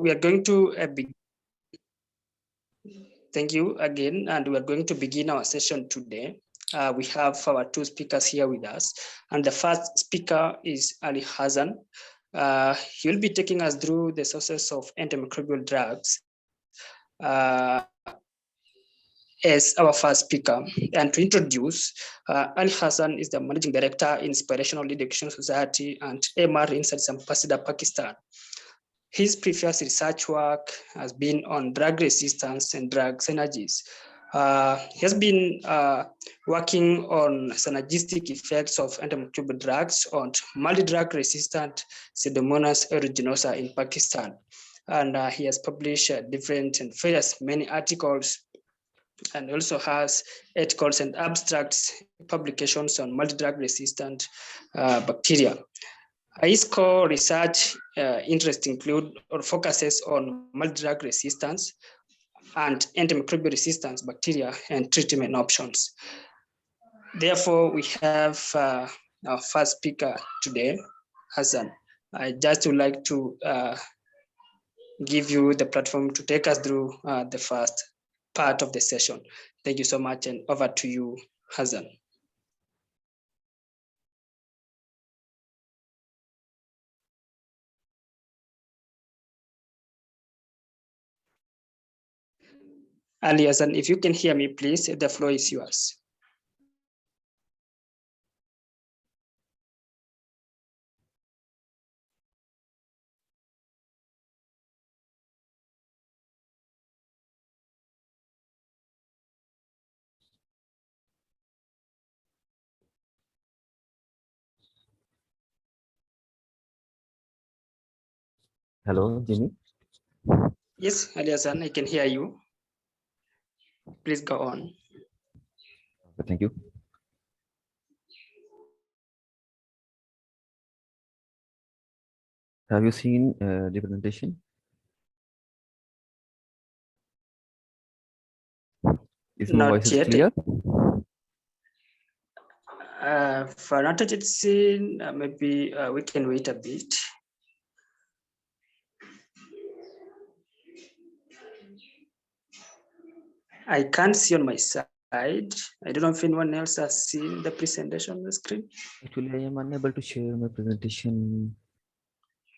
we are going to begin. Thank you again, and we are going to begin our session today. We have our two speakers here with us, and the first speaker is Ali Hassa. He will be taking us through the sources of antimicrobial drugs as our first speaker. And to introduce, Ali Hassa is the Managing Director, Inspirational Education Society and MR inside Ambassador, Pakistan. His previous research work has been on drug resistance and drug synergies. He has been working on synergistic effects of antimicrobial drugs on multi-drug resistant Pseudomonas aeruginosa in Pakistan. And he has published different and various many articles, and also has articles and abstracts publications on multi-drug resistant bacteria. His core research interests include or focuses on multi-drug resistance and antimicrobial resistance bacteria and treatment options. Therefore, we have our first speaker today, Hassan. I just would like to give you the platform to take us through the first part of the session. Thank you so much, and over to you, Hassan. Ali Hassan, if you can hear me, please, the floor is yours. Hello, Jimmy. Yes, Ali Hassan, I can hear you. Please go on. Thank you. Have you seen the presentation? Is my voice Not yet. Clear? For not yet seen, maybe we can wait a bit. I can't see on my side. I don't know if anyone else has seen the presentation on the screen. Actually, I am unable to share my presentation.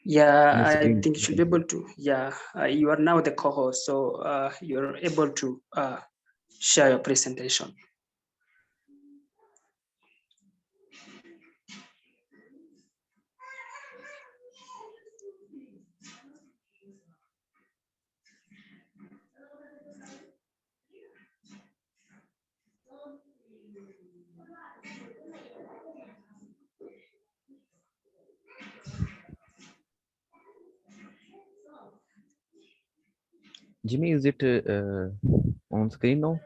Yeah, I think you should be able to. Yeah, you are now the co-host, so you're able to share your presentation. Jimmy, is it on screen now?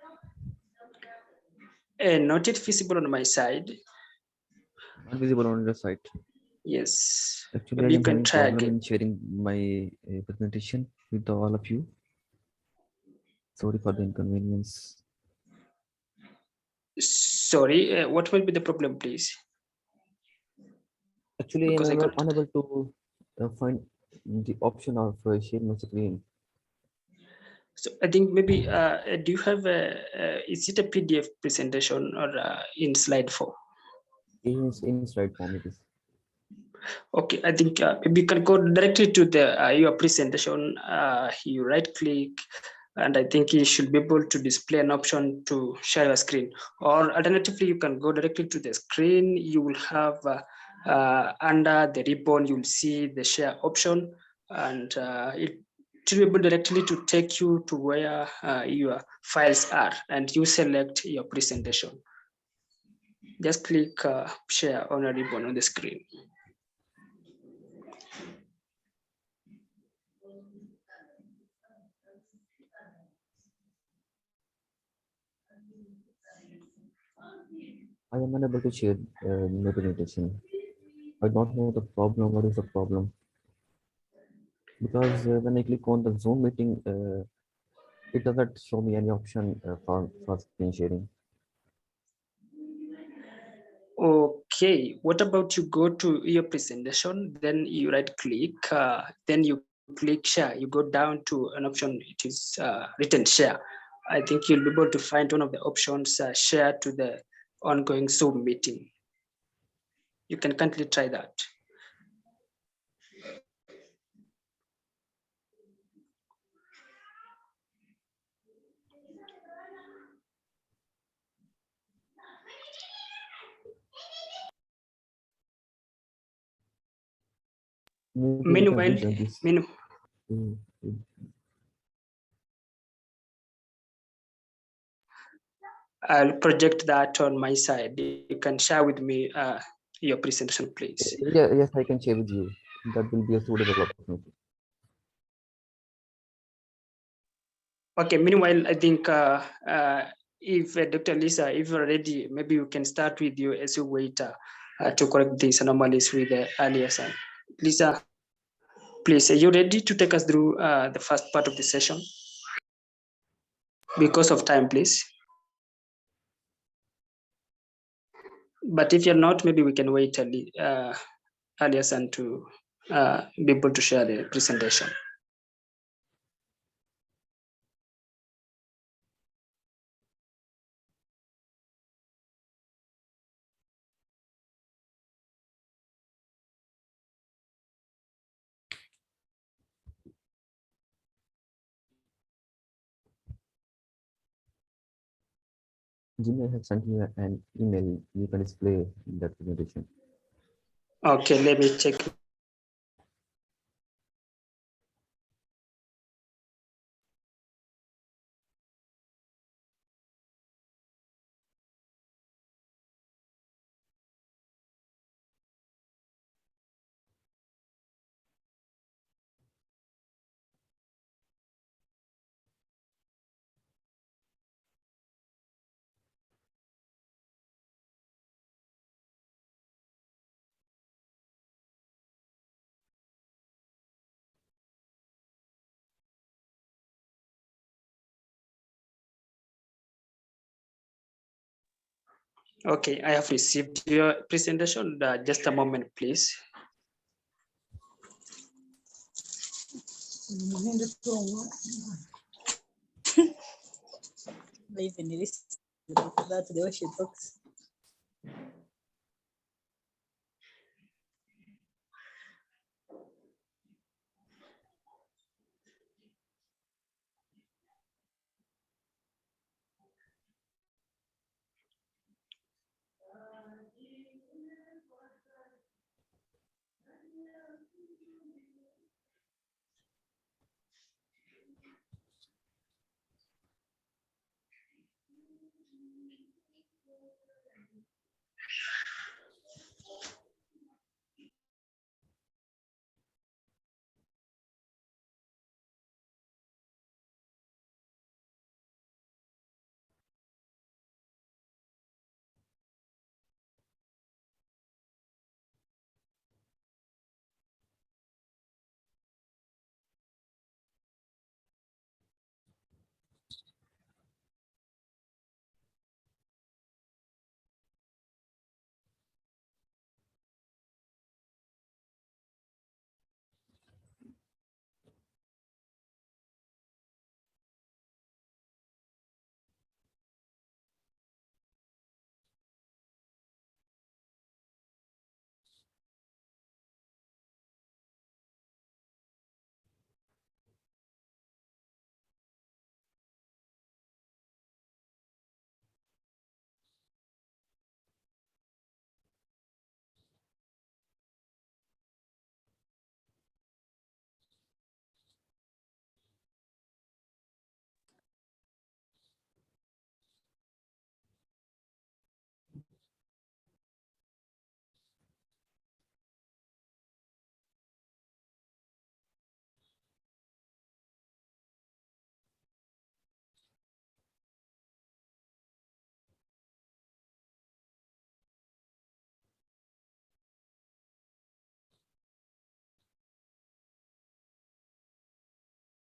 Not yet visible on my side. Not visible on your side. Yes. Actually, Maybe I am you can having try problem again. in sharing my presentation with all of you. Sorry for the inconvenience. Sorry, what will be the problem, please? Actually, Because I am unable to find the option of sharing my screen. So I think maybe, do you have is it a PDF presentation or in slide form? In slide form it is. Okay, I think maybe you can go directly to the your presentation. You right click, and I think you should be able to display an option to share your screen. Or alternatively, you can go directly to the screen. You will have under the ribbon, you'll see the share option, and it to be able directly to take you to where your files are, and you select your presentation. Just click share on a ribbon on the screen. I am unable to share my presentation. I don't know the problem. What is the problem? Because when I click on the Zoom meeting, it doesn't show me any option for screen sharing. Okay, what about you go to your presentation, then you right click, then you click share, you go down to an option, it is written share. I think you'll be able to find one of the options, share to the ongoing Zoom meeting. You can kindly try that. Meanwhile, I'll project that on my side. You can share with me your presentation, please. Yeah, yes, I can share with you. That will be a suitable opportunity. Okay, meanwhile, I think if Dr. Lisa, if you're ready, maybe you can start with you as you wait to correct these anomalies with Ali Hassa. Lisa, please, are you ready to take us through the first part of the session? Because of time, please. But if you're not, maybe we can wait Ali Hassa to be able to share the presentation. Jimmy, I have sent you an email. You can display that presentation. Okay, let me check. Okay, I have received your presentation. Just a moment, please.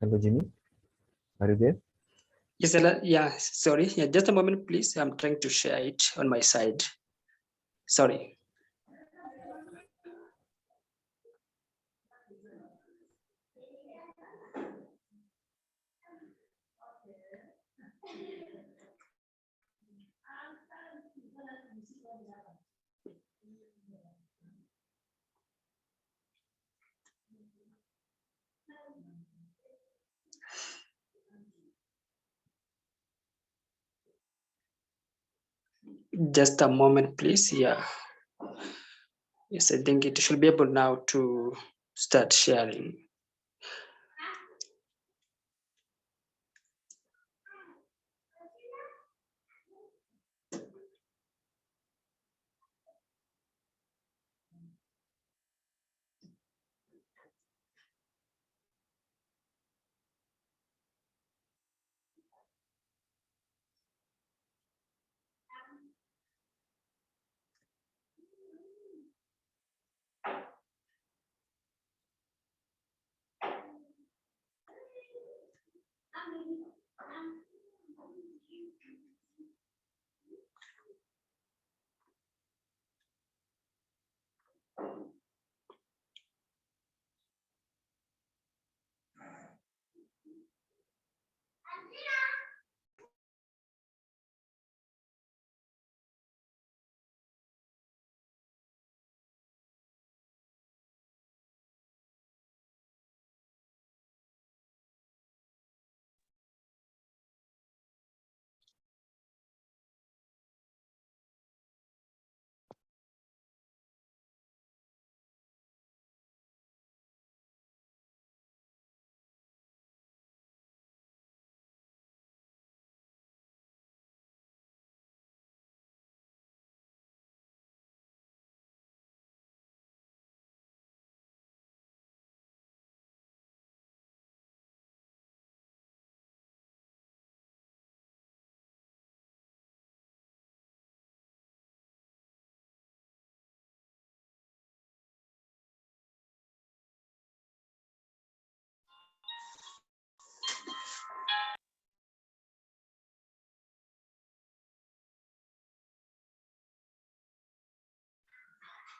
Hello, Jimmy. Are you there? Yes, yeah, sorry. Yeah, just a moment, please. I'm trying to share it on my side. Sorry. Just a moment, please. Yeah. Yes, I think it should be able now to start sharing.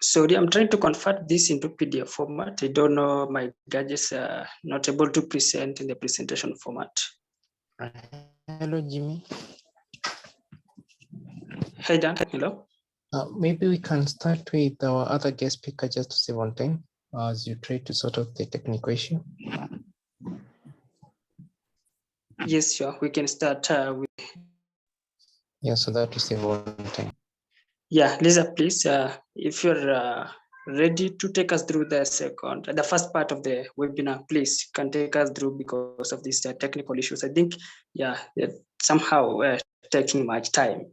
Sorry, I'm trying to convert this into PDF format. I don't know, my gadgets are not able to present in the presentation format. Hello, Jimmy. Hey, Dan, hello. Maybe we can start with our other guest speaker just to save on time as you try to sort out the technical issue. Yes, sure. We can start with. Yeah, so that we save on time. Yeah, Lisa, please, if you're ready to take us through the first part of the webinar, please can take us through because of these technical issues. I think, yeah, somehow taking much time.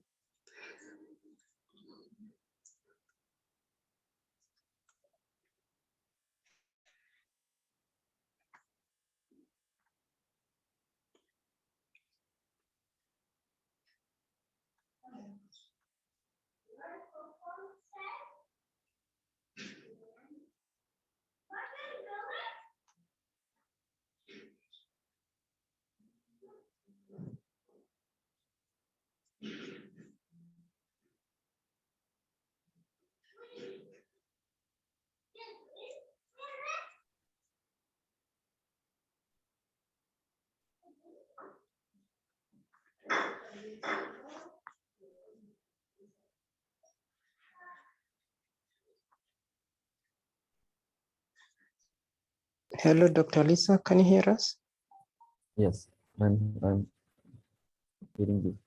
Hello, Dr. Lisa, can you hear us? Yes, I'm hearing you.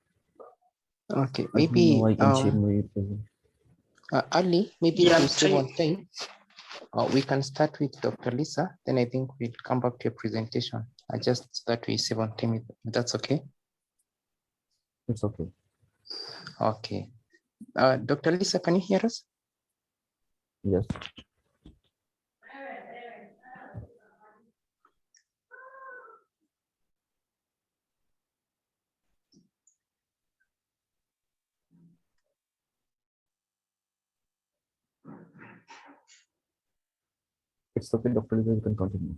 Okay, maybe I can share my presentation. Ali, maybe Yeah, to save on time, we can start with Dr. Lisa, then I think we'll come back to your presentation. Just that we save on time, if that's okay. It's okay. Okay. Dr. Lisa, can you hear us? Yes. It's okay, Dr. Lisa, you can continue.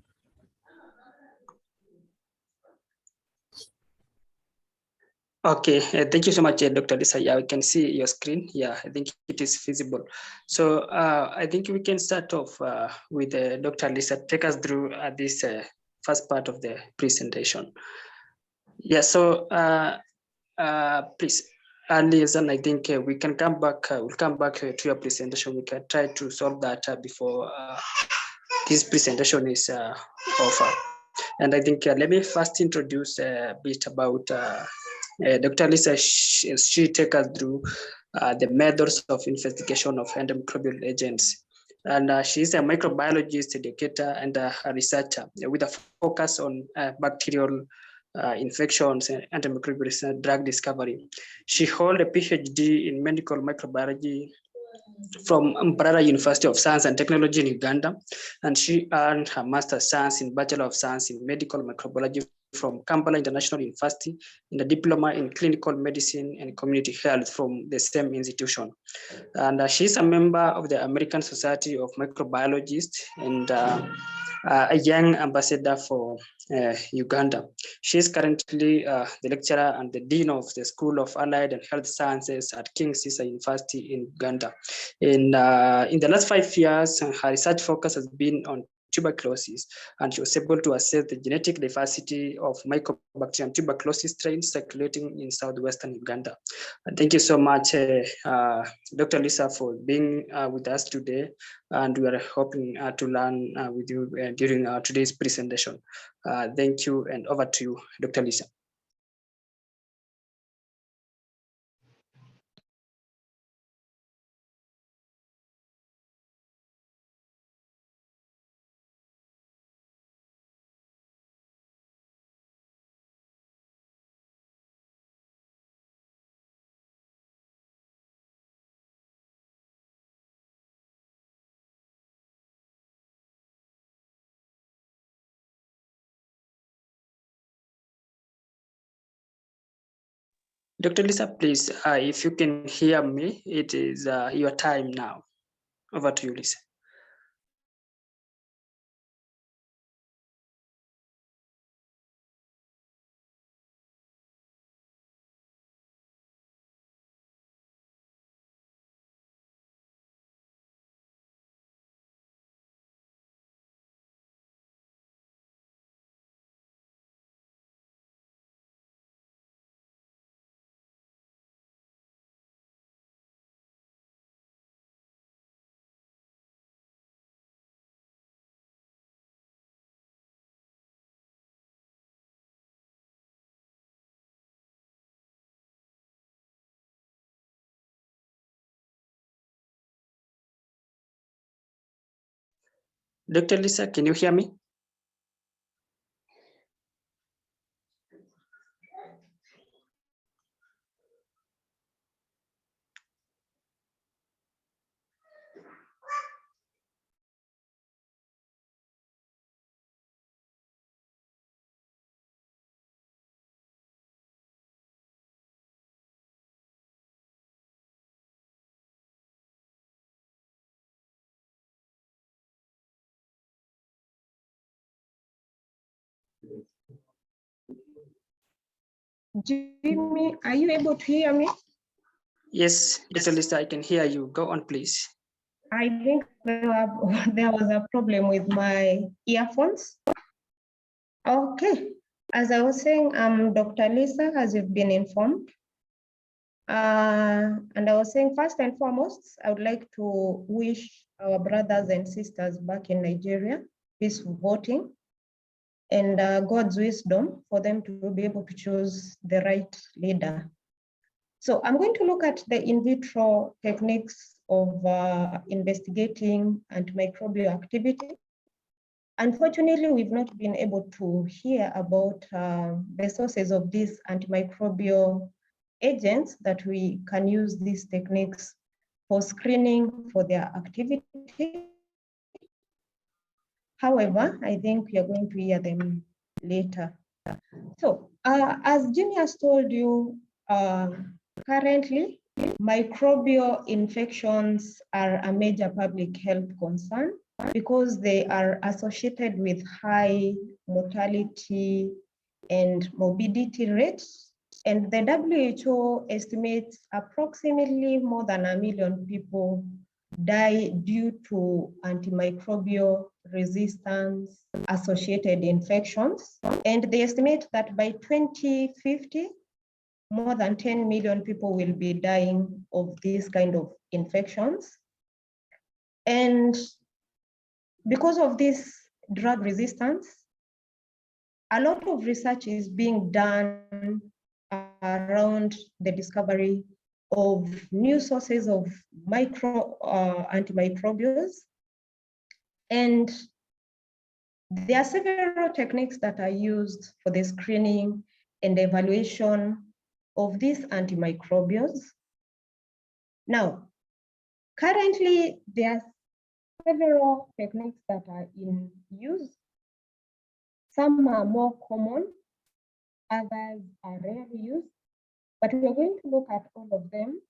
Okay, thank you so much, Dr. Lisa. Yeah, we can see your screen. Yeah, I think it is visible. So I think we can start off with Dr. Lisa. Take us through this first part of the presentation. Yeah, so please, Liaison, I think we can come back. We'll come back to your presentation. We can try to solve that before this presentation is over. And I think let me first introduce a bit about Dr. Lisa. She take us through the methods of investigation of antimicrobial agents. And she's a microbiologist, educator, and a researcher with a focus on bacterial infections and antimicrobial drug discovery. She holds a PhD in medical microbiology from Mbarara University of Science and Technology in Uganda, and she earned her Master's of Science in Bachelor of Science in Medical Microbiology from Kampala International University, and a diploma in clinical medicine and community health from the same institution. And she's a member of the American Society of Microbiologists and a young ambassador for Uganda. She is currently the lecturer and the dean of the School of Allied and Health Sciences at King Ceasor University in Uganda. In the last 5 years, her research focus has been on tuberculosis, and she was able to assess the genetic diversity of Mycobacterium tuberculosis strains circulating in southwestern Uganda. Thank you so much, Dr. Lisa, for being with us today, and we are hoping to learn with you during today's presentation. Thank you, and over to you, Dr. Lisa. Dr. Lisa, please, if you can hear me, it is your time now. Over to you, Lisa. Dr. Lisa, can you hear me? Jimmy, are you able to hear me? Yes, Dr. Lisa, I can hear you. Go on, please. I think there was a problem with my earphones. Okay, as I was saying, I'm Dr. Lisa, as you've been informed. And I was saying, first and foremost, I would like to wish our brothers and sisters back in Nigeria peaceful voting and God's wisdom for them to be able to choose the right leader. So I'm going to look at the in vitro techniques of investigating antimicrobial activity. Unfortunately, we've not been able to hear about the sources of these antimicrobial agents that we can use these techniques for screening for their activity. However, I think we are going to hear them later. So as Jimmy has told you, currently, microbial infections are a major public health concern because they are associated with high mortality and morbidity rates. And the WHO estimates approximately more than 1 million people die due to antimicrobial resistance associated infections. And they estimate that by 2050, more than 10 million people will be dying of these kind of infections. And because of this drug resistance, a lot of research is being done around the discovery of new sources of antimicrobials. And there are several techniques that are used for the screening and evaluation of these antimicrobials. Now, currently, there are several techniques that are in use. Some are more common, others are rarely used, but we're going to look at all of them.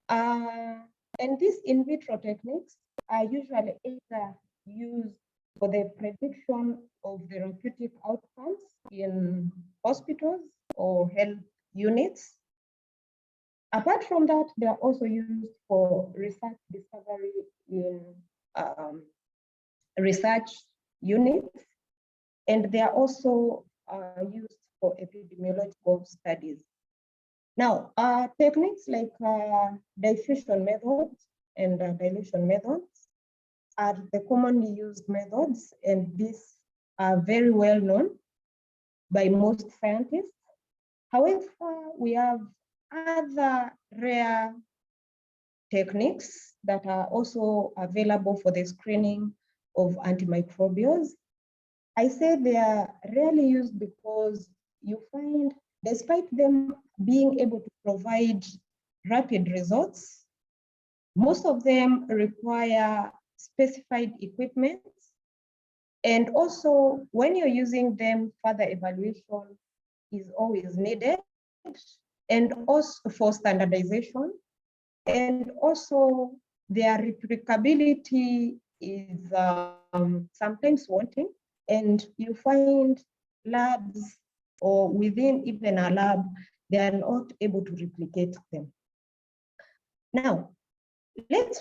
And these in vitro techniques are usually either used for the prediction of therapeutic outcomes in hospitals or health units. Apart from that, they are also used for research discovery in research units, and they are also used for epidemiological studies. Now, techniques like diffusion methods and dilution methods are the commonly used methods, and these are very well known by most scientists. However, we have other rare techniques that are also available for the screening of antimicrobials. I say they are rarely used because you find, despite them being able to provide rapid results, most of them require specified equipment. And also, when you're using them, further evaluation is always needed, and also for standardization. And also, their replicability is sometimes wanting, and you find labs or within even a lab, they are not able to replicate them. Now, let's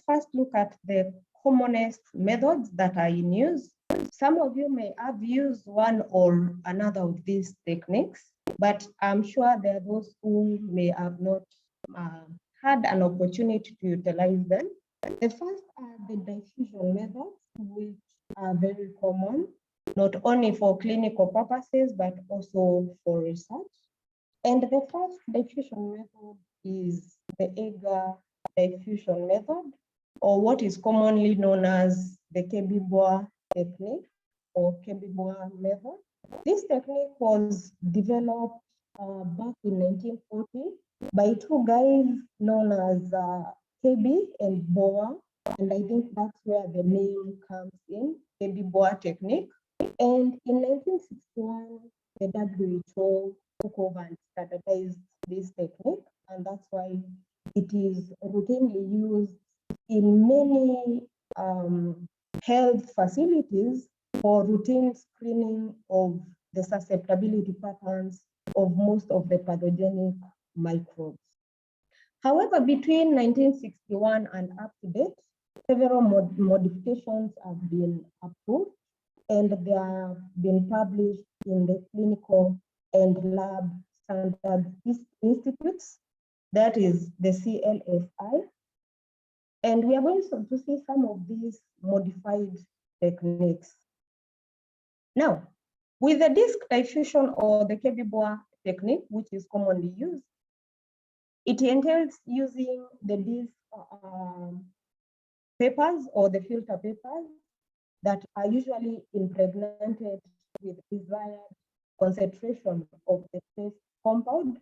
first look at the commonest methods that are in use. Some of you may have used one or another of these techniques, but I'm sure there are those who may have not had an opportunity to utilize them. The first are the diffusion methods, which are very common, not only for clinical purposes, but also for research. And the first diffusion method is the Agar diffusion method, or what is commonly known as the Kebibwa technique or Kebibwa method. This technique was developed back in 1940 by two guys known as Kebi and Boa, and I think that's where the name comes in, Kebibwa technique. And in 1961, the WHO took over and standardized this technique, and that's why it is routinely used in many health facilities for routine screening of the susceptibility patterns of most of the pathogenic microbes. However, between 1961 and up to date, several modifications have been approved, and they have been published in the clinical and lab standard institutes, that is the CLSI. And we are going to see some of these modified techniques. Now, with the disk diffusion or the Kebibwa technique, which is commonly used, it entails using the disk papers or the filter papers that are usually impregnated with desired concentration of the test compound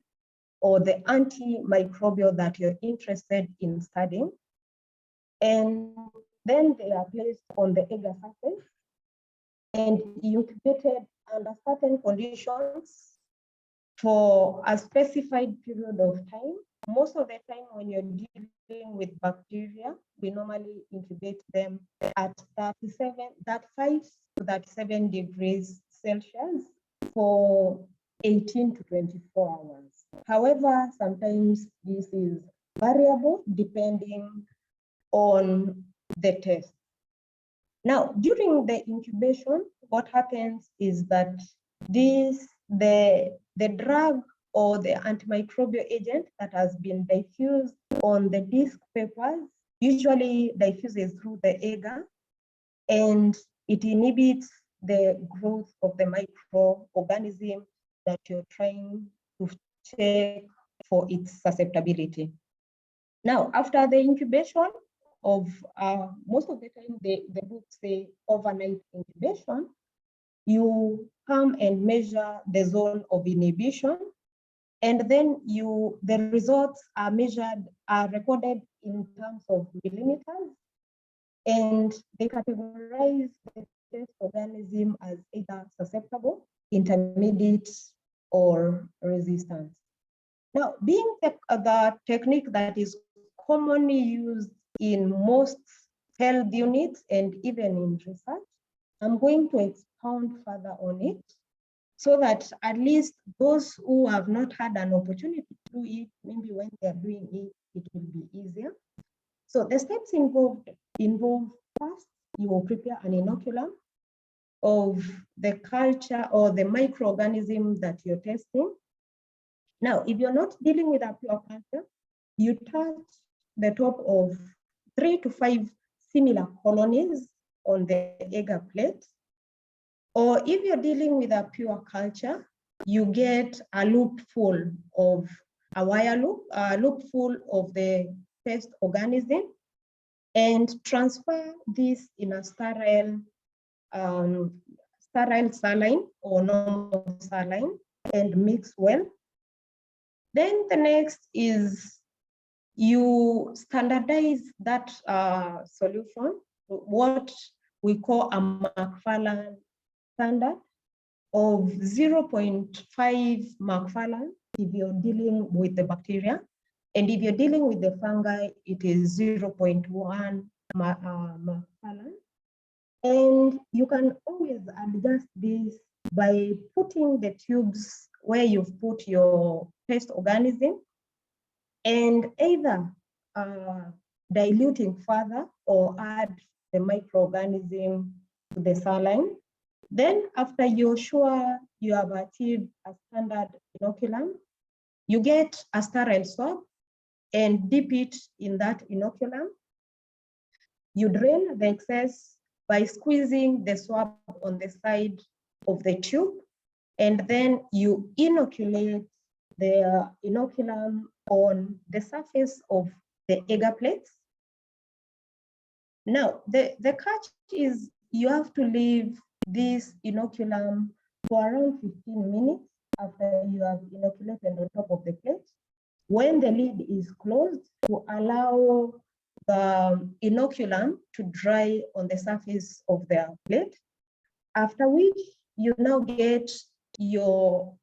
or the antimicrobial that you're interested in studying. And then they are placed on the agar surface and incubated under certain conditions for a specified period of time. Most of the time when you're dealing with bacteria, we normally incubate them at 35 to 37 degrees Celsius for 18 to 24 hours. However, sometimes this is variable depending on the test. Now, during the incubation, what happens is that the drug or the antimicrobial agent that has been diffused on the disk papers usually diffuses through the agar, and it inhibits the growth of the microorganism that you're trying to check for its susceptibility. Now, after the incubation of, most of the time, the books say overnight incubation, you come and measure the zone of inhibition, and then the results are recorded in terms of millimeters, and they categorize the test organism as either susceptible, intermediate, or resistant. Now, being the technique that is commonly used in most health units and even in research, I'm going to expound further on it so that at least those who have not had an opportunity to do it, maybe when they're doing it, it will be easier. So the steps involve first, you will prepare an inoculum of the culture or the microorganism that you're testing. Now, if you're not dealing with a pure culture, you touch the top of 3 to 5 similar colonies on the agar plate. Or if you're dealing with a pure culture, you get a loop full of a wire loop, a loop full of the test organism, and transfer this in a sterile saline or normal saline and mix well. Then the next is you standardize that solution, what we call a McFarland standard of 0.5 McFarland if you're dealing with the bacteria. And if you're dealing with the fungi, it is 0.1 McFarland. And you can always adjust this by putting the tubes where you've put your test organism and either diluting further or add the microorganism to the saline. Then after you're sure you have achieved a standard inoculum, you get a sterile swab and dip it in that inoculum. You drain the excess by squeezing the swab on the side of the tube, and then you inoculate the inoculum on the surface of the agar plates. Now, the catch is you have to leave this inoculum for around 15 minutes after you have inoculated on top of the plate. When the lid is closed, to allow the inoculum to dry on the surface of the plate, after which you now get your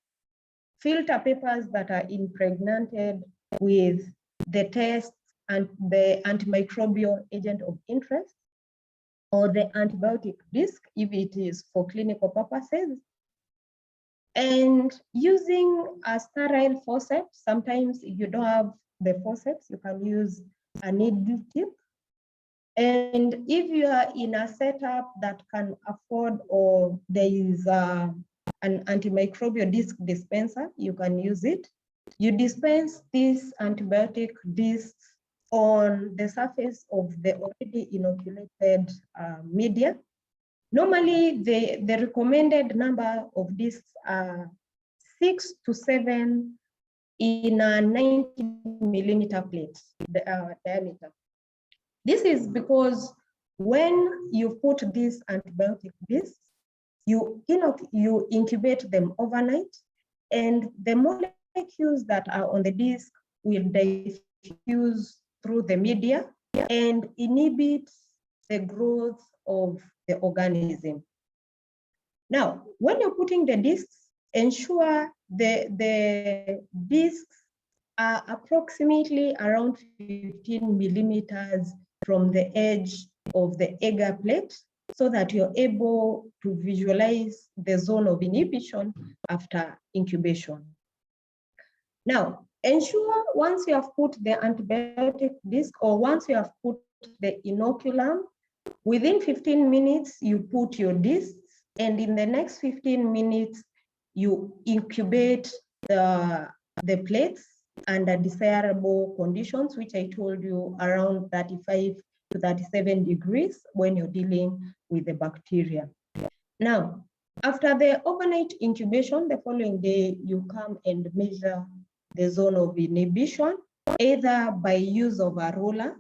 filter papers that are impregnated with the test and the antimicrobial agent of interest, or the antibiotic disc if it is for clinical purposes. And using a sterile forceps, sometimes if you don't have the forceps, you can use a needle tip. And if you are in a setup that can afford, or there is an antimicrobial disc dispenser, you can use it. You dispense this antibiotic disc on the surface of the already inoculated media. Normally, the recommended number of discs are 6 to 7 in a 90 millimeter plate diameter. This is because when you put these antibiotic discs, you incubate them overnight, and the molecules that are on the disc will diffuse through the media and inhibit the growth of the organism. Now, when you're putting the discs, ensure the discs are approximately around 15 millimeters from the edge of the agar plate, so that you're able to visualize the zone of inhibition after incubation. Now, ensure once you have put the antibiotic disc, or once you have put the inoculum, within 15 minutes, you put your discs, and in the next 15 minutes, you incubate the plates under desirable conditions, which I told you around 35 to 37 degrees when you're dealing with the bacteria. Now, after the overnight incubation, the following day, you come and measure the zone of inhibition, either by use of a ruler,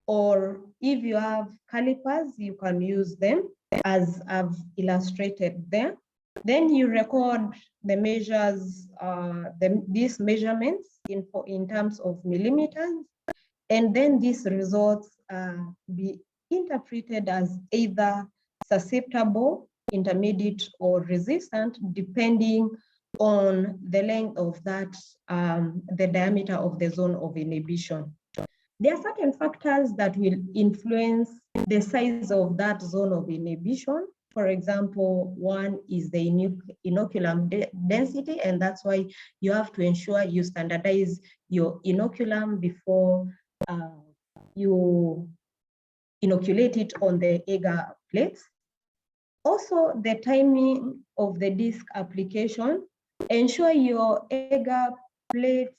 or if you have calipers, you can use them as I've illustrated there. Then you record the measures, these measurements in terms of millimeters, and then these results be interpreted as either susceptible, intermediate, or resistant, depending on the length of that, the diameter of the zone of inhibition. There are certain factors that will influence the size of that zone of inhibition. For example, one is the inoculum density, and that's why you have to ensure you standardize your inoculum before you inoculate it on the agar plates. Also, the timing of the disc application. Ensure your agar plates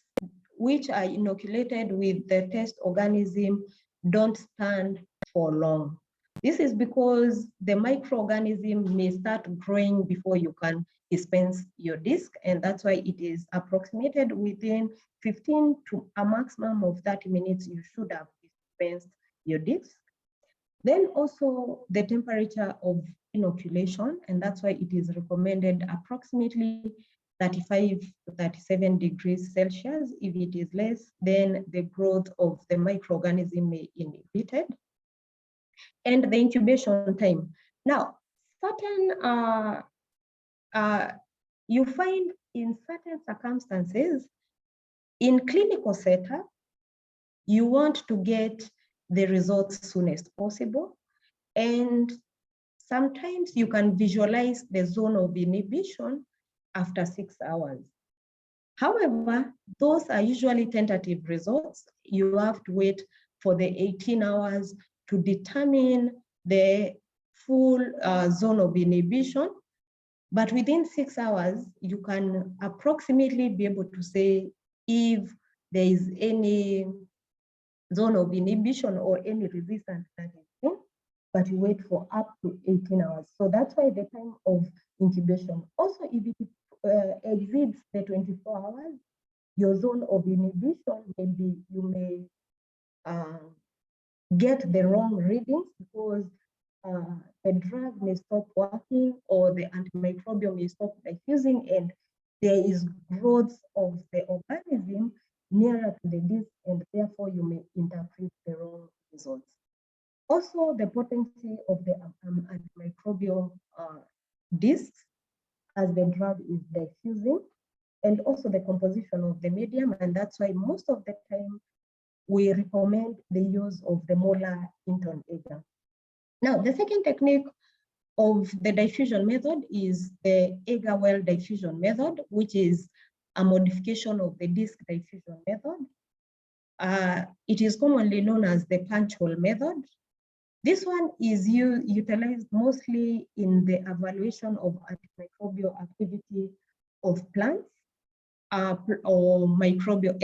which are inoculated with the test organism don't stand for long. This is because the microorganism may start growing before you can dispense your disc, and that's why it is approximated within 15 to a maximum of 30 minutes, you should have dispensed your disc. Then also the temperature of inoculation, and that's why it is recommended approximately 35 to 37 degrees Celsius. If it is less, then the growth of the microorganism may be inhibited. And the incubation time. Now, certain, you find in certain circumstances, in clinical setup, you want to get the results soon as possible. And sometimes you can visualize the zone of inhibition after 6 hours. However, those are usually tentative results. You have to wait for the 18 hours to determine the full zone of inhibition. But within 6 hours, you can approximately be able to say if there is any zone of inhibition or any resistance that is in, but you wait for up to 18 hours. So that's why the time of incubation. Also, if it exceeds the 24 hours, your zone of inhibition, maybe you may get the wrong readings because the drug may stop working or the antimicrobial may stop diffusing, and there is growth of the organism nearer to the disc, and therefore you may interpret the wrong results. Also, the potency of the antimicrobial discs as the drug is diffusing, and also the composition of the medium, and that's why most of the time we recommend the use of the molar Hinton agar. Now, the second technique of the diffusion method is the agar well diffusion method, which is a modification of the disc diffusion method. It is commonly known as the punch hole method. This one is utilized mostly in the evaluation of antimicrobial activity of plants or microbial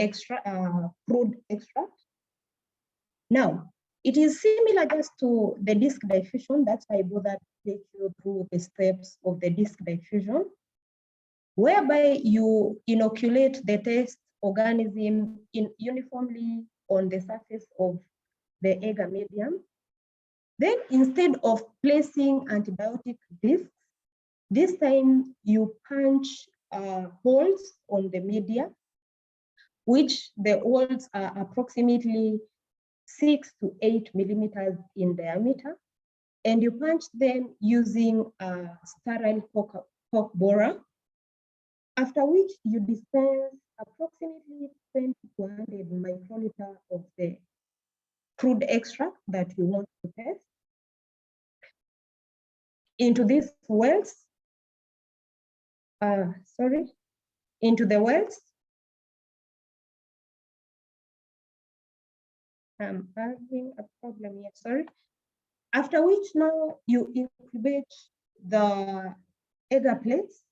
crude extract. Now, it is similar just to the disc diffusion. That's why I bother to take you through the steps of the disc diffusion, whereby you inoculate the test organism uniformly on the surface of the agar medium. Then instead of placing antibiotic discs, this time you punch holes on the media, which the holes are approximately 6 to 8 millimeters in diameter, and you punch them using a sterile cork borer, after which you dispense approximately 20 to 100 microliter of the crude extract that you want to test into these wells, into the wells. I'm having a problem here, sorry. After which now you incubate the agar plates.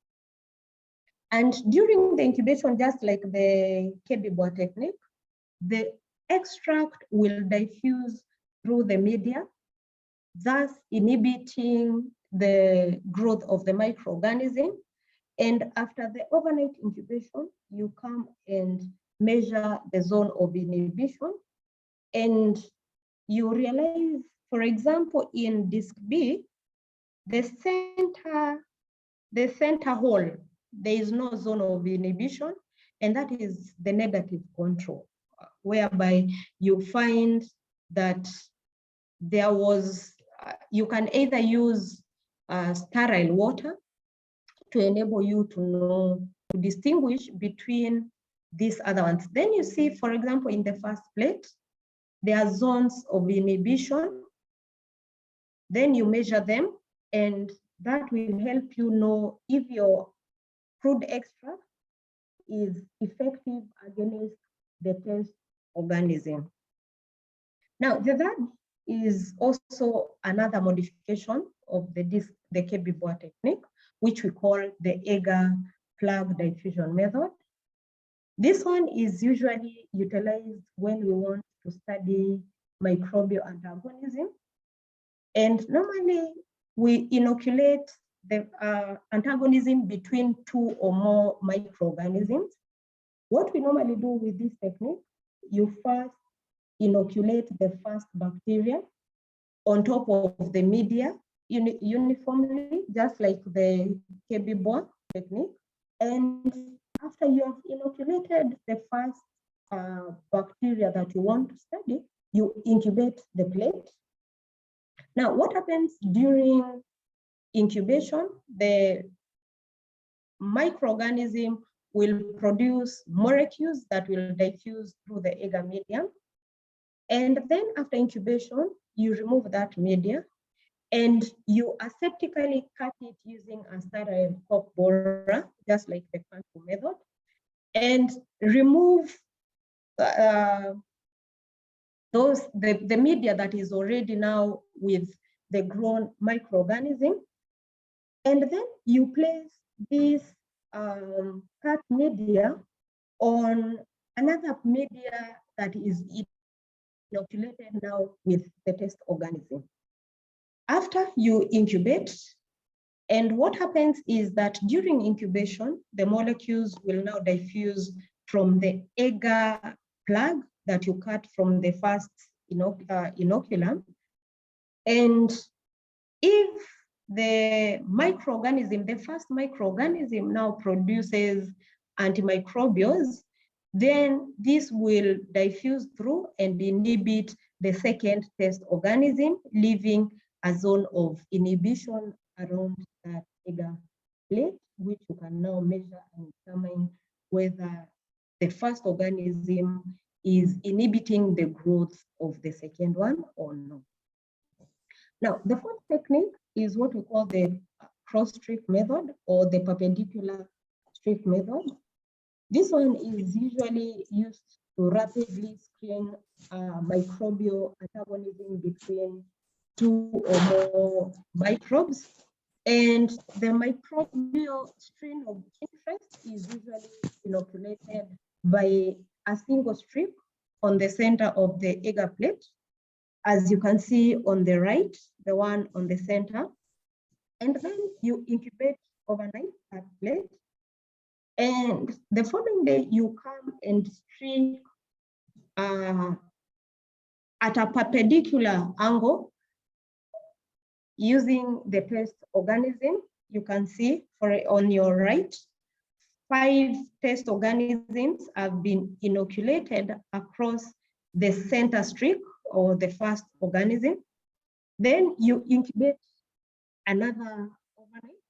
And during the incubation, just like the Kedibwa technique, the extract will diffuse through the media, thus inhibiting the growth of the microorganism. And after the overnight incubation, you come and measure the zone of inhibition. And you realize, for example, in disc B, the center hole, there is no zone of inhibition, and that is the negative control, whereby you find that there was, you can either use sterile water to enable you to know, to distinguish between these other ones. Then you see, for example, in the first plate, there are zones of inhibition. Then you measure them, and that will help you know if your crude extract is effective against the test organism. Now, the third is also another modification of the KB-BOA technique, which we call the Agar plug diffusion method. This one is usually utilized when we want to study microbial antagonism. And normally we inoculate the antagonism between two or more microorganisms. What we normally do with this technique, you first inoculate the first bacteria on top of the media uniformly, just like the KB-BOA technique. And after you have inoculated the first bacteria that you want to study, you incubate the plate. Now, what happens during incubation? The microorganism will produce molecules that will diffuse through the agar medium. And then after incubation, you remove that media and you aseptically cut it using a sterile cork borer, just like the quantum method, and remove the media that is already now with the grown microorganism. And then you place this cut media on another media that is inoculated now with the test organism. After you incubate, and what happens is that during incubation, the molecules will now diffuse from the agar plug that you cut from the first inoculum. And if the microorganism, the first microorganism now produces antimicrobials, then this will diffuse through and inhibit the second test organism, leaving a zone of inhibition around that agar plate, which you can now measure and determine whether the first organism is inhibiting the growth of the second one or not. Now, the fourth technique is what we call the cross-strip method or the perpendicular strip method. This one is usually used to rapidly screen microbial antagonism between two or more microbes. And the microbial strain of interest is usually inoculated by a single strip on the center of the agar plate, as you can see on the right, the one on the center. And then you incubate overnight that plate. And the following day, you come and streak at a perpendicular angle using the test organism. You can see on your right, 5 test organisms have been inoculated across the center streak or the first organism. Then you incubate another overnight.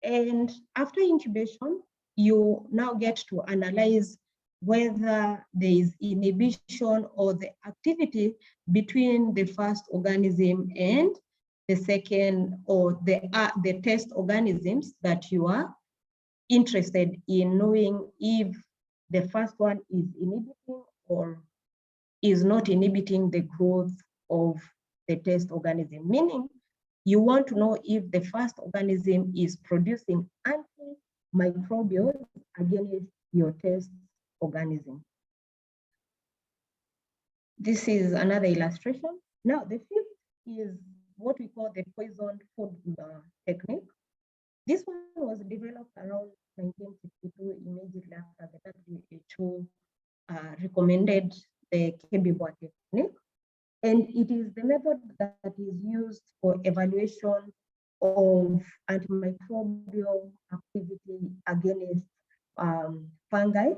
And after incubation, you now get to analyze whether there is inhibition or the activity between the first organism and the second or the test organisms that you are interested in knowing if the first one is inhibiting or is not inhibiting the growth of the test organism. Meaning, you want to know if the first organism is producing antimicrobials against your test organism. This is another illustration. Now, the fifth is what we call the poisoned food technique. This one was developed around 1962, immediately after the WHO recommended the KBBOA technique. And it is the method that is used for evaluation of antimicrobial activity against fungi.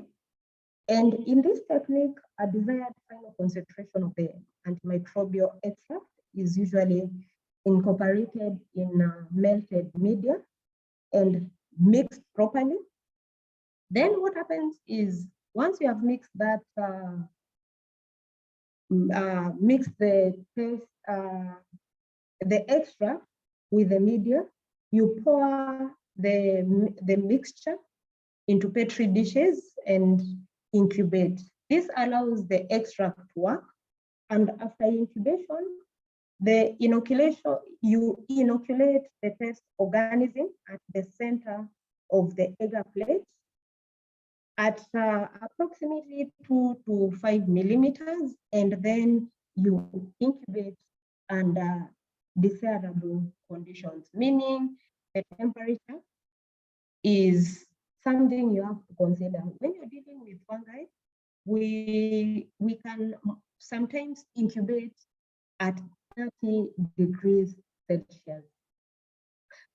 And in this technique, a desired final concentration of the antimicrobial extract is usually incorporated in melted media and mixed properly. Then what happens is, once you have mixed that, mix the extract with the media, you pour the mixture into Petri dishes and incubate. This allows the extract to work. And after incubation, the inoculation, you inoculate the test organism at the center of the agar plate at approximately 2 to 5 millimeters, and then you incubate under desirable conditions, meaning the temperature is something you have to consider. When you're dealing with fungi, we can sometimes incubate at 30 degrees Celsius.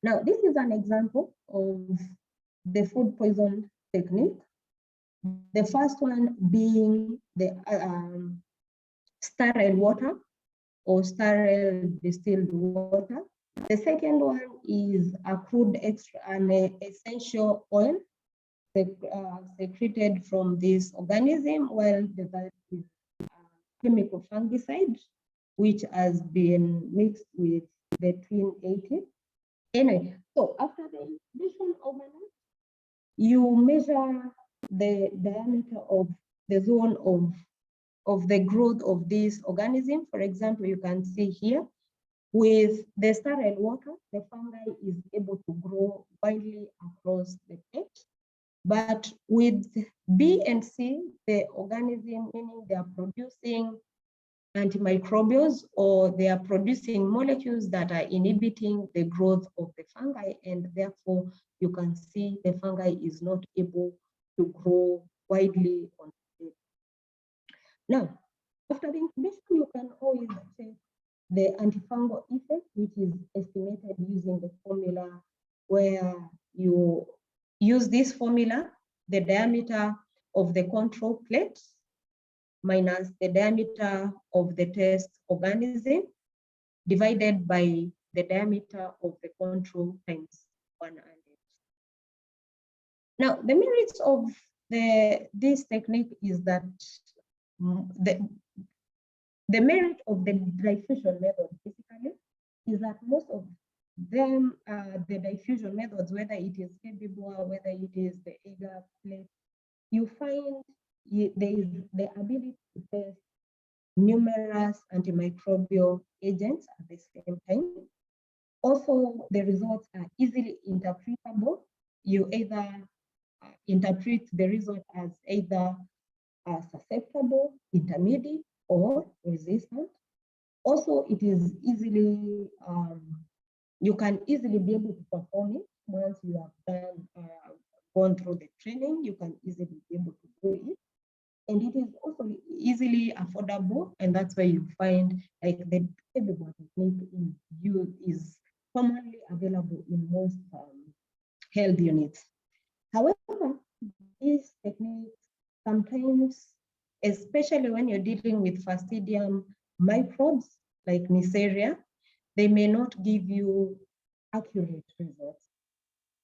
Now, this is an example of the food poison technique. The first one being the sterile water or sterile distilled water. The second one is a crude extra and essential oil secreted from this organism, while the third is chemical fungicide, which has been mixed with the twin 80. Anyway, so after the incubation overnight, you measure the diameter of the zone of the growth of this organism. For example, you can see here, with the sterile water, the fungi is able to grow widely across the plate. But with B and C, the organism, meaning they are producing antimicrobials, or they are producing molecules that are inhibiting the growth of the fungi, and therefore you can see the fungi is not able to grow widely on the plate. Now, after the incubation, you can always check the antifungal effect, which is estimated using the formula, where you use this formula, the diameter of the control plate minus the diameter of the test organism divided by the diameter of the control times 100. Now, the merits of this technique is that the merit of the diffusion method basically is that most of them, the diffusion methods, whether it is KBBOA, whether it is the agar plate, you find there is the ability to test numerous antimicrobial agents at the same time. Also, the results are easily interpretable. You either interpret the result as either susceptible, intermediate, or resistant. Also, it is easily, you can easily be able to perform it once you have gone through the training. You can easily be able to do it. And it is also easily affordable, and that's why you find like the KBBOA technique is commonly available in most health units. However, these techniques sometimes, especially when you're dealing with Fastidium microbes like Neisseria, they may not give you accurate results.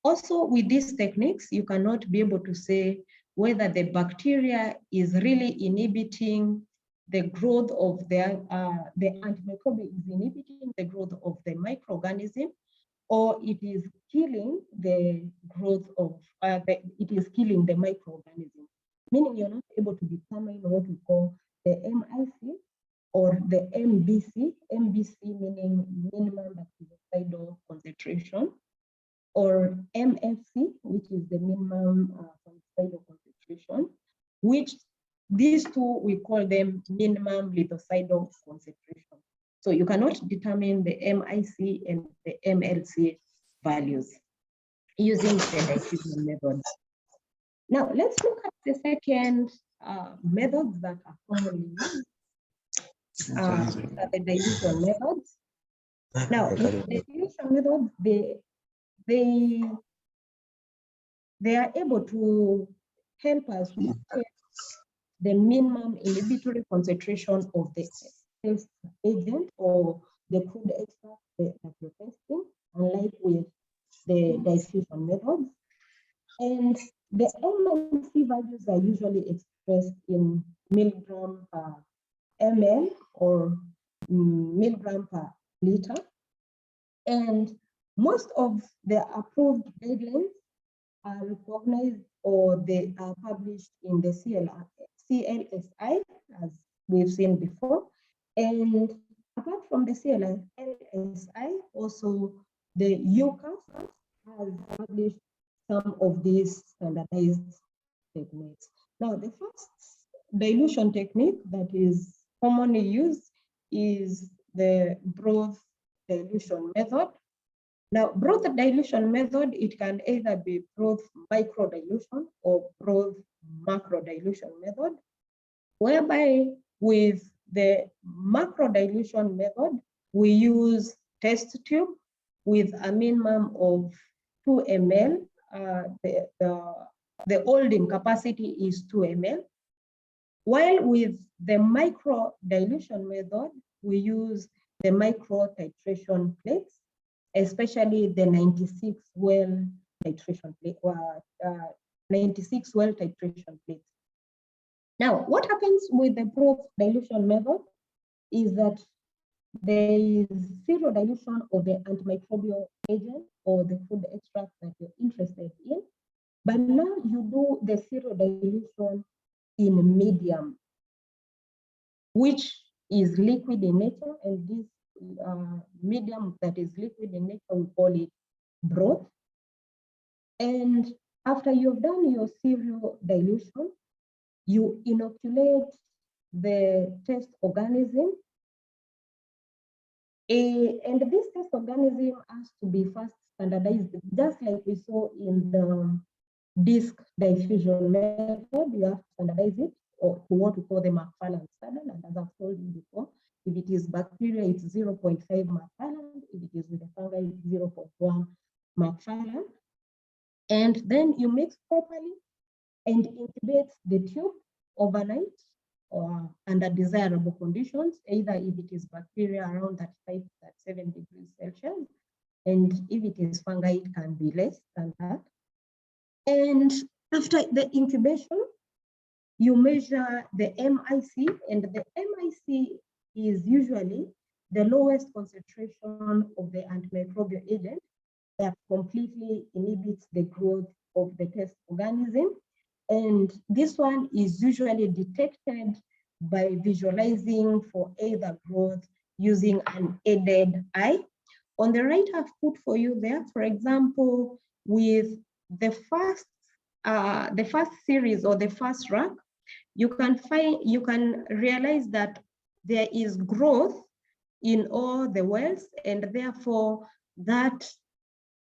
Also, with these techniques, you cannot be able to say whether the bacteria is really inhibiting the growth of the antimicrobial is inhibiting the growth of the microorganism, or it is killing the growth of, it is killing the microorganism. Meaning you're not able to determine what we call the MIC or the MBC, MBC meaning minimum bactericidal concentration, or MFC, which is the minimum bactericidal concentration, which these two, we call them minimum lithocidal concentration. So you cannot determine the MIC and the MLC values. using the diffusion method. Now, let's look at the second methods that are commonly used. The dilution methods. Now, with the dilution methods, they are able to help us with the minimum inhibitory concentration of the test agent or the crude extract that you're testing, unlike with the diffusion methods. And the MIC values are usually expressed in milligram per ml or milligram per liter. And most of the approved guidelines are recognized or they are published in the CLSI, as we've seen before. And apart from the CLSI, also the UCAS has published some of these standardized techniques. Now, the first dilution technique that is commonly used is the broth dilution method. Now, broth dilution method, it can either be broth micro dilution or broth macro dilution method, whereby with the macro dilution method, we use test tube with a minimum of 2 ml. The holding capacity is 2 ml. While with the micro dilution method, we use the micro titration plates, especially the 96 well titration plate, 96 well titration plates. Now, what happens with the broth dilution method is that there is zero dilution of the antimicrobial agent or the food extract that you're interested in, but now you do the zero dilution in medium, which is liquid in nature, and this medium that is liquid in nature, we call it broth. And after you've done your zero dilution, you inoculate the test organism. And this test organism has to be first standardized, just like we saw in the disc diffusion method. You have to standardize it or to what we call the McFarland standard. And as I've told you before, if it is bacteria, it's 0.5 McFarland. If it is with the fungi, it's 0.1 McFarland. And then you mix properly and incubate the tube overnight or under desirable conditions, either if it is bacteria around 35 to 37 degrees Celsius, and if it is fungi, it can be less than that. And after the incubation, you measure the MIC, and the MIC is usually the lowest concentration of the antimicrobial agent that completely inhibits the growth of the test organism. And this one is usually detected by visualizing for either growth using an aided eye. On the right, I've put for you there, for example, with the first series or the first rack, you can realize that there is growth in all the wells, and therefore that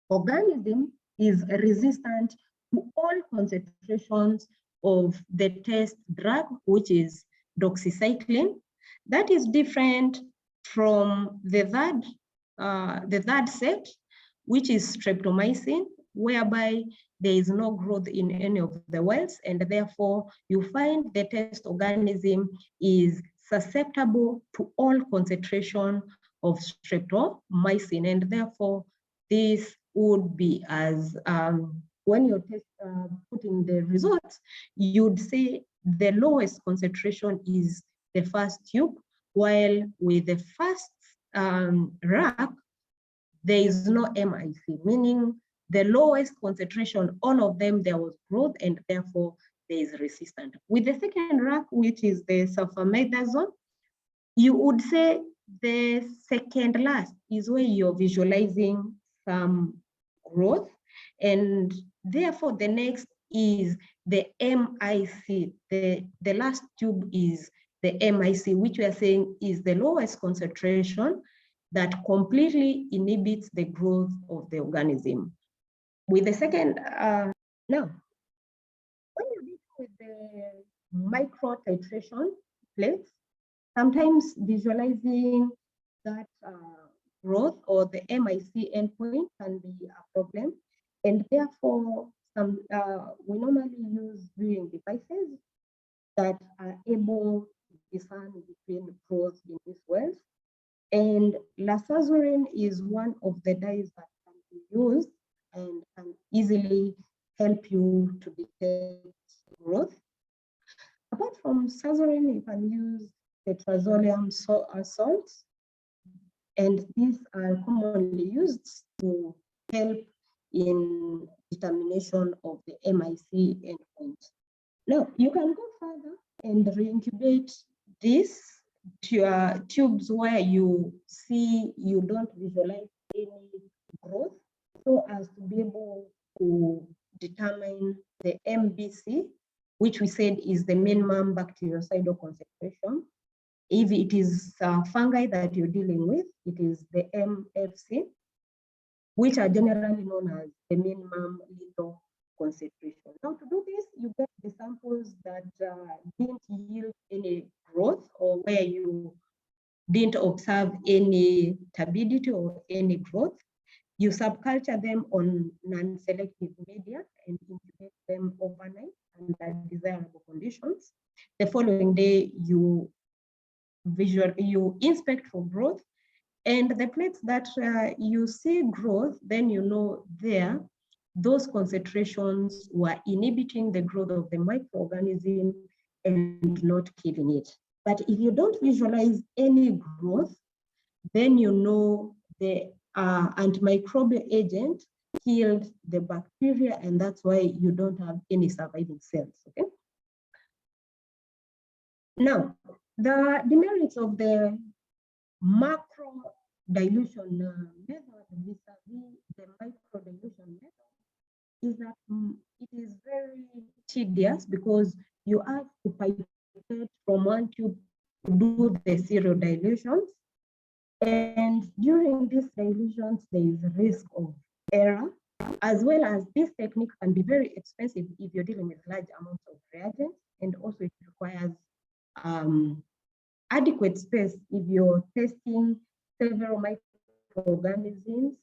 organism is resistant to all concentrations of the test drug, which is doxycycline. That is different from the third set, which is streptomycin, whereby there is no growth in any of the wells, and therefore you find the test organism is susceptible to all concentration of streptomycin, and therefore this would be as when you're putting the results, you'd say the lowest concentration is the first tube, while with the first rack, there is no MIC, meaning the lowest concentration, all of them, there was growth, and therefore there is resistance. With the second rack, which is the sulfamethasone, you would say the second last is where you're visualizing some growth, and therefore the next is the MIC. The last tube is the MIC, which we are saying is the lowest concentration that completely inhibits the growth of the organism. with the second, now, when you deal with the micro titration plates, sometimes visualizing that growth or the MIC endpoint can be a problem. And therefore, we normally use viewing devices that are able to discern between growth in these wells. And lasazurin is one of the dyes that can be used and can easily help you to detect growth. Apart from sazurin, you can use tetrazolium salts, and these are commonly used to help in determination of the MIC endpoint. Now, you can go further and reincubate this to your tubes where you see you don't visualize any growth, so as to be able to determine the MBC, which we said is the minimum bactericidal concentration. If it is fungi that you're dealing with, it is the MFC, which are generally known as the minimum lethal concentration. Now, to do this, you get the samples that didn't yield any growth or where you didn't observe any turbidity or any growth. You subculture them on non-selective media and incubate them overnight under desirable conditions. The following day, you inspect for growth, and the plates that you see growth, then you know those concentrations were inhibiting the growth of the microorganism and not killing it. But if you don't visualize any growth, then you know the antimicrobial agent killed the bacteria, and that's why you don't have any surviving cells, okay? Now, the demerits of the macro dilution method vis-a-vis the micro dilution method is that it is very tedious because you have to pipette from one tube to do the serial dilutions. And during these dilutions, there is a risk of error, as well as this technique can be very expensive if you're dealing with large amounts of reagents, and also it requires adequate space if you're testing several microorganisms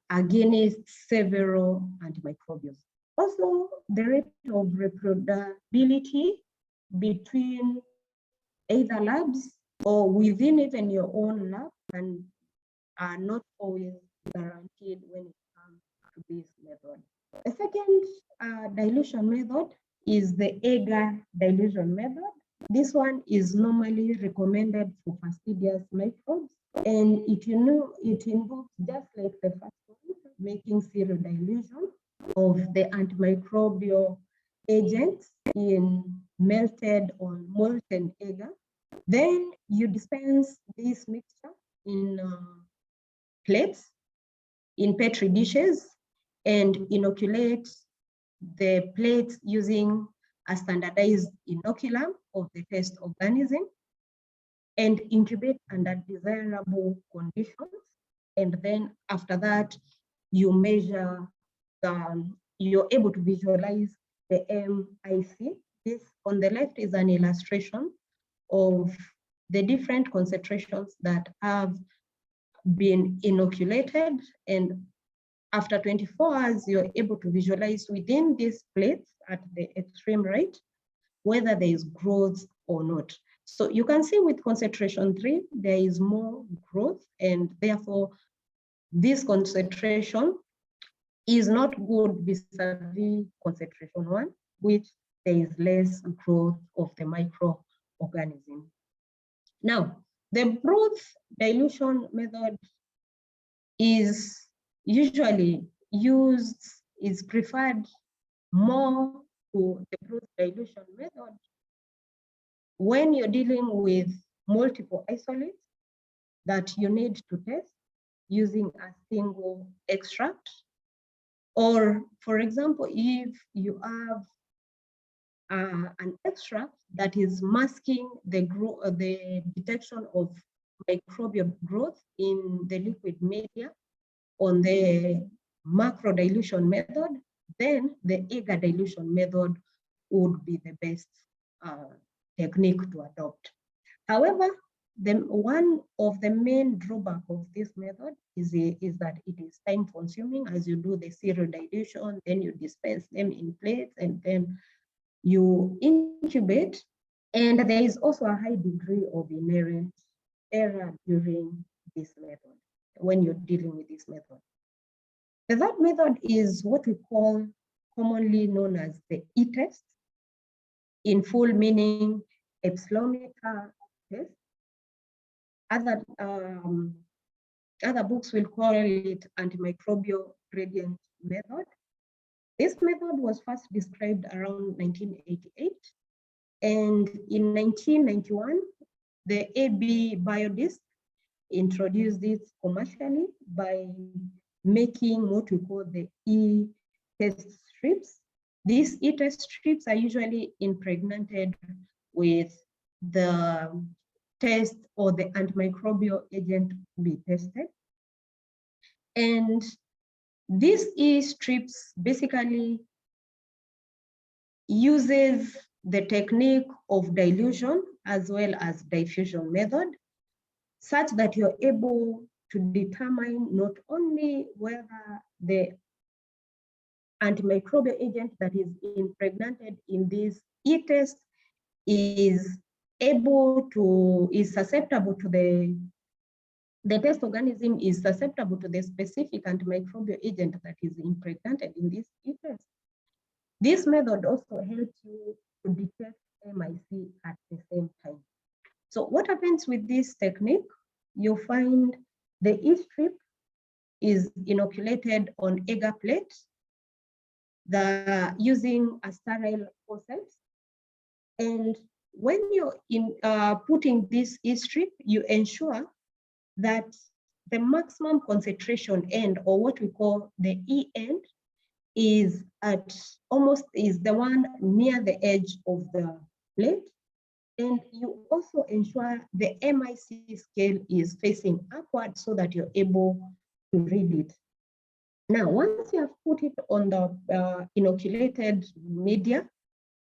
against several antimicrobials. Also, the rate of reproducibility between either labs or within even your own lab and are not always guaranteed when it comes to this method. The second dilution method is the agar dilution method. This one is normally recommended for fastidious microbes, and it involves, just like the first one, making serial dilution of the antimicrobial agents in melted or molten agar. Then you dispense this mixture in plates, in petri dishes, and inoculate the plates using a standardized inoculum of the test organism, and incubate under desirable conditions. And then after that, you measure, you're able to visualize the MIC. This on the left is an illustration of the different concentrations that have been inoculated, and after 24 hours, you're able to visualize within these plates at the extreme right whether there is growth or not. So you can see with concentration 3, there is more growth, and therefore this concentration is not good vis-a-vis concentration 1, which there is less growth of the microorganism. Now, the broth dilution method is usually used, is preferred more to the broth dilution method when you're dealing with multiple isolates that you need to test using a single extract. Or, for example, if you have an extract that is masking the detection of microbial growth in the liquid media on the macro dilution method, then the agar dilution method would be the best technique to adopt. However, one of the main drawbacks of this method is that it is time consuming. As you do the serial dilution, then you dispense them in plates, and then you incubate. And there is also a high degree of inherent error during this method, when you're dealing with this method. The third method is what we call commonly known as the E-test, in full meaning epsilometer test. Other books will call it antimicrobial gradient method. This method was first described around 1988. And in 1991, the AB Biodisc introduced it commercially by making what we call the E-test strips. These E-test strips are usually impregnated with the test or the antimicrobial agent to be tested. And these E-strips basically uses the technique of dilution as well as diffusion method, such that you're able to determine not only whether the antimicrobial agent that is impregnated in this E-test is susceptible to the test organism is susceptible to the specific antimicrobial agent that is impregnated in this E-test. This method also helps you to detect MIC at the same time. So what happens with this technique? You find the E-strip is inoculated on agar plate using a sterile process. And when you're putting this E-strip, you ensure that the maximum concentration end, or what we call the E end, is the one near the edge of the plate. And you also ensure the MIC scale is facing upward so that you're able to read it. Now, once you have put it on the inoculated media,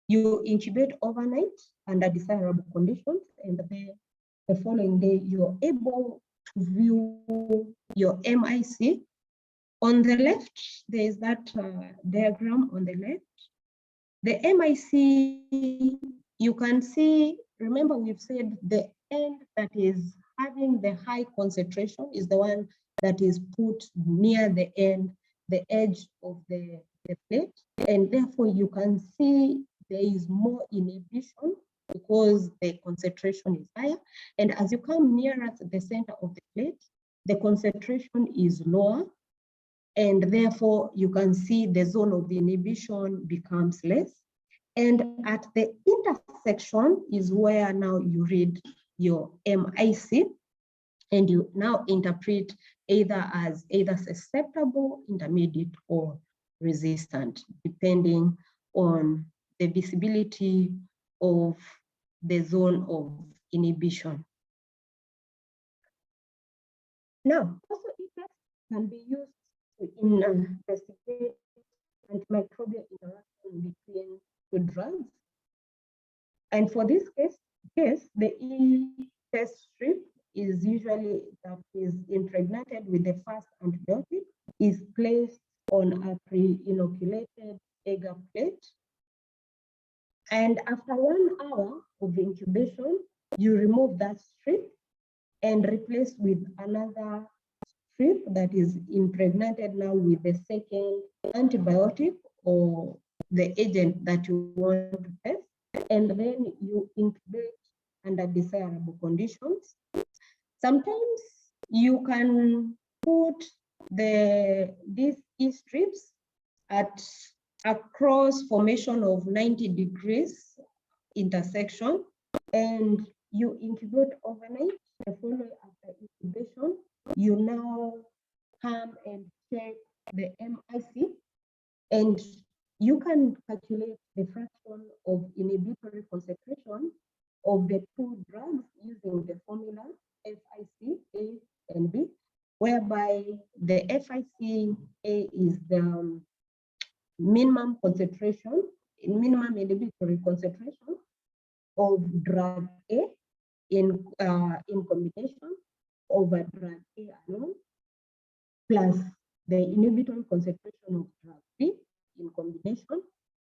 you incubate overnight under desirable conditions, and the following day, you're able to view your MIC. On the left, there is that diagram on the left. The MIC, you can see, remember we've said the end that is having the high concentration is the one that is put near the end, the edge of the plate. And therefore you can see there is more inhibition because the concentration is higher. And as you come nearer to the center of the plate, the concentration is lower. And therefore you can see the zone of the inhibition becomes less. And at the intersection is where now you read your MIC, and you now interpret either as susceptible, intermediate, or resistant, depending on the visibility of the zone of inhibition. Now, also E-test can be used to investigate antimicrobial interaction between two drugs. And for this case, the E-test strip is usually that is impregnated with the first antibiotic, is placed on a pre-inoculated agar plate. And after 1 hour of incubation, you remove that strip and replace with another strip that is impregnated now with the second antibiotic or the agent that you want to test, and then you incubate under desirable conditions. Sometimes you can put these E-strips at a cross formation of 90 degrees intersection, and you incubate overnight. The following after incubation, you now come and check the MIC, and you can calculate the fraction of inhibitory concentration of the two drugs using the formula FIC A and B. whereby the FICA is the minimum concentration, minimum inhibitory concentration of drug A in combination over drug A alone, plus the inhibitory concentration of drug B in combination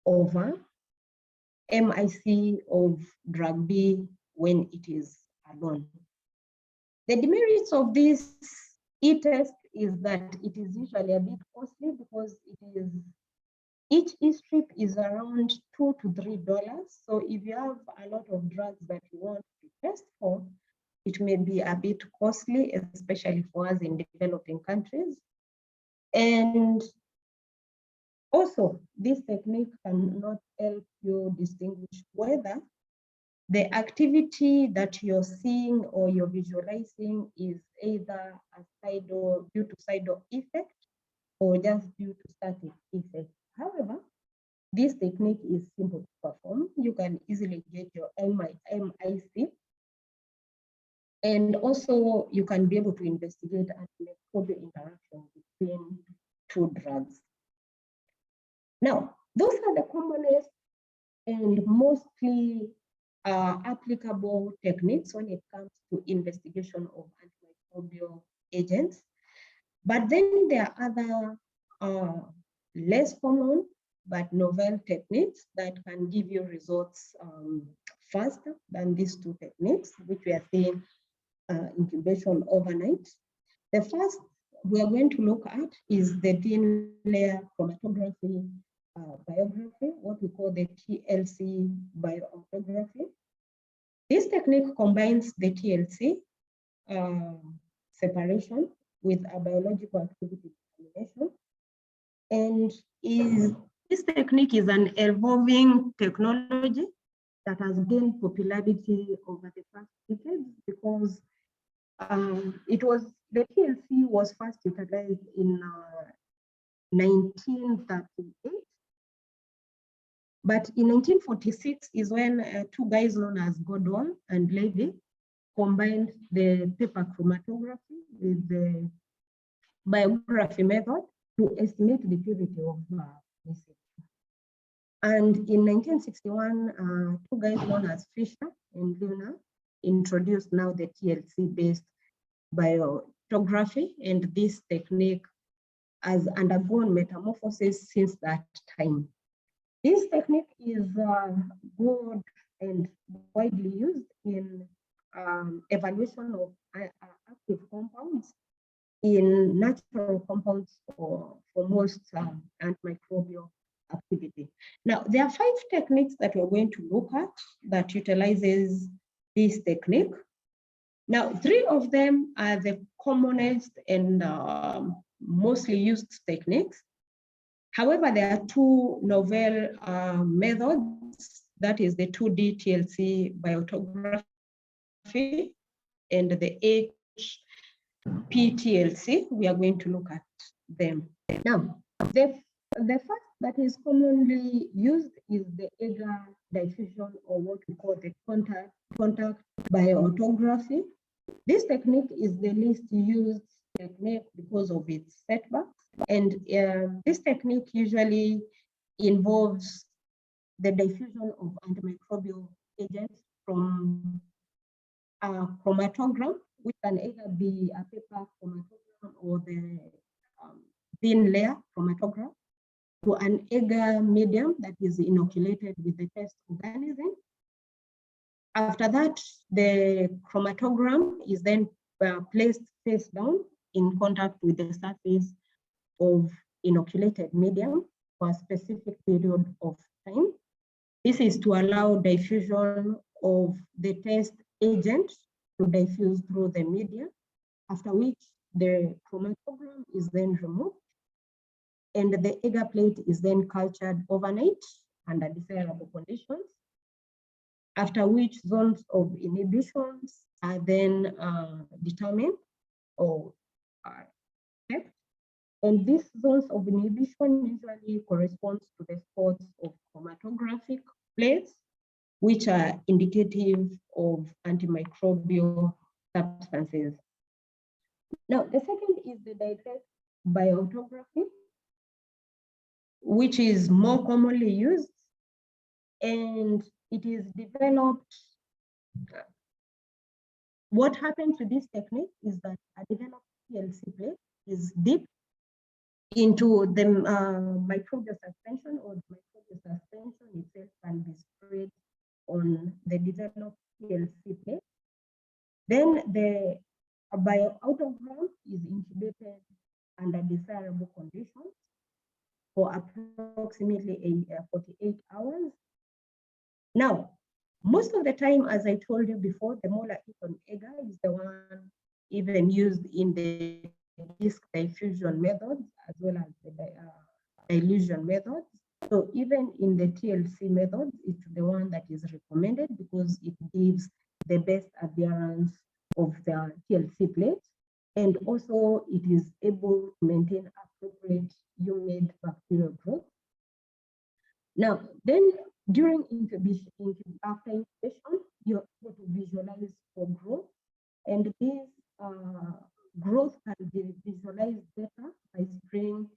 over MIC of drug B when it is alone. The demerits of this e-test is that it is usually a bit costly because each e-strip is around $2 to $3. So if you have a lot of drugs that you want to test for, it may be a bit costly, especially for us in developing countries. And also, this technique cannot help you distinguish whether the activity that you're seeing or you're visualizing is either due to sidal effect or just due to static effect. However, this technique is simple to perform. You can easily get your MIC, and also you can be able to investigate antimicrobial interaction between two drugs. Now, those are the commonest and mostly applicable techniques when it comes to investigation of antimicrobial agents. But then there are other less common but novel techniques that can give you results faster than these two techniques, which we are seeing incubation overnight. The first we are going to look at is the thin layer chromatography biography, what we call the TLC bioautography. This technique combines the TLC separation with a biological activity determination, and this technique is an evolving technology that has gained popularity over the past decades because the TLC was first utilized in 1938. But in 1946 is when two guys known as Godwin and Levy combined the paper chromatography with the biography method to estimate the purity of message. And in 1961, two guys known as Fisher and Luna introduced now the TLC-based biotography, and this technique has undergone metamorphosis since that time. This technique is good and widely used in evaluation of active compounds in natural compounds for most antimicrobial activity. Now, there are 5 techniques that we're going to look at that utilizes this technique. Now, 3 of them are the commonest and mostly used techniques. However, there are 2 novel methods, that is the 2D TLC biotography and the HPTLC. We are going to look at them. Now, the first that is commonly used is the agar diffusion, or what we call the contact bioautography. This technique is the least used technique because of its setbacks. And this technique usually involves the diffusion of antimicrobial agents from a chromatogram, which can either be a paper chromatogram or the thin layer chromatogram, to an agar medium that is inoculated with the test organism. After that, the chromatogram is then placed face down in contact with the surface of inoculated medium for a specific period of time. This is to allow diffusion of the test agent to diffuse through the media, after which the chromatogram is then removed and the agar plate is then cultured overnight under desirable conditions, after which zones of inhibitions are then determined or kept. And these zones of inhibition usually corresponds to the spots of chromatographic plates, which are indicative of antimicrobial substances. Now, the second is the direct bioautography, which is more commonly used, and it is developed. What happens to this technique is that a developed TLC plate is dipped into the microbial suspension, or the microbial suspension itself can be sprayed on the developed TLC plate. Then the bioautogram is incubated under desirable conditions for approximately 48 hours. Now, most of the time, as I told you before, the molar eton agar is the one even used in the disk diffusion methods as well as the dilution methods. So even in the TLC methods, it's the one that is recommended because it gives the best adherence of the TLC plate, and also it is able to maintain appropriate humid bacterial growth. Now, then during incubation, after incubation, you're able to visualize for growth, and this growth can be visualized better by spraying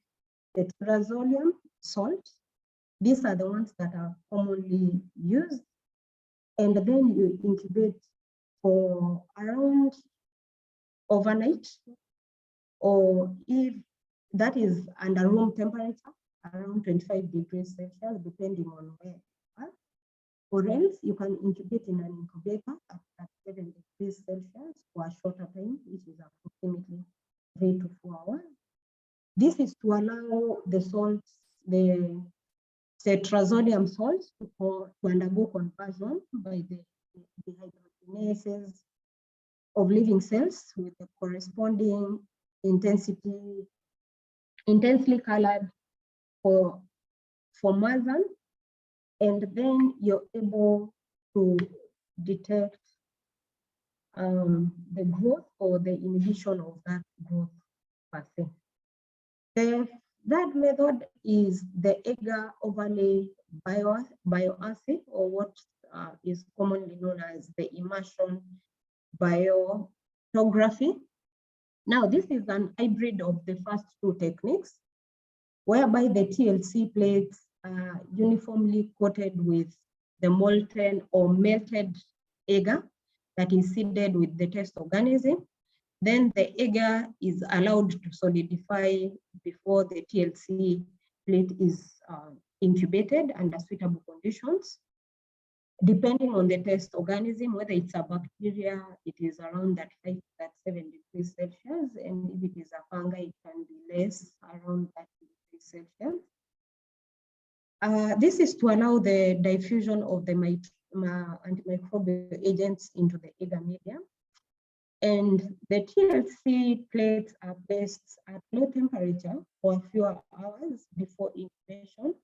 the trazolium salt. These are the ones that are commonly used, and then you incubate for around overnight, or if that is under room temperature, around 25 degrees Celsius, depending on where you are. Or else you can incubate in an incubator at 7 degrees Celsius for a shorter time, which is approximately 3 to 4 hours. This is to allow the salts, the trazodium salts to undergo conversion by the dehydrogenases of living cells with the corresponding intensely colored formazan, and then you're able to detect the growth or the inhibition of that growth per se. The third method is the agar overlay bioassay, or what is commonly known as the immersion bioautography. Now, this is an hybrid of the first two techniques, whereby the TLC plates are uniformly coated with the molten or melted agar that is seeded with the test organism. Then the agar is allowed to solidify before the TLC plate is incubated under suitable conditions. Depending on the test organism, whether it's a bacteria, it is around that 5 to 7 degrees Celsius, and if it is a fungi, it can be less, around 30 degrees Celsius. This is to allow the diffusion of the antimicrobial agents into the agar medium. And the TLC plates are placed at low temperature for a few hours before incubation.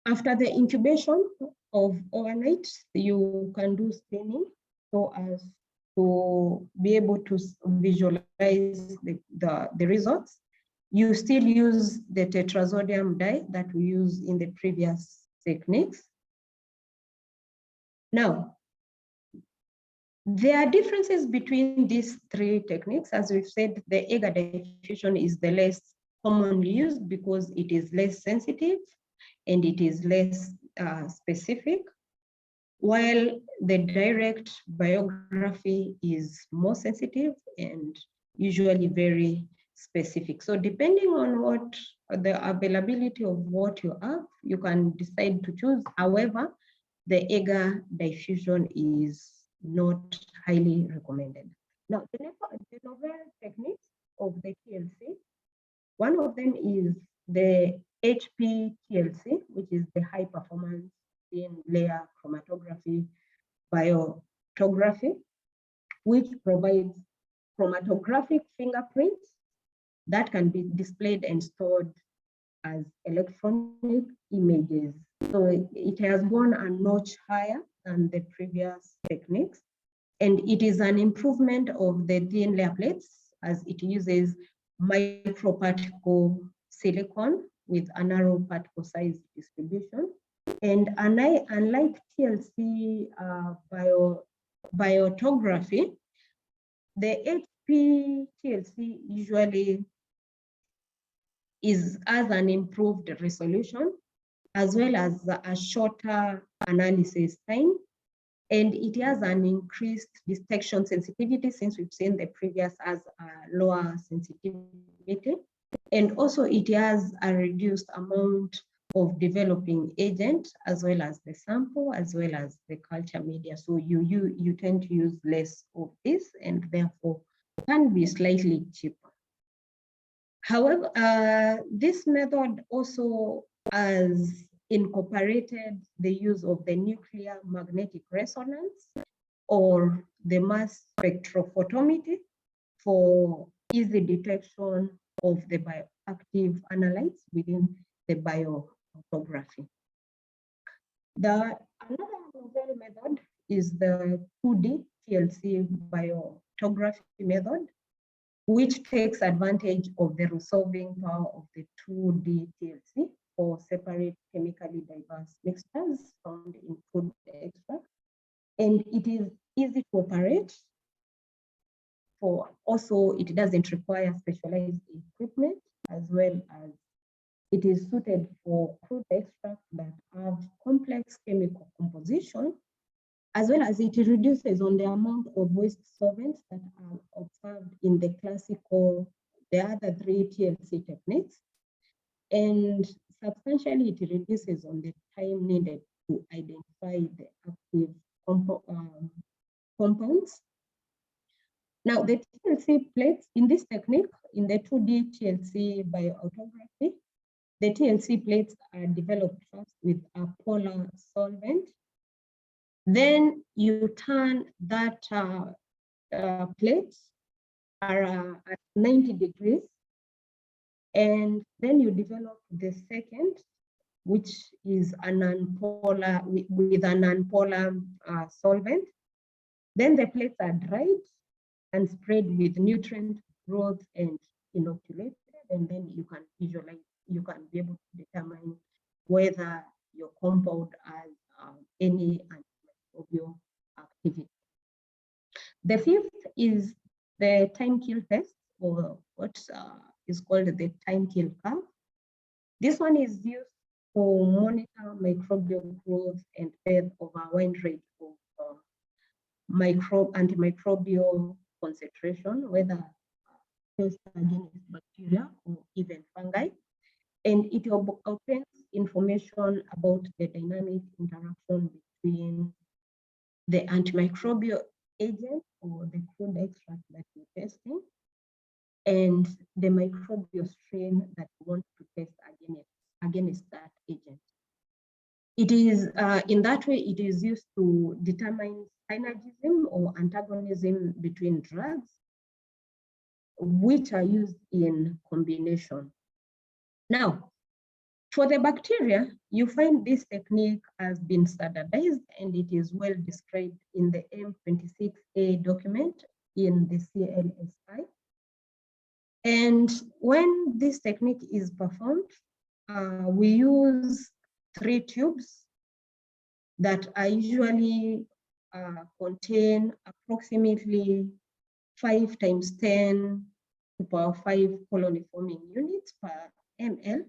After the incubation of overnight, you can do staining so as to be able to visualize the results. You still use the tetrazodium dye that we used in the previous techniques. Now, there are differences between these three techniques. As we've said, the agar diffusion is the less commonly used because it is less sensitive and it is less specific, while the direct biography is more sensitive and usually very specific. So depending on what the availability of what you have, you can decide to choose. However, the agar diffusion is not highly recommended. Now, the novel techniques of the TLC, one of them is the HPTLC, which is the high performance thin layer chromatography bioautography, which provides chromatographic fingerprints that can be displayed and stored as electronic images. So it has gone a notch higher than the previous techniques, and it is an improvement of the thin layer plates as it uses microparticle silicon with a narrow particle size distribution. And unlike TLC bioautography, the PTLC usually has an improved resolution as well as a shorter analysis time, and it has an increased detection sensitivity, since we've seen the previous as a lower sensitivity, and also it has a reduced amount of developing agent as well as the sample as well as the culture media. So you tend to use less of this, and therefore can be slightly cheaper. However, this method also has incorporated the use of the nuclear magnetic resonance or the mass spectrophotometry for easy detection of the bioactive analytes within the biophotography. Another novel method is the 2D TLC biophotography method, which takes advantage of the resolving power of the 2D TLC for separate chemically diverse mixtures found in food extract. And it is easy to operate. Also, it doesn't require specialized equipment, as well as it is suited for crude extracts that have complex chemical composition, as well as it reduces on the amount of waste solvents that are observed in the other 3 TLC techniques. And substantially, it reduces on the time needed to identify the active compounds. Now, the TLC plates in this technique, in the 2D TLC bioautography, the TLC plates are developed first with a polar solvent. Then you turn that plate at 90 degrees, and then you develop the second, which is a non-polar with a non-polar solvent. Then the plates are dried and spread with nutrient growth and inoculated, and then you can visualize, you can be able to determine whether your compound has any antimicrobial activity. The fifth is the time kill test, or what is called the time kill curve. This one is used to monitor microbial growth and death over a wide range of antimicrobial concentration, whether test against bacteria or even fungi. And it obtains information about the dynamic interaction between the antimicrobial agent or the crude extract that you're testing and the microbial strain that you want to test against that agent. It is, in that way, it is used to determine synergism or antagonism between drugs, which are used in combination. Now, for the bacteria, you find this technique has been standardized, and it is well described in the M26A document in the CLSI. And when this technique is performed, we use 3 tubes that are usually contain approximately 5 times 10 to the power 5 colony forming units per ml.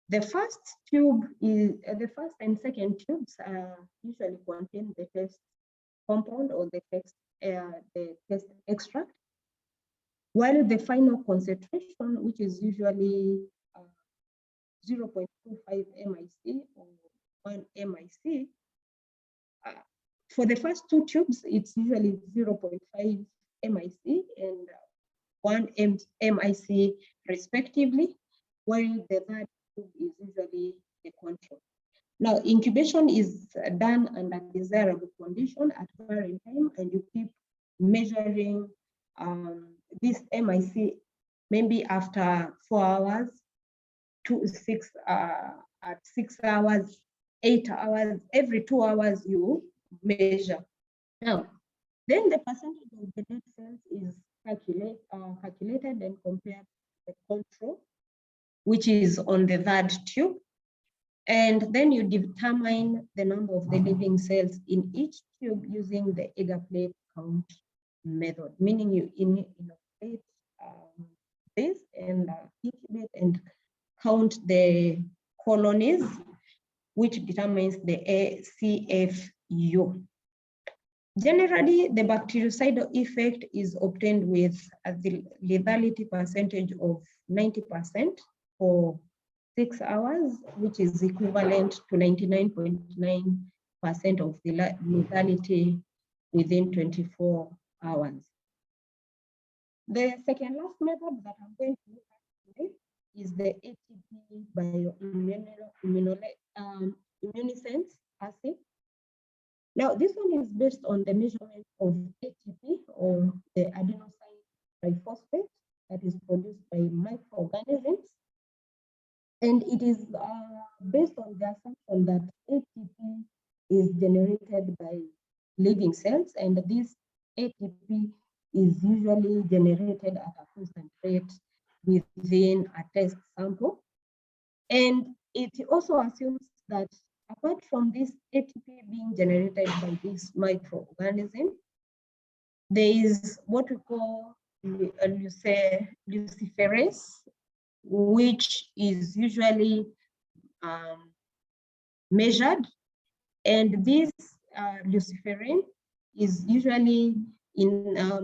The first tube is the first and second tubes usually contain the test compound or the test extract, while the final concentration, which is usually 0.25 MIC or 1 MIC, for the first 2 tubes, it's usually 0.5 MIC and 1 MIC respectively, while the third tube is usually the control. Now, incubation is done under desirable condition at varying time, and you keep measuring this MIC maybe after 4 hours, to 6 at 6 hours, 8 hours, every 2 hours you measure. Now, then the percentage of the dead cells is calculated and compared to the control, which is on the third tube. And then you determine the number of the living cells in each tube using the Agar plate count method, meaning you inoculate this and incubate and count the colonies, which determines the ACFU. Generally, the bactericidal effect is obtained with the lethality percentage of 90% for 6 hours, which is equivalent to 99.9% of the lethality within 24 hours. The second last method that I'm going to look at today is the ATP bioimmunoluminescence assay. Now, this one is based on the measurement of ATP, or the adenosine triphosphate, that is produced by microorganisms. And it is based on the assumption that ATP is generated by living cells, and this ATP is usually generated at a constant rate within a test sample. And it also assumes that apart from this ATP being generated by this microorganism, there is what we call luciferase, which is usually measured. And this luciferin is usually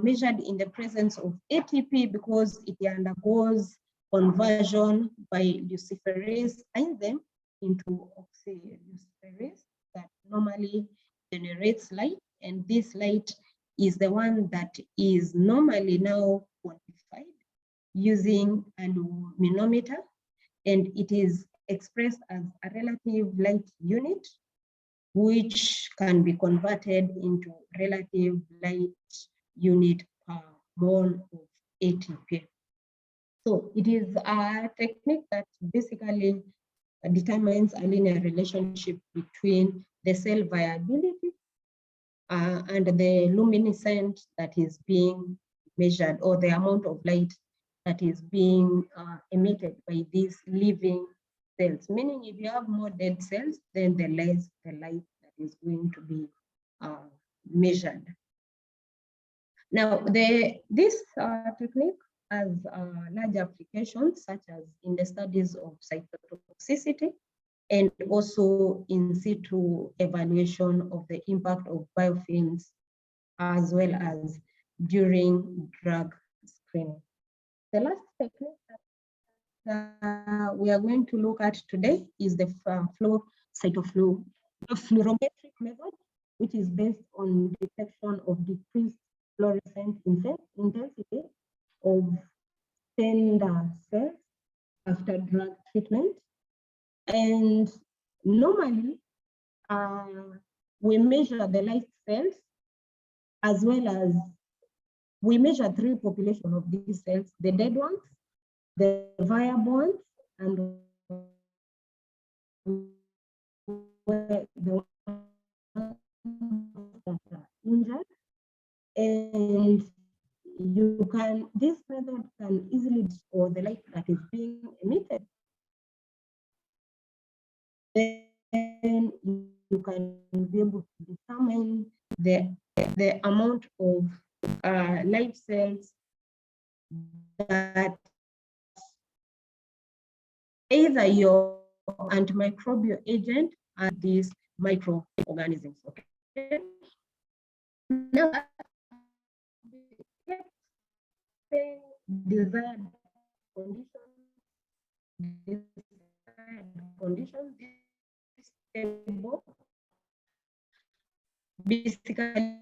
measured in the presence of ATP because it undergoes conversion by luciferase enzyme into oxyluciferase that normally generates light. And this light is the one that is normally now quantified using a luminometer, and it is expressed as a relative light unit, which can be converted into relative light unit per mole of ATP. So it is a technique that basically determines a linear relationship between the cell viability and the luminescent that is being measured, or the amount of light that is being emitted by these living cells. Meaning, if you have more dead cells, then the less the light that is going to be measured. Now, this technique has large applications, such as in the studies of cytotoxicity, and also in situ evaluation of the impact of biofilms, as well as during drug screening. The last technique that we are going to look at today is the fluorometric method, which is based on detection of decreased fluorescent intensity of tender cells after drug treatment. And normally, we measure the light cells, as well as we measure 3 populations of these cells: the dead ones, the viable ones, and the ones that are injured. And this method can easily, or the light that is being emitted, then you can be able to determine the amount of live cells that either your antimicrobial agent and these microorganisms. Okay. Now, desired conditions, this table basically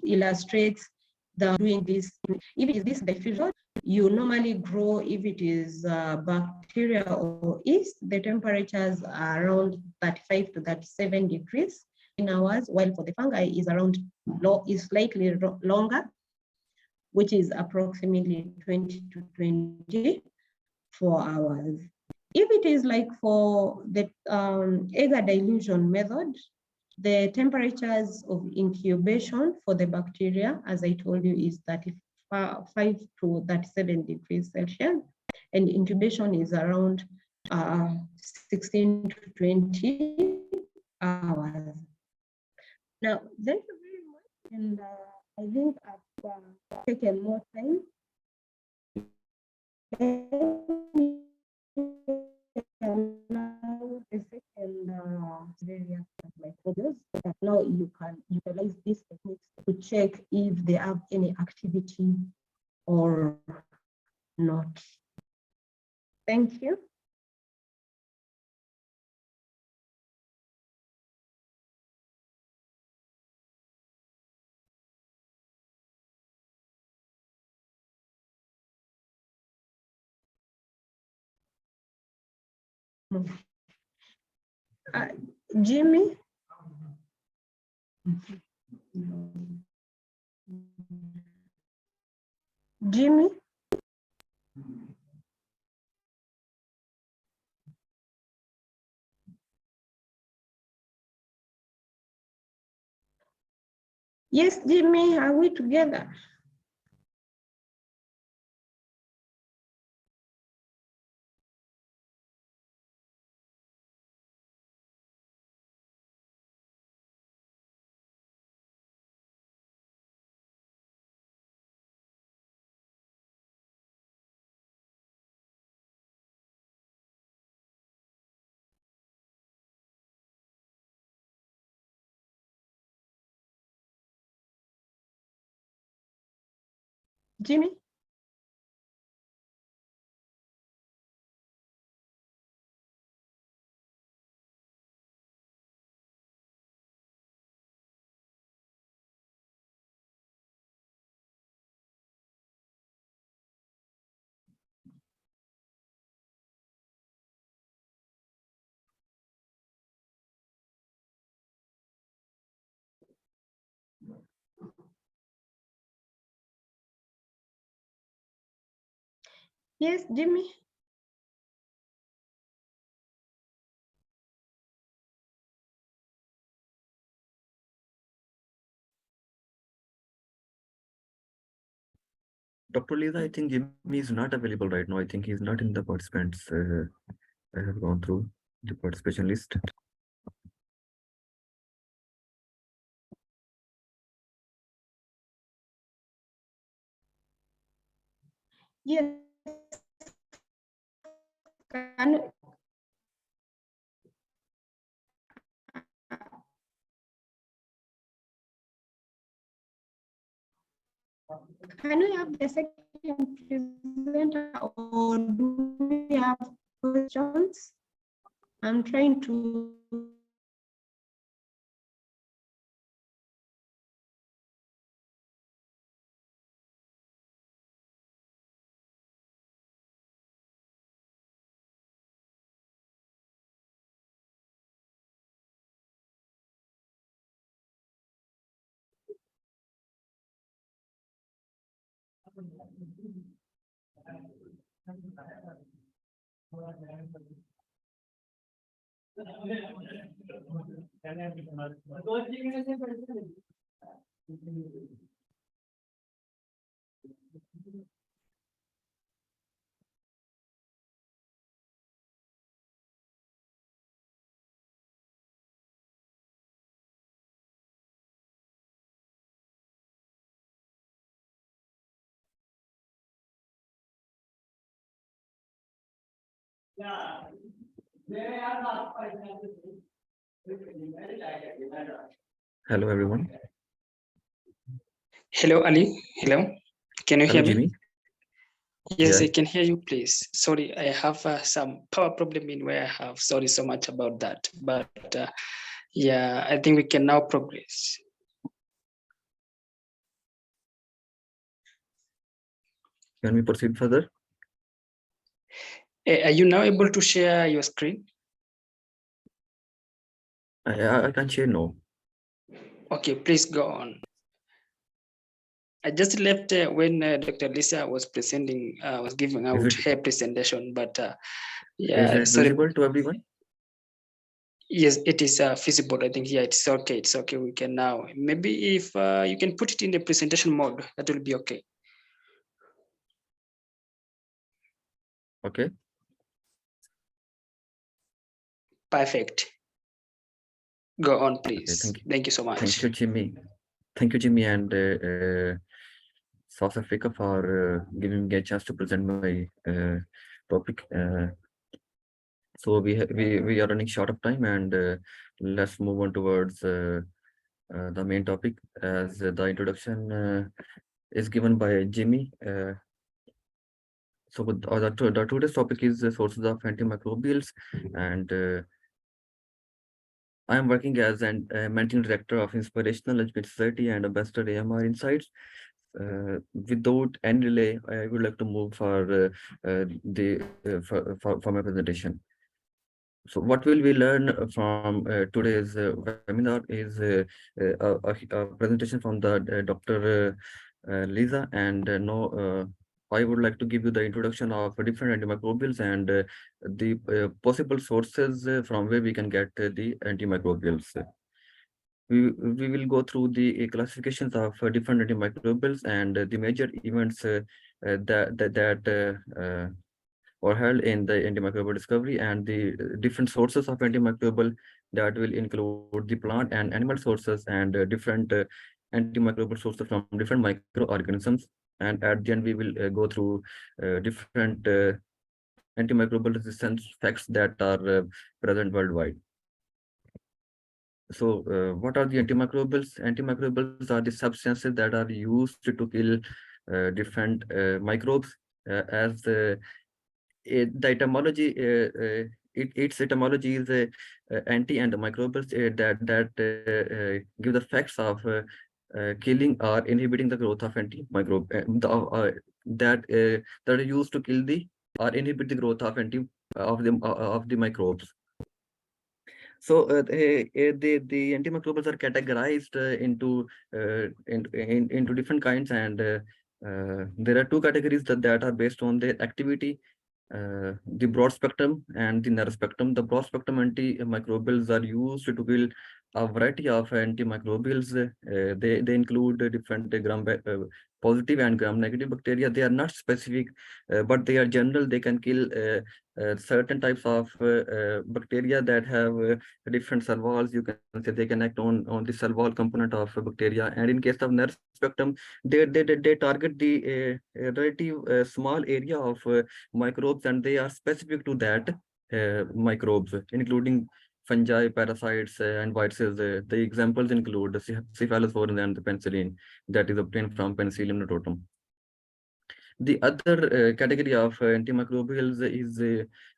illustrates the doing this. If it is this diffusion, you normally grow. If it is bacteria or yeast, the temperatures are around 35 to 37 degrees in hours, while for the fungi is around slightly longer, which is approximately 20 to 24 hours. If it is like for the agar dilution method, the temperatures of incubation for the bacteria, as I told you, is 35 to 37 degrees Celsius, and incubation is around 16 to 20 hours. Now, thank you very much, and I think I've taken more time. Now the second area of microbials that now you can utilize these techniques to check if they have any activity or not. Thank you. Jimmy? Jimmy? Yes, Jimmy, are we together? Jimmy? Yes, Jimmy? Dr. Lisa, I think Jimmy is not available right now. I think he's not in the participants. I have gone through the participation list. Yes. Can we have the second presenter, or do we have questions? I'm trying to. Hello, everyone. Hello, Ali. Hello. Can you Hello, hear me? Jimmy. Yes, Yeah. I can hear you, please. Sorry, I have some power problem in where I have. Sorry so much about that. But yeah, I think we can now progress. Can we proceed further? Are you now able to share your screen? I can share now. Okay, please go on. I just left when Dr. Lisa was presenting, was giving out her presentation, but yeah, Is it sorry. visible to everyone? Yes, it is feasible. I think, yeah, it's okay. It's okay. We can now, maybe if you can put it in the presentation mode, that will be okay. Okay. Perfect. Go on, please. Okay, thank you. Thank you so much. Thank you, Jimmy. Thank you, Jimmy and South Africa for giving me a chance to present my topic. So we are running short of time, and let's move on towards the main topic, as the introduction is given by Jimmy. So the today's topic is the sources of antimicrobials, and I am working as an managing director of Inspirational Education Society and ambassador AMR Insights. Without any delay, I would like to move for for my presentation. So what will we learn from today's webinar is a presentation from the Dr. Lisa, and I would like to give you the introduction of different antimicrobials and the possible sources from where we can get the antimicrobials. We will go through the classifications of different antimicrobials and the major events that or held in the antimicrobial discovery, and the different sources of antimicrobial that will include the plant and animal sources, and different antimicrobial sources from different microorganisms. And at the end, we will go through different antimicrobial resistance facts that are present worldwide. So what are the antimicrobials? Antimicrobials are the substances that are used to kill different microbes, as the etymology, its etymology is anti and microbials give the facts of killing or inhibiting the growth of antimicrobe that are used to kill the or inhibit the growth of of the microbes. So the antimicrobials are categorized into different kinds, and there are two categories that are based on their activity. The broad spectrum and the narrow spectrum. The broad spectrum antimicrobials are used to kill a variety of antimicrobials. They include different positive and gram-negative bacteria. They are not specific, but they are general. They can kill certain types of bacteria that have different cell walls. You can say they can act on the cell wall component of bacteria. And in case of narrow spectrum, they target the relative small area of microbes, and they are specific to that microbes, including fungi, parasites, and viruses. The examples include the cephalosporins and the penicillin that is obtained from Penicillium nototum. The other category of antimicrobials is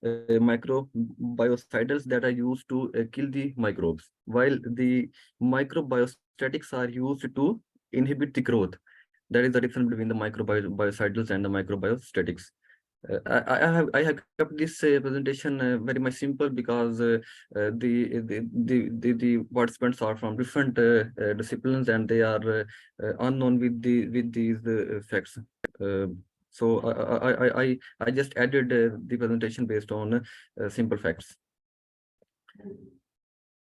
microbiocides that are used to kill the microbes, while the microbiostatics are used to inhibit the growth. That is the difference between the microbiocides and the microbiostatics. I have kept this presentation very much simple, because the participants are from different disciplines, and they are unknown with these facts. So I just added the presentation based on simple facts.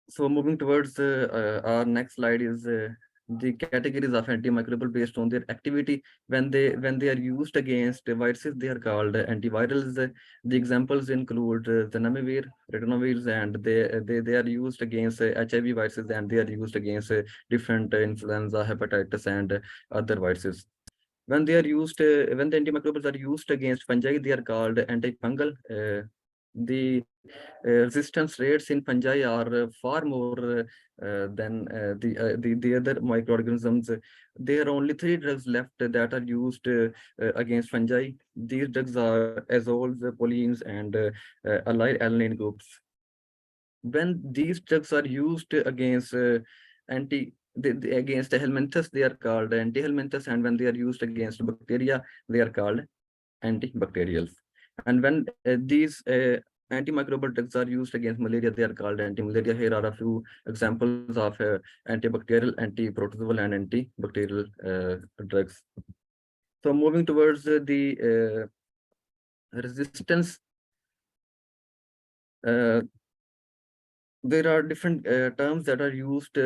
So moving towards our next slide is the categories of antimicrobial based on their activity. When they are used against viruses, they are called antivirals. The examples include zanamivir, ritonavir, and they are used against HIV viruses, and they are used against different influenza, hepatitis, and other viruses. When they are used, when the antimicrobials are used against fungi, they are called antifungal. The resistance rates in fungi are far more than the other microorganisms. There are only 3 drugs left that are used against fungi. These drugs are azoles, polyenes, and allyl alanine groups. When these drugs are used against against helminthes, they are called antihelminthes, and when they are used against bacteria, they are called antibacterials. And when these antimicrobial drugs are used against malaria, they are called anti-malaria. Here are a few examples of antibacterial, anti-protozoal, and antibacterial drugs. So moving towards the resistance, there are different terms that are used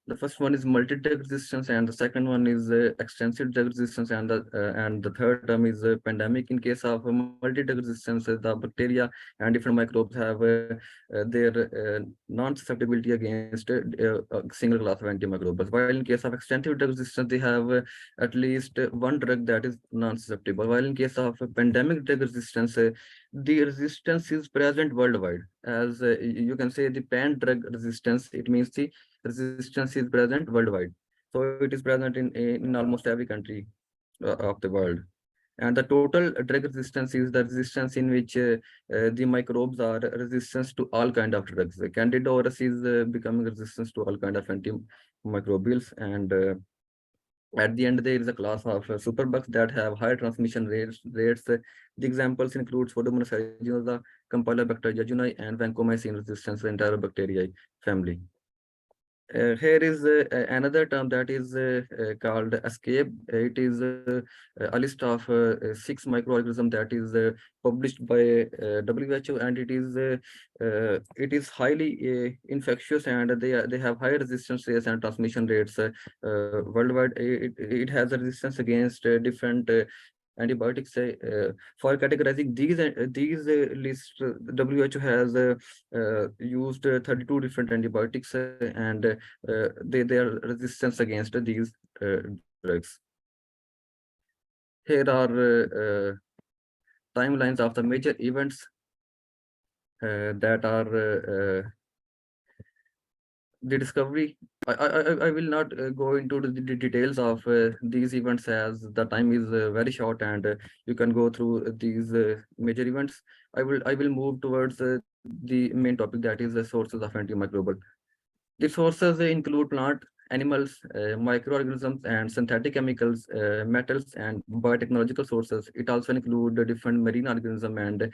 The first one is multi-drug resistance, and the second one is extensive drug resistance, and the third term is pandemic. In case of multi-drug resistance, the bacteria and different microbes have their non-susceptibility against a single class of antimicrobials. While in case of extensive drug resistance, they have at least one drug that is non-susceptible. While in case of pandemic drug resistance, the resistance is present worldwide. As you can say, the pan drug resistance, it means the resistance is present worldwide. So it is present in almost every country of the world. And the total drug resistance is the resistance in which the microbes are resistant to all kind of drugs. The Candida auris is becoming resistant to all kind of antimicrobials, and at the end there is a class of superbugs that have high transmission rates. The examples include Pseudomonas aeruginosa, Campylobacter jejuni, and vancomycin resistance, the entire bacteria family. Here is another term that is called escape. It is a list of 6 microorganisms that is published by WHO, and it is highly infectious, and they have high resistance rates and transmission rates worldwide. It has a resistance against different antibiotics. For categorizing these lists, WHO has used 32 different antibiotics, and they are resistance against these drugs. Here are timelines of the major events that are the discovery. I will not go into the details of these events, as the time is very short, and you can go through these major events. I will move towards the main topic, that is the sources of antimicrobial. The sources include plant, animals, microorganisms, and synthetic chemicals, metals, and biotechnological sources. It also includes different marine organisms and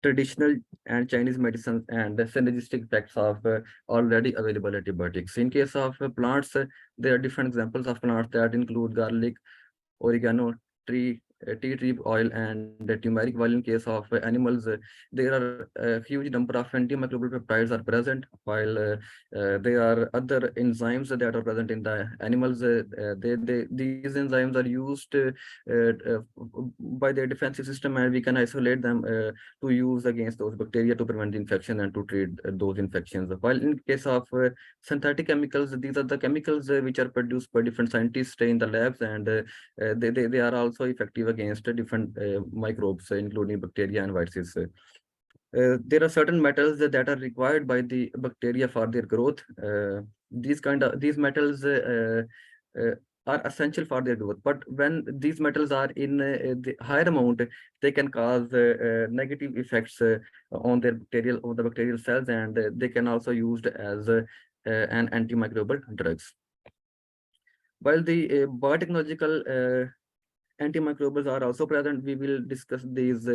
traditional and Chinese medicines and the synergistic effects of already available antibiotics. In case of plants, there are different examples of plants that include garlic, oregano, tea tree oil, and turmeric. While in case of animals, there are a huge number of antimicrobial peptides are present, while there are other enzymes that are present in the animals. These enzymes are used by their defensive system, and we can isolate them to use against those bacteria to prevent the infection and to treat those infections. While in case of synthetic chemicals, these are the chemicals which are produced by different scientists in the labs, and they are also effective against different microbes, including bacteria and viruses. There are certain metals that are required by the bacteria for their growth. These metals are essential for their growth, but when these metals are in the higher amount, they can cause negative effects on the bacterial cells, and they can also used as an antimicrobial drugs. While the biotechnological antimicrobials are also present, we will discuss these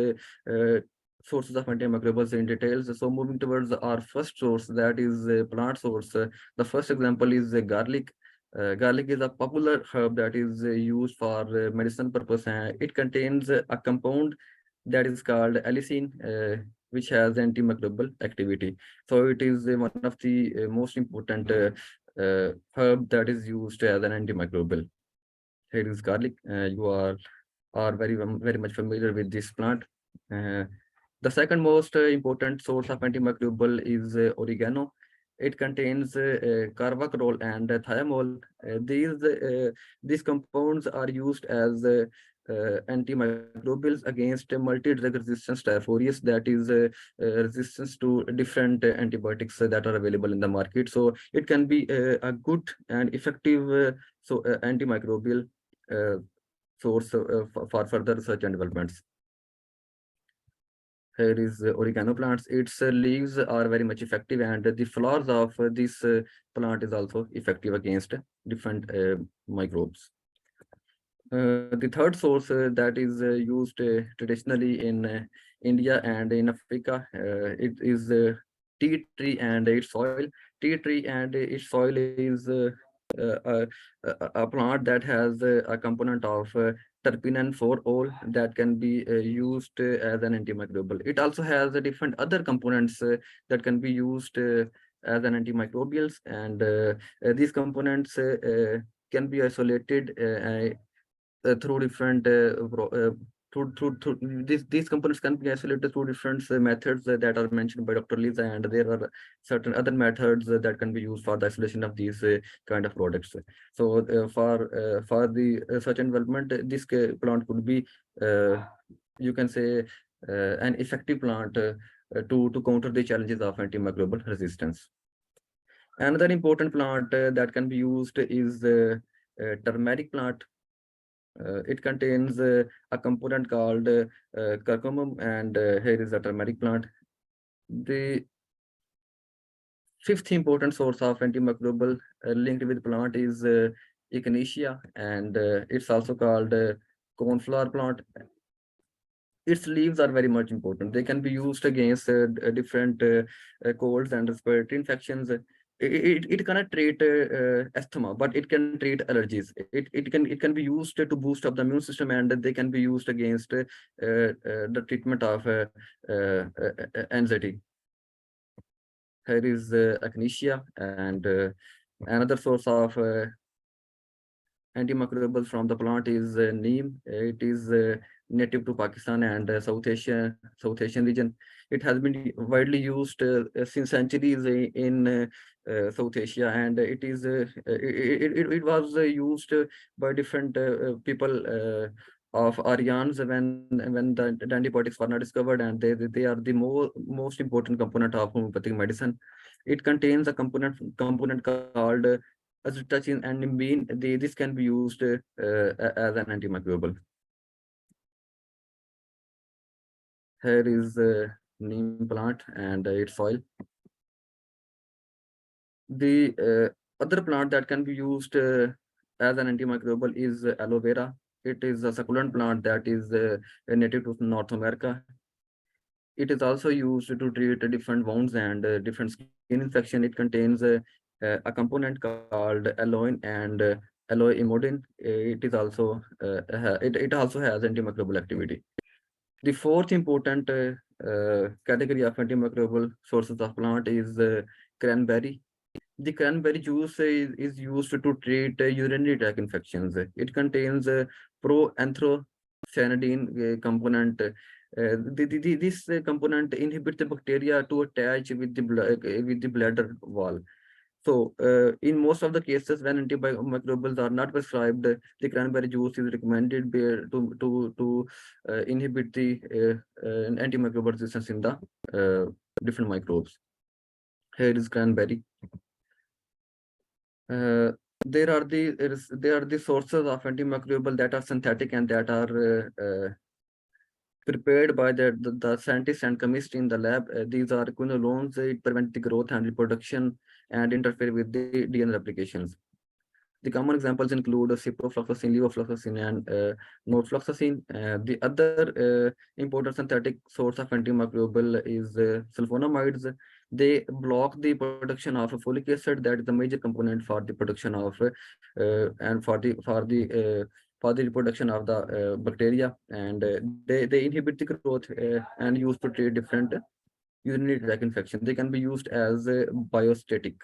sources of antimicrobials in details. So moving towards our first source, that is a plant source. The first example is garlic. Garlic is a popular herb that is used for medicinal purpose. It contains a compound that is called allicin, which has antimicrobial activity. So it is one of the most important herb that is used as an antimicrobial. Here is garlic. You are very much familiar with this plant. The second most important source of antimicrobial is oregano. It contains carvacrol and thiamol. These compounds are used as antimicrobials against multi-drug resistance Staph aureus, that is resistance to different antibiotics that are available in the market. So it can be a good and effective antimicrobial source for further research and developments. Here is oregano plants. Its leaves are very much effective, and the flowers of this plant is also effective against different microbes. The third source that is used traditionally in India and in Africa, it is tea tree and its soil. Tea tree and its soil is a plant that has a component of terpenen 4-ol that can be used as an antimicrobial. It also has different other components that can be used as an antimicrobials, and these components can be isolated through different through these components can be isolated through different methods that are mentioned by Dr. Lisa, and there are certain other methods that can be used for the isolation of these kind of products. So for the research and development, this plant could be you can say an effective plant to counter the challenges of antimicrobial resistance. Another important plant that can be used is turmeric plant. It contains a component called curcumum, and here is a turmeric plant. The fifth important source of antimicrobial linked with plant is echinacea, and it's also called cornflower plant. Its leaves are very much important. They can be used against different colds and respiratory infections. It cannot treat asthma, but it can treat allergies. It can be used to boost up the immune system, and they can be used against the treatment of anxiety. Here is echinacea, and another source of antimicrobials from the plant is neem. It is native to Pakistan and South Asian region. It has been widely used since centuries in South Asia, and it was used by different people of Aryans when the antibiotics were not discovered, and they are the most important component of homeopathic medicine. It contains a component called azithromycin and nimbine. This can be used as an antimicrobial. Here is neem plant and its soil. The other plant that can be used as an antimicrobial is aloe vera. It is a succulent plant that is native to North America. It is also used to treat different wounds and different skin infection. It contains a component called aloin and aloimodin. It is also it also has antimicrobial activity. The fourth important category of antimicrobial sources of plant is cranberry. The cranberry juice is used to treat urinary tract infections. It contains proanthocyanidin component. This component inhibits the bacteria to attach with the bladder wall. So, in most of the cases, when antimicrobials are not prescribed, the cranberry juice is recommended to inhibit the antimicrobial resistance in the different microbes. Here is cranberry. There are the sources of antimicrobial that are synthetic and that are prepared by the scientists and chemists in the lab. These are quinolones. It prevents the growth and reproduction and interfere with the DNA replications. The common examples include ciprofloxacin, levofloxacin, and norfloxacin. The other important synthetic source of antimicrobial is sulfonamides. They block the production of folic acid, that is the major component for the production of and for the reproduction of the bacteria, and they inhibit the growth and used to treat different urinary tract infection. They can be used as biostatic.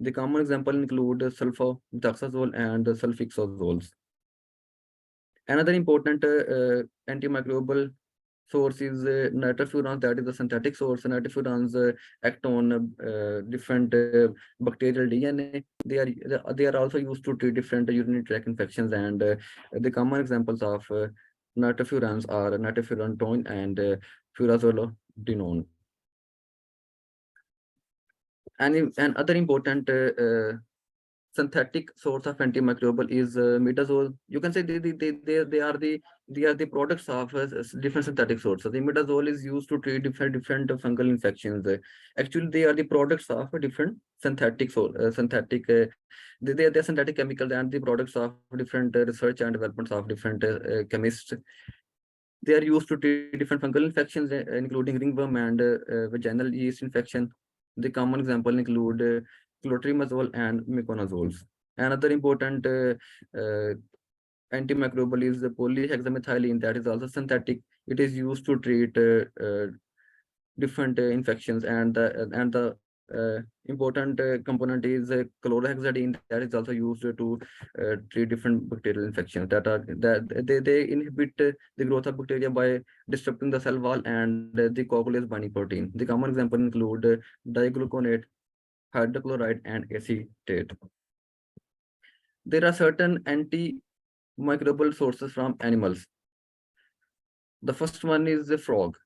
The common example include sulfomethoxazole and sulfixazoles. Another important antimicrobial source is nitrofurans, that is the synthetic source. Nitrofurans act on different bacterial DNA. They are also used to treat different urinary tract infections, and the common examples of nitrofurans are nitrofurantoin and furazolidinone. And other important synthetic source of antimicrobial is imidazole. You can say they are the products of different synthetic sources. The imidazole is used to treat different fungal infections. Actually, they are the products of different synthetic they're synthetic chemicals and the products of different research and developments of different chemists. They are used to treat different fungal infections, including ringworm and vaginal yeast infection. The common example include clotrimazole and miconazoles. Another important antimicrobial is the polyhexamethylene, that is also synthetic. It is used to treat different infections, and the important component is chlorhexidine, that is also used to treat different bacterial infections that they inhibit the growth of bacteria by disrupting the cell wall and the coagulase binding protein. The common example include digluconate, hydrochloride, and acetate. There are certain antimicrobial sources from animals. The first one is the frog.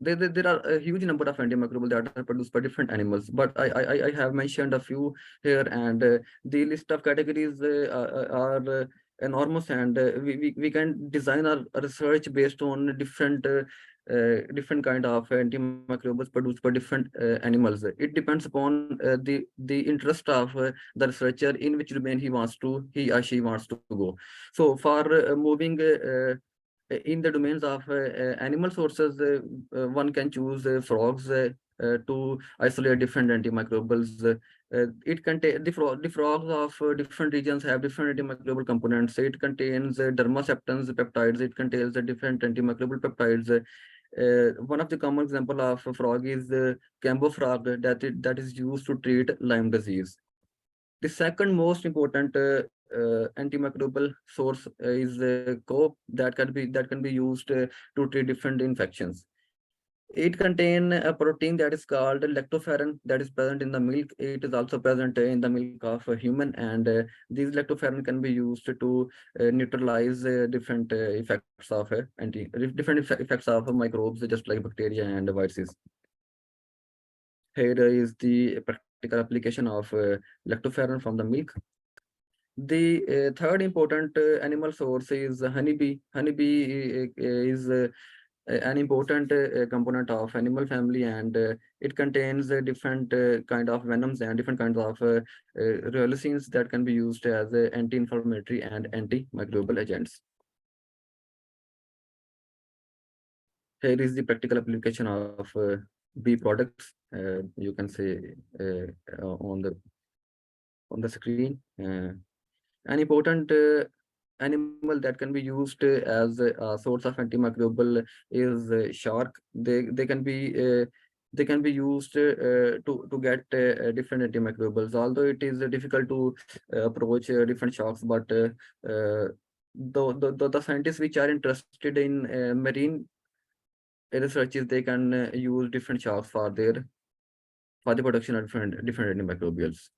There are a huge number of antimicrobial that are produced by different animals, but I have mentioned a few here, and the list of categories are enormous, and we can design our research based on different kind of antimicrobials produced by different animals. It depends upon the interest of the researcher, in which domain he or she wants to go. So for moving in the domains of animal sources, one can choose frogs to isolate different antimicrobials. It contains the frogs of different regions have different antimicrobial components. It contains dermaceptins peptides. It contains different antimicrobial peptides. One of the common example of a frog is the cambo frog that is used to treat Lyme disease. The second most important antimicrobial source is cope that can be used to treat different infections. It contains a protein that is called lactoferrin that is present in the milk. It is also present in the milk of a human, and these lactoferrin can be used to neutralize different effects of effects of microbes, just like bacteria and viruses. Here is the practical application of lactoferrin from the milk. The third important animal source is honeybee. Honeybee is an important component of animal family, and it contains different kind of venoms and different kinds of reulicines that can be used as anti-inflammatory and antimicrobial agents. Here is the practical application of bee products. You can say on the screen. An important animal that can be used as a source of antimicrobial is shark. They can be used to get different antimicrobials. Although it is difficult to approach different sharks, but the scientists which are interested in marine researches, they can use different sharks for the production of different antimicrobials.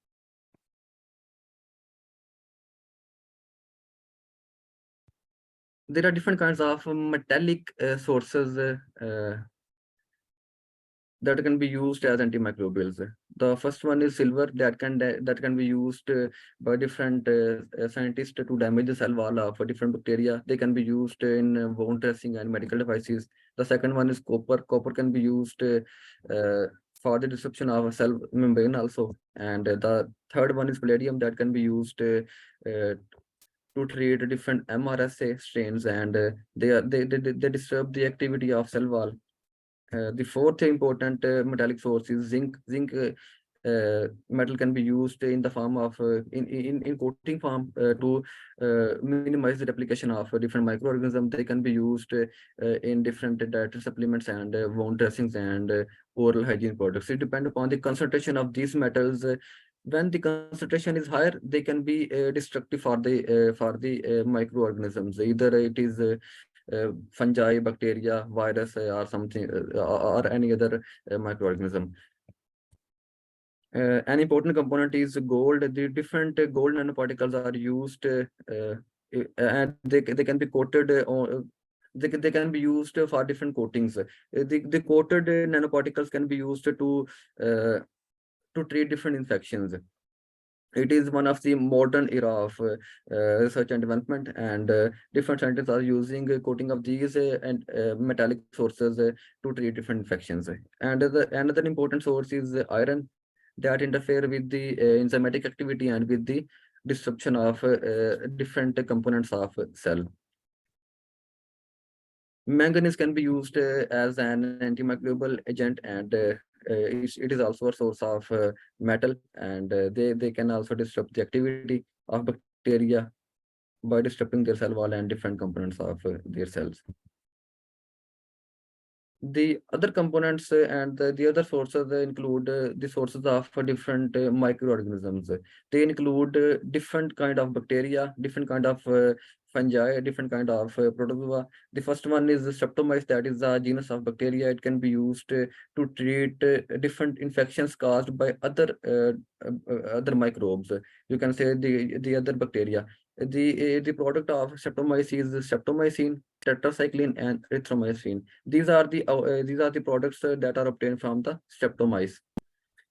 There are different kinds of metallic sources that can be used as antimicrobials. The first one is silver that can be used by different scientists to damage the cell wall of different bacteria. They can be used in wound dressing and medical devices. The second one is copper. Copper can be used for the disruption of a cell membrane also. And the third one is palladium that can be used to treat different MRSA strains, and they disturb the activity of cell wall. The fourth important metallic source is zinc. Zinc metal can be used in the form of in coating form to minimize the replication of different microorganisms. They can be used in different dietary supplements and wound dressings and oral hygiene products. It depends upon the concentration of these metals. When the concentration is higher, they can be destructive for the microorganisms. Either it is fungi, bacteria, virus, or something, or any other microorganism. An important component is gold. The different gold nanoparticles are used, and they can be coated on. They can be used for different coatings. The coated nanoparticles can be used to treat different infections. It is one of the modern era of research and development, and different scientists are using coating of these and metallic sources to treat different infections. And another important source is iron that interfere with the enzymatic activity and with the disruption of different components of cell. Manganese can be used as an antimicrobial agent, and it is also a source of metal, and they can also disrupt the activity of bacteria by disrupting their cell wall and different components of their cells. The other components and the other sources include the sources of different microorganisms. They include different kind of bacteria, different kind of fungi, different kind of protozoa. The first one is Streptomyces, that is a genus of bacteria. It can be used to treat different infections caused by other microbes. You can say the other bacteria. The product of Streptomyces is streptomycin, tetracycline, and erythromycin. These are the products that are obtained from the streptomyces.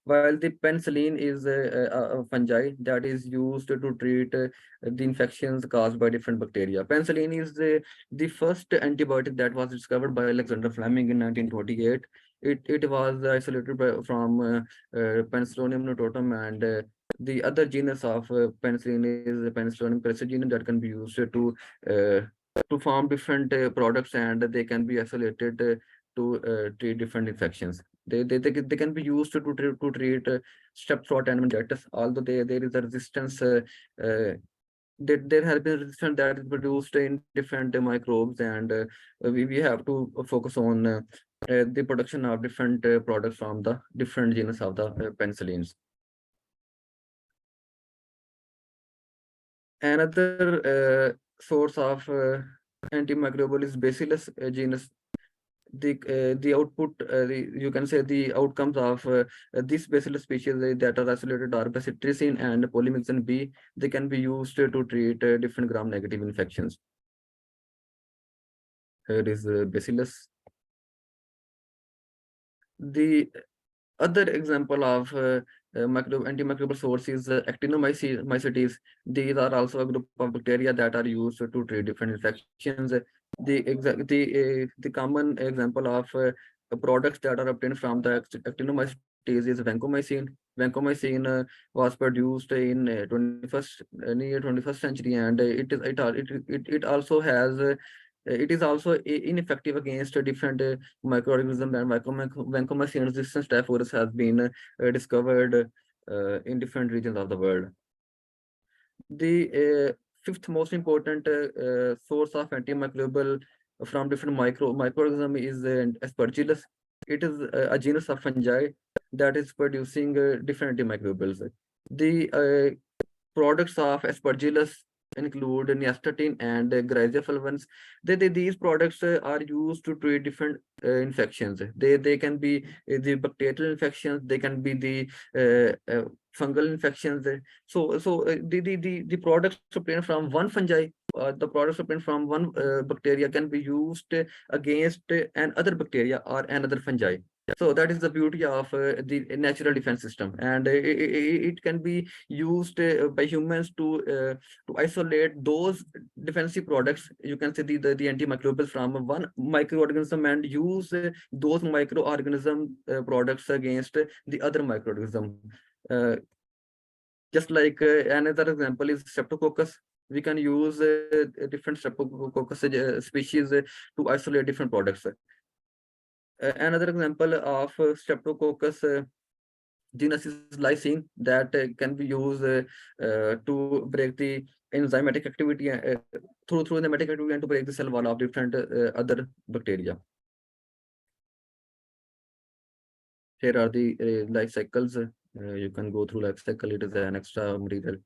While the penicillin is a fungi that is used to treat the infections caused by different bacteria. Penicillin is the first antibiotic that was discovered by Alexander Fleming in 1928. It was isolated Penicillium nototum, and the other genus of penicillin is Penicillium crassagenium, that can be used uh, to form different products, and they can be isolated to treat different infections. They can be used to treat strep throat and meningitis, although there is a resistance. There has been resistance that is produced in different microbes, and we have to focus on the production of different products from the different genus of the penicillins. Another source of antimicrobial is Bacillus genus. The output, you can say the outcomes of this Bacillus species that are isolated are bacitracin and polymyxin B. They can be used to treat different gram-negative infections. Here is Bacillus. The other example of antimicrobial source is actinomycetes. These are also a group of bacteria that are used to treat different infections. The common example of products that are obtained from the actinomycetes is vancomycin. Vancomycin was produced in 21st near 21st century, and it also has it is also ineffective against different microorganisms, and vancomycin resistant staph aureus has been discovered in different regions of the world. The fifth most important source of antimicrobial from different microorganism is Aspergillus. It is a genus of fungi that is producing different antimicrobials. The products of Aspergillus include nystatin and grazia-fulvans. These products are used to treat different infections. They can be the bacterial infections. They can be the fungal infections. The products obtained from one fungi, the products obtained from one bacteria can be used against another bacteria or another fungi. So that is the beauty of the natural defense system, and it can be used by humans to isolate those defensive products. You can say the antimicrobials from one microorganism, and use those microorganism products against the other microorganism. Uh, just like another example is Streptococcus. We can use different Streptococcus species to isolate different products. Another example of Streptococcus genus is lysine, that can be used to break the enzymatic activity through enzymatic activity, and to break the cell wall of different other bacteria. Here are the life cycles. You can go through life cycle. It is an extra material.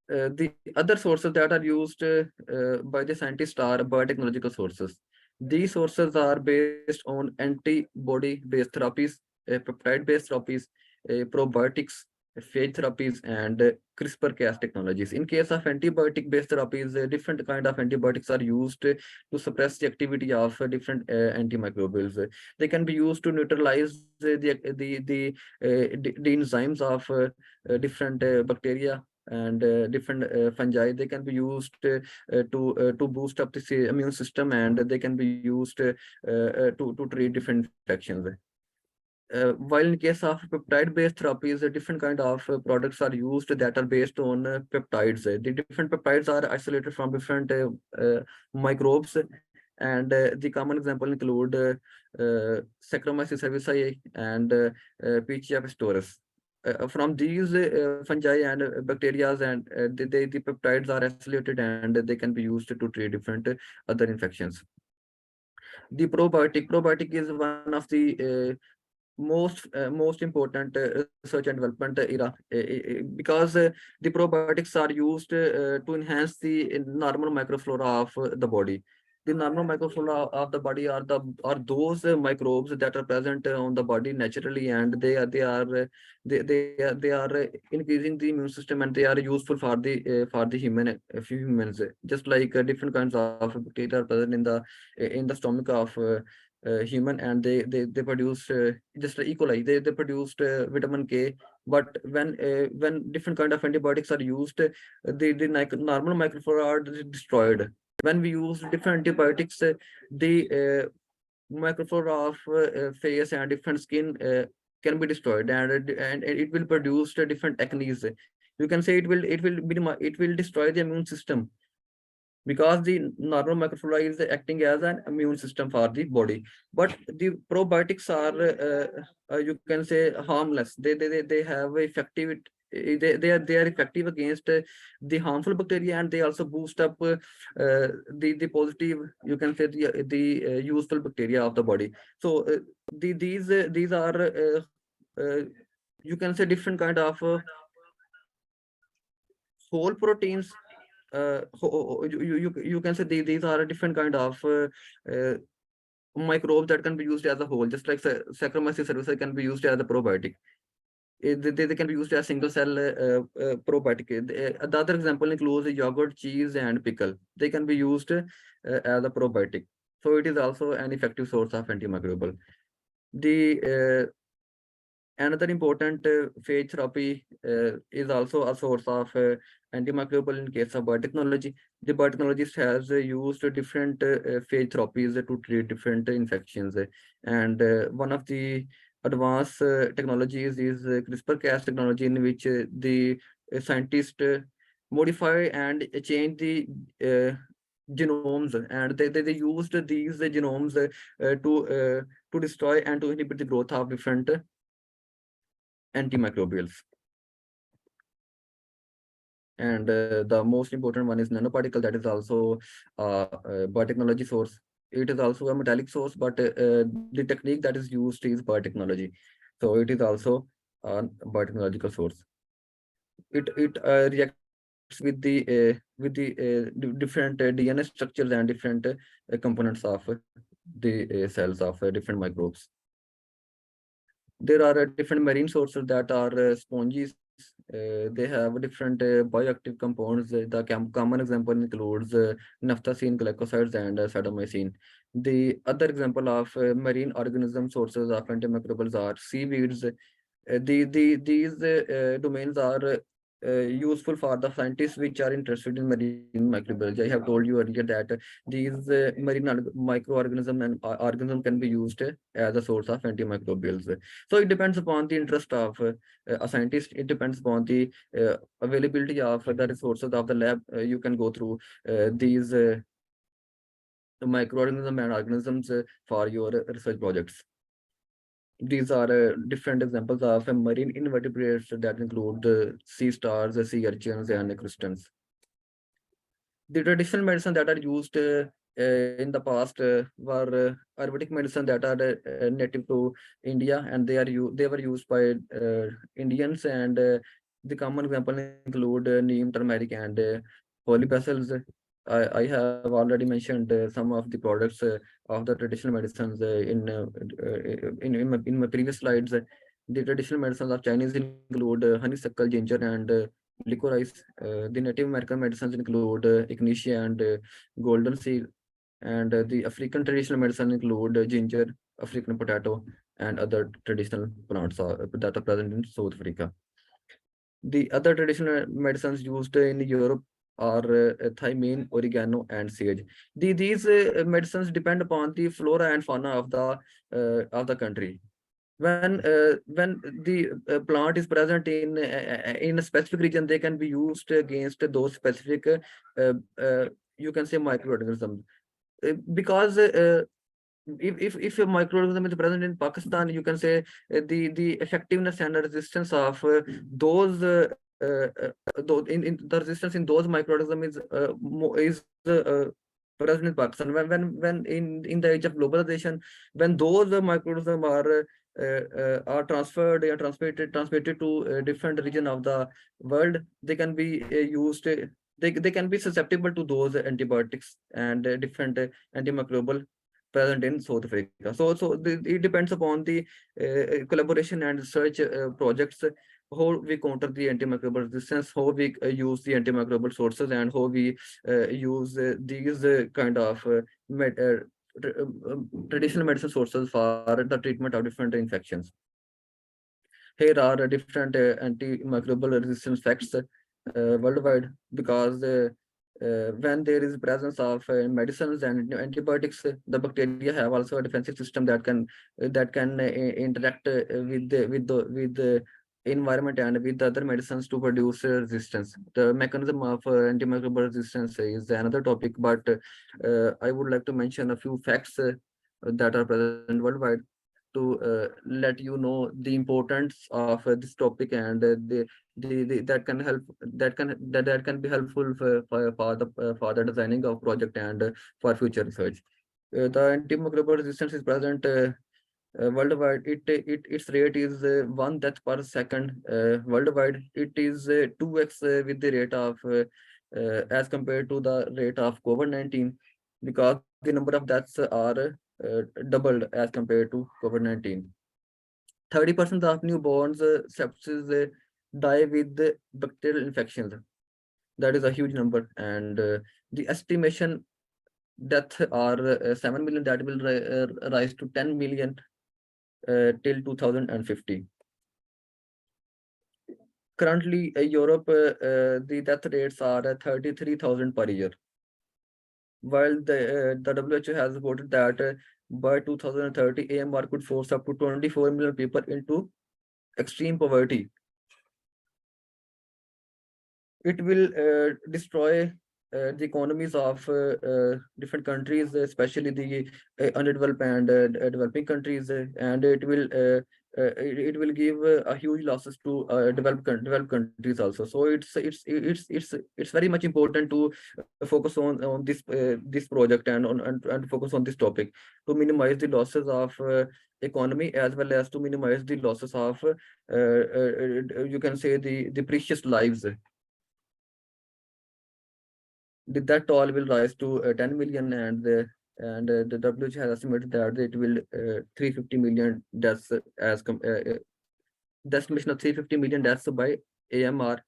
The other sources that are used by the scientists are biotechnological sources. These sources are based on antibody-based therapies, peptide-based therapies, probiotics, phage therapies, and CRISPR-Cas technologies. In case of antibiotic-based therapies, different kind of antibiotics are used to suppress the activity of different antimicrobials. They can be used to neutralize the enzymes of different bacteria and different fungi. They can be used to boost up the immune system, and they can be used to treat different infections. While in case of peptide-based therapies, different kind of products are used that are based on peptides. The different peptides are isolated from different microbes, and the common example include Saccharomyces cerevisiae and Pichia pastoris. from these fungi and bacteria, and the peptides are isolated and they can be used to treat different other infections. The probiotic is one of the most important research and development era, because the probiotics are used to enhance the normal microflora of the body. The normal microflora of the body are those microbes that are present on the body naturally, and they are increasing the immune system, and they are useful for the humans, just like different kinds of bacteria are present in the stomach of human, and they produce just like E. coli. They produced vitamin K, but when different kind of antibiotics are used, the normal microflora are destroyed. When we use different antibiotics, the microflora of face and different skin can be destroyed, and it will produce different acnes. You can say it will destroy the immune system, because the normal microflora is acting as an immune system for the body. But the probiotics are you can say harmless. They have effective, they are effective against the harmful bacteria, and they also boost up the positive, you can say the useful bacteria of the body. So these are uh, you can say different kind of whole proteins. You can say these are a different kind of microbes that can be used as a whole, just like Saccharomyces cerevisiae can be used as a probiotic. They can be used as single cell probiotic. The other example includes yogurt, cheese, and pickle. They can be used as a probiotic. So it is also an effective source of antimicrobial. The another important phage therapy is also a source of antimicrobial in case of biotechnology. The biotechnologist has used different phage therapies to treat different infections. And one of the advanced technologies is CRISPR-Cas technology, in which the scientists modify and change the genomes, and they used these genomes to destroy and to inhibit the growth of different antimicrobials. And the most important one is nanoparticle, that is also a biotechnology source. It is also a metallic source, but the technique that is used is biotechnology. So it is also a biotechnological source. It reacts with the different DNA structures and different components of the cells of different microbes. There are different marine sources that are sponges. They have different bioactive compounds. The common example includes naphthalene, glycosides, and sadomycin. The other example of marine organism sources of antimicrobials are seaweeds. These domains are useful for the scientists which are interested in marine microbiology. I have told you earlier that these microorganism and organism can be used as a source of antimicrobials. So it depends upon the interest of a scientist. It depends upon the availability of the resources of the lab. You can go through these microorganisms and organisms for your research projects. These are different examples of marine invertebrates that include sea stars, sea urchins, and crustaceans. The traditional medicine that are used in the past were Ayurvedic medicine that are native to India, and they were used by Indians. And the common example include neem, turmeric, and holy basils. I have already mentioned some of the products of the traditional medicines in my previous slides. The traditional medicines of Chinese include honeysuckle, ginger, and licorice. The Native American medicines include echinacea and golden seal, and the African traditional medicine include ginger, African potato, and other traditional plants that are present in South Africa. The other traditional medicines used in Europe are thymine, oregano, and sage. These medicines depend upon the flora and fauna of the country. When the plant is present in a specific region, they can be used against those specific you can say microorganisms, because if a microorganism is present in Pakistan, you can say the effectiveness and the resistance of those in the resistance in those microorganisms is present in Pakistan. When in the age of globalization, when those microorganisms are transferred or transmitted to a different region of the world, they can be used. They can be susceptible to those antibiotics and different antimicrobial present in South Africa. It depends upon the collaboration and research projects, how we counter the antimicrobial resistance, how we use the antimicrobial sources, and how we use these kind of traditional medicine sources for the treatment of different infections. Here are different antimicrobial resistance facts worldwide, because when there is presence of medicines and antibiotics, the bacteria have also a defensive system that can interact with the environment and with the other medicines to produce resistance. The mechanism of antimicrobial resistance is another topic, but I would like to mention a few facts that are present worldwide to let you know the importance of this topic, and that can help that can be helpful for the designing of project and for future research. The antimicrobial resistance is present worldwide. Its rate is 1 death per second worldwide. It is 2x with the rate of as compared to the rate of COVID-19, because the number of deaths are doubled as compared to COVID-19. 30% of newborns sepsis die with the bacterial infections. That is a huge number, and the estimation death are 7 million, that will rise to 10 million till 2050. Currently, Europe, the death rates are 33,000 per year, while the WHO has reported that by 2030, AMR could force up to 24 million people into extreme poverty. It will destroy the economies of different countries, especially the underdeveloped and developing countries, and it will give a huge losses to developed countries also. So it's very much important to focus on this project and focus on this topic to minimize the losses of economy, as well as to minimize the losses of you can say the precious lives. That toll will rise to 10 million, and the WHO has estimated that it will 350 million deaths the estimation of 350 million deaths by AMR.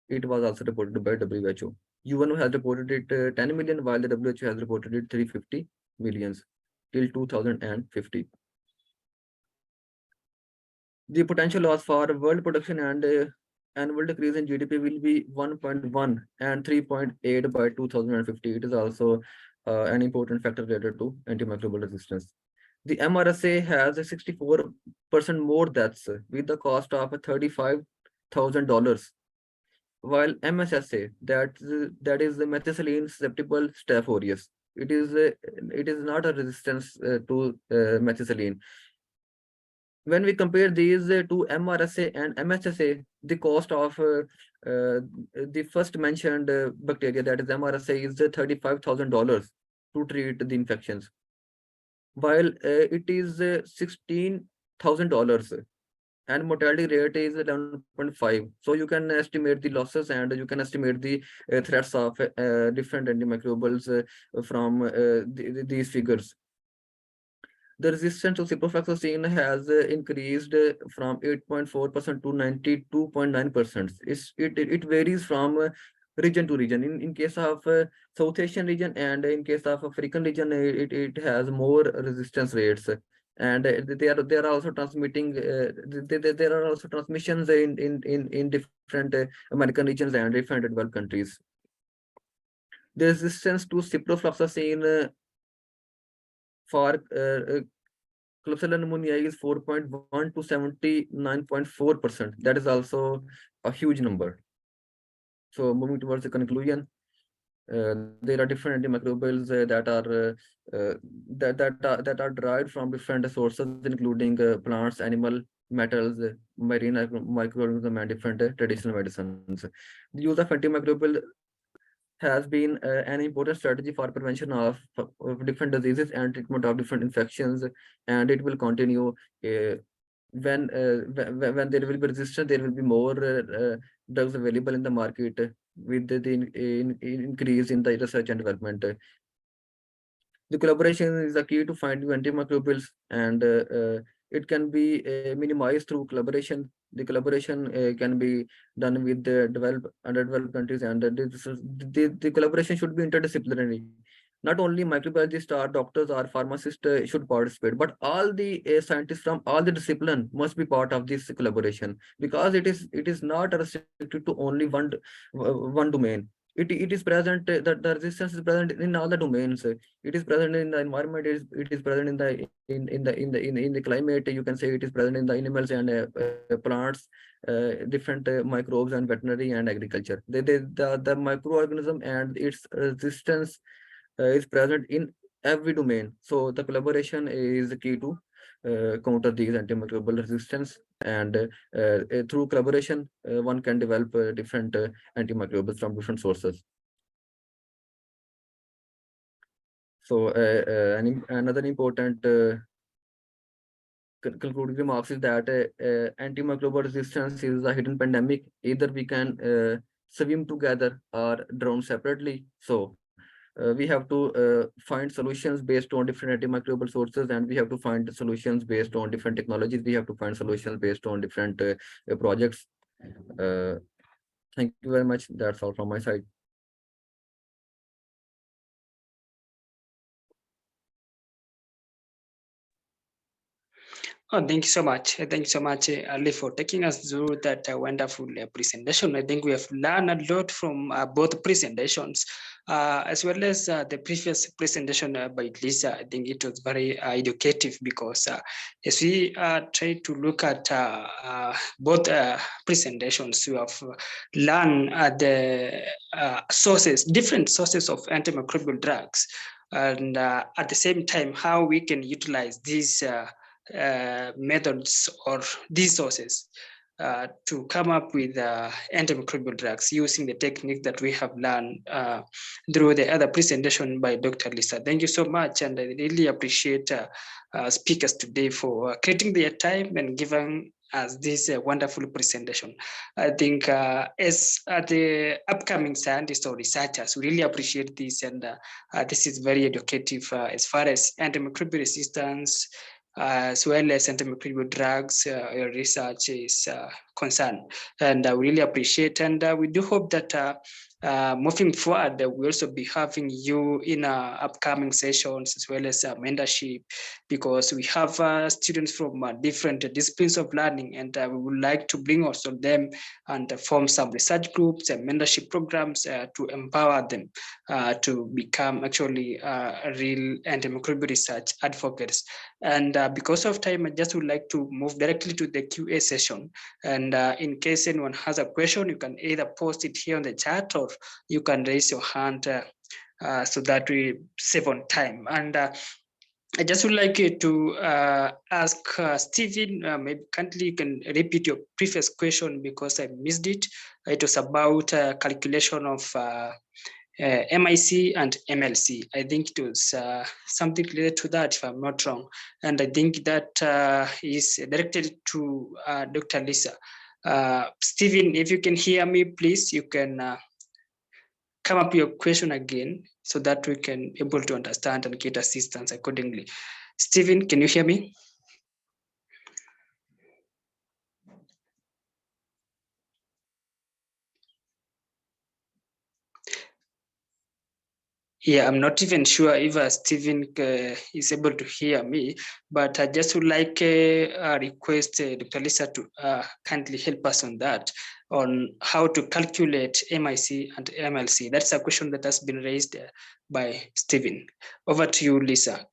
It was also reported by WHO. UN has reported it 10 million, while the WHO has reported it 350 millions till 2050. The potential loss for world production and annual decrease in GDP will be 1.1 and 3.8 by 2050. It is also an important factor related to antimicrobial resistance. The MRSA has a 64% more deaths with the cost of $35,000, while MSSA, that is the methicillin susceptible Staph aureus, it is not a resistance to methicillin. When we compare these to MRSA and MSSA, the cost of the first mentioned bacteria, that is MRSA, is $35,000 to treat the infections, while it is $16,000, and mortality rate is 11.5. So you can estimate the losses, and you can estimate the threats of different antimicrobials from these figures. The resistance to ciprofloxacin has increased from 8.4% to 92.9%. It varies from region to region. In case of South Asian region and in case of African region, it has more resistance rates, and they are also transmitting. There are also transmissions in different American regions and different developed countries. The resistance to ciprofloxacin for Klebsiella pneumoniae is 4.1 to 79.4%. That is also a huge number. So moving towards the conclusion, there are different antimicrobials that are derived from different sources, including plants, animal, metals, marine microorganisms, and different traditional medicines. The use of antimicrobial has been an important strategy for prevention of different diseases and treatment of different infections, and it will continue. When there will be resistance, there will be more drugs available in the market with the increase in the research and development. The collaboration is the key to finding antimicrobials, and it can be minimized through collaboration. The collaboration can be done with the underdeveloped countries, and the collaboration should be interdisciplinary. Not only microbiologists or doctors or pharmacists should participate, but all the scientists from all the discipline must be part of this collaboration, because it is not restricted to only one domain. It is present, that the resistance is present in all the domains. It is present in the environment, it is present in the climate. You can say it is present in the animals and plants, different microbes, and veterinary and agriculture. The microorganism and its resistance is present in every domain. So the collaboration is the key to counter these antimicrobial resistance, and through collaboration one can develop different antimicrobials from different sources. So another important concluding remarks is that antimicrobial resistance is a hidden pandemic. Either we can swim together or drown separately. So we have to find solutions based on different antimicrobial sources, and we have to find solutions based on different technologies. We have to find solutions based on different projects. Thank you very much. That's all from my side. Oh, thank you so much. Thank you so much, Ali, for taking us through that wonderful presentation. I think we have learned a lot from both presentations, as well as the previous presentation by Lisa. I think it was very educative, because as we try to look at both presentations, we have learned the sources, different sources of antimicrobial drugs, and at the same time, how we can utilize these methods or these sources to come up with antimicrobial drugs using the technique that we have learned through the other presentation by Dr. Lisa. Thank you so much, and I really appreciate speakers today for creating their time and giving us this wonderful presentation. I think as the upcoming scientists or researchers, we really appreciate this, and this is very educative as far as antimicrobial resistance, as well as antimicrobial drugs research is concerned. And we really appreciate, and we do hope that moving forward, we'll also be having you in upcoming sessions, as well as mentorship, because we have students from different disciplines of learning, and we would like to bring also them and form some research groups and mentorship programs to empower them to become actually real antimicrobial research advocates. And because of time, I just would like to move directly to the QA session. And in case anyone has a question, you can either post it here on the chat, or you can raise your hand so that we save on time. And I just would like you to ask Stephen, maybe kindly you can repeat your previous question, because I missed it. It was about calculation of MIC and MLC. I think it was something related to that, if I'm not wrong. And I think that is directed to Dr. Lisa. Stephen, if you can hear me, please, you can come up your question again so that we can able to understand and get assistance accordingly. Stephen, can you hear me? Yeah, I'm not even sure if Stephen is able to hear me, but I just would like request Dr. Lisa to kindly help us on that, on how to calculate MIC and MLC. That's a question that has been raised by Stephen. Over to you, Lisa.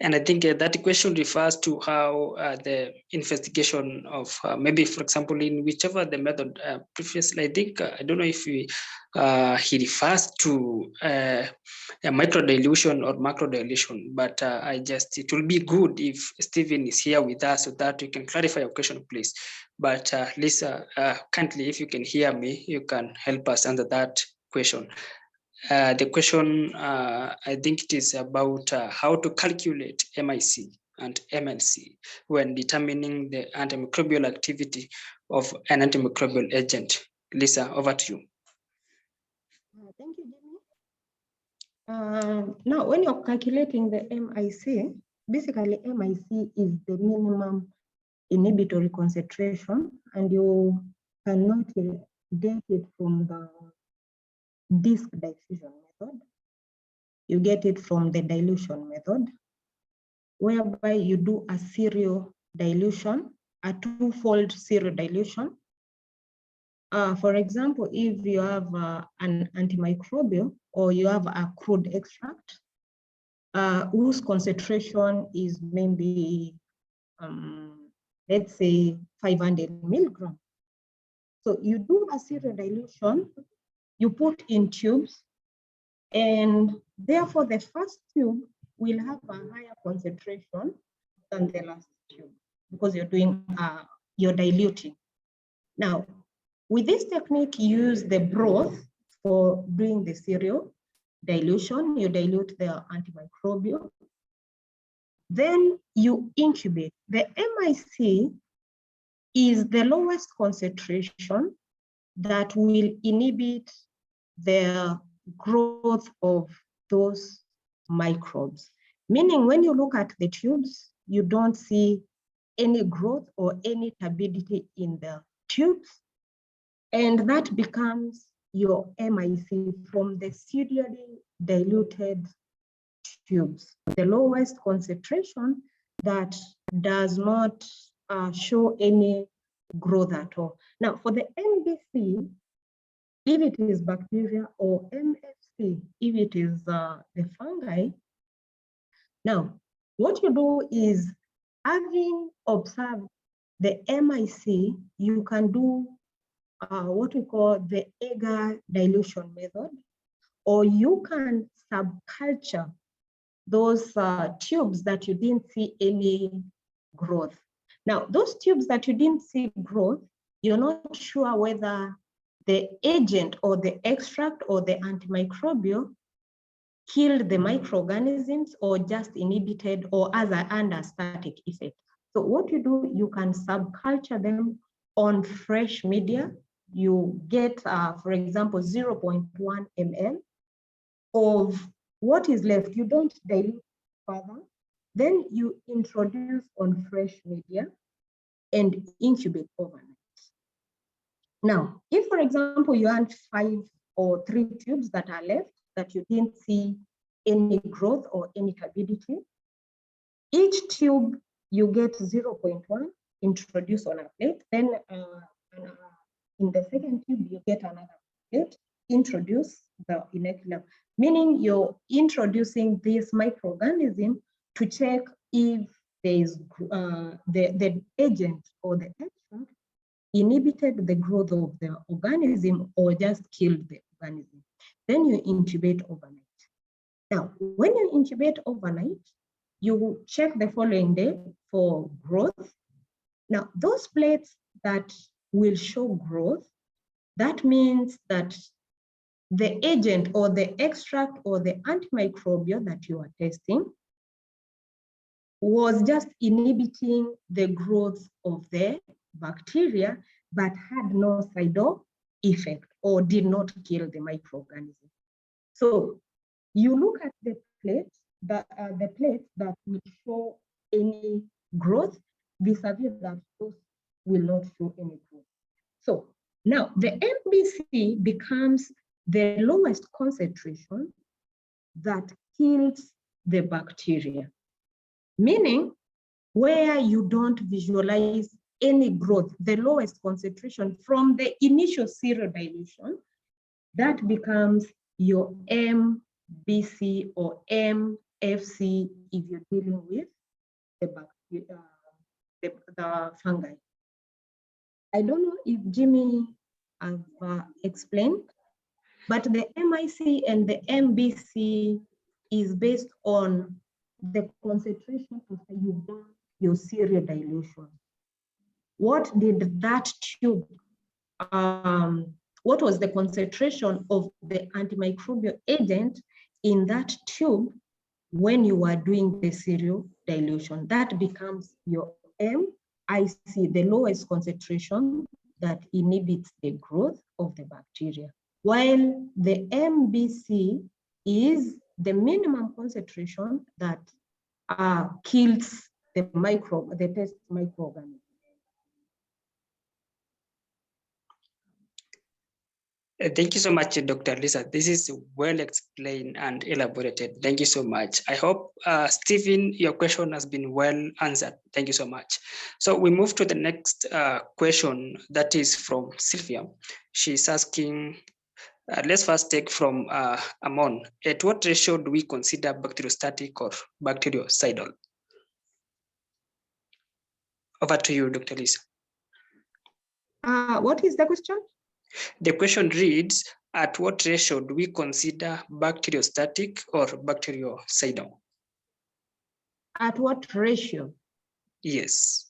And I think that question refers to how the investigation of maybe, for example, in whichever the method previously, I think, I don't know if he refers to a micro dilution or macro dilution, but it will be good if Stephen is here with us so that we can clarify your question, please. But Lisa, kindly, if you can hear me, you can help us answer that question. The question, I think it is about how to calculate MIC and MLC when determining the antimicrobial activity of an antimicrobial agent. Lisa, over to you. Thank you, Jimmy. Now, when you're calculating the MIC, basically MIC is the minimum inhibitory concentration, and you cannot get it from the disk diffusion method. You get it from the dilution method, whereby you do a serial dilution, a twofold serial dilution. For example, if you have an antimicrobial or you have a crude extract, whose concentration is maybe, let's say 500 milligrams. So you do a serial dilution, you put in tubes, and therefore the first tube will have a higher concentration than the last tube because you're diluting. Now, with this technique, you use the broth for doing the serial dilution. You dilute the antimicrobial. Then you incubate. The MIC is the lowest concentration that will inhibit the growth of those microbes. Meaning when you look at the tubes, you don't see any growth or any turbidity in the tubes. And that becomes your MIC from the serially diluted tubes, the lowest concentration that does not show any growth at all. Now, for the MBC, if it is bacteria, or MFC, if it is the fungi, now, what you do is, having observed the MIC, you can do what we call the agar dilution method, or you can subculture those tubes that you didn't see any growth. Now, those tubes that you didn't see growth, you're not sure whether the agent or the extract or the antimicrobial killed the microorganisms or just inhibited or under static effect. So what you do, you can subculture them on fresh media. You get, for example, 0.1 ml of what is left. You don't dilute further. Then you introduce on fresh media and incubate overnight. Now, if, for example, you had 5 or 3 tubes that are left that you didn't see any growth or any turbidity, each tube you get 0.1 introduced on a plate. Then in the second tube, you get another plate, introduce the inoculum, meaning you're introducing this microorganism to check if there is the agent or the extract inhibited the growth of the organism or just killed the organism. Then you incubate overnight. Now, when you incubate overnight, you check the following day for growth. Now, those plates that will show growth, that means that the agent or the extract or the antimicrobial that you are testing was just inhibiting the growth of the bacteria, but had no side effect or did not kill the microorganism. So you look at the plates that will show any growth vis-a-vis that those will not show any growth. So now the MBC becomes the lowest concentration that kills the bacteria, meaning where you don't visualize any growth, the lowest concentration from the initial serial dilution, that becomes your MBC or MLC FC if you're dealing with the bacteria, the fungi. I don't know if Jimmy have explained, but the MIC and the MBC is based on the concentration after you've done your serial dilution. What did that tube, what was the concentration of the antimicrobial agent in that tube when you are doing the serial dilution? That becomes your MIC, the lowest concentration that inhibits the growth of the bacteria, while the MBC is the minimum concentration that kills the pest microorganism. Thank you so much, Dr. Lisa. This is well explained and elaborated. Thank you so much. I hope, Stephen, your question has been well answered. Thank you so much. So we move to the next question that is from Sylvia. She's asking, let's first take from Amon. At what ratio do we consider bacteriostatic or bactericidal? Over to you, Dr. Lisa. What is the question? The question reads, at what ratio do we consider bacteriostatic or bactericidal? At what ratio? Yes.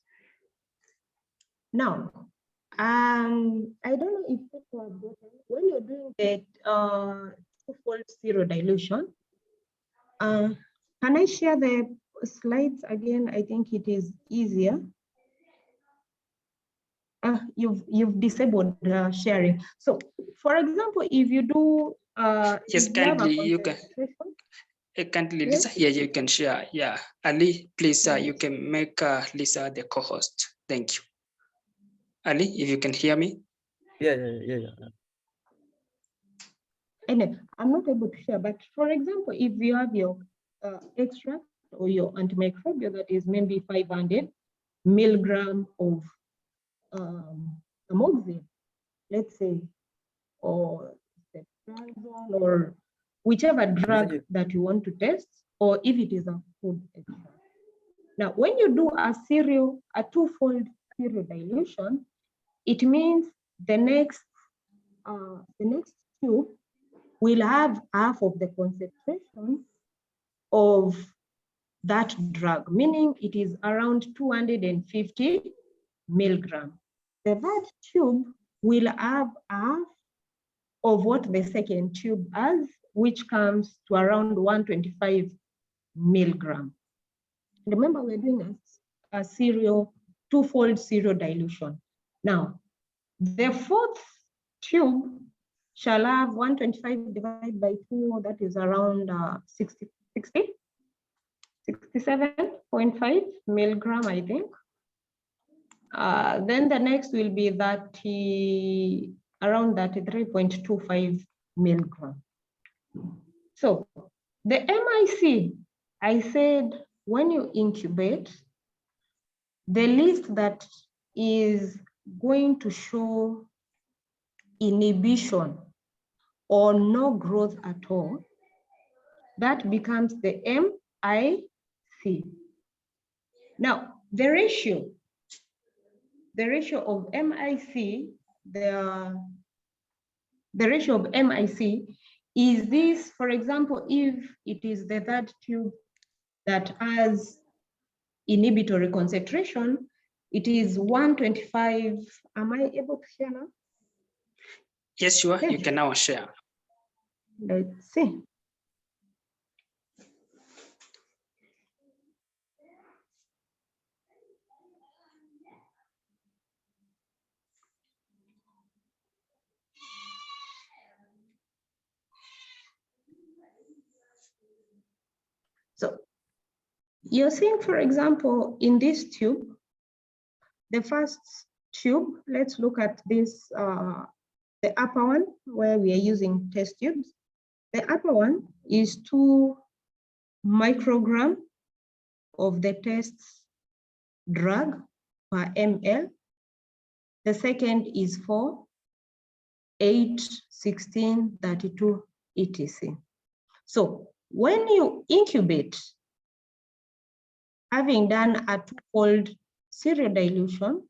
Now, I don't know if people have gotten, when you're doing the twofold zero dilution, can I share the slides again? I think it is easier. You've disabled sharing. So, for example, if you do yes, kindly you can. Kindly, Lisa, yeah, you can share. Yeah, Ali, please, you can make Lisa the co-host. Thank you. Ali, if you can hear me. Yeah. Anyway, I'm not able to share, but for example, if you have your extract or your antimicrobial that is maybe 500 milligram of amoxicillin, let's say, or ceftriaxone, or whichever drug that you want to test, or if it is a food extract. Now, when you do a twofold serial dilution, it means the next tube will have half of the concentration of that drug, meaning it is around 250 milligrams. The third tube will have half of what the second tube has, which comes to around 125 milligrams. Remember, we're doing a twofold serial dilution. Now, the fourth tube shall have 125 divided by 2, that is around 67.5 milligram, I think. Then the next will be around 33.25 milligram. So the MIC, I said, when you incubate, the list that is going to show inhibition or no growth at all, that becomes the MIC. Now, the ratio of MIC, the ratio of MIC is this. For example, if it is the third tube that has inhibitory concentration, it is 125. Am I able to share now? Yes, sure. You can now share. Let's see. So you're seeing, for example, in this tube, the first tube, let's look at this, the upper one where we are using test tubes. The upper one is 2 microgram of the test drug per ml. The second is 4, 8, 16, 32, etc. So When you incubate, having done a twofold serial dilution,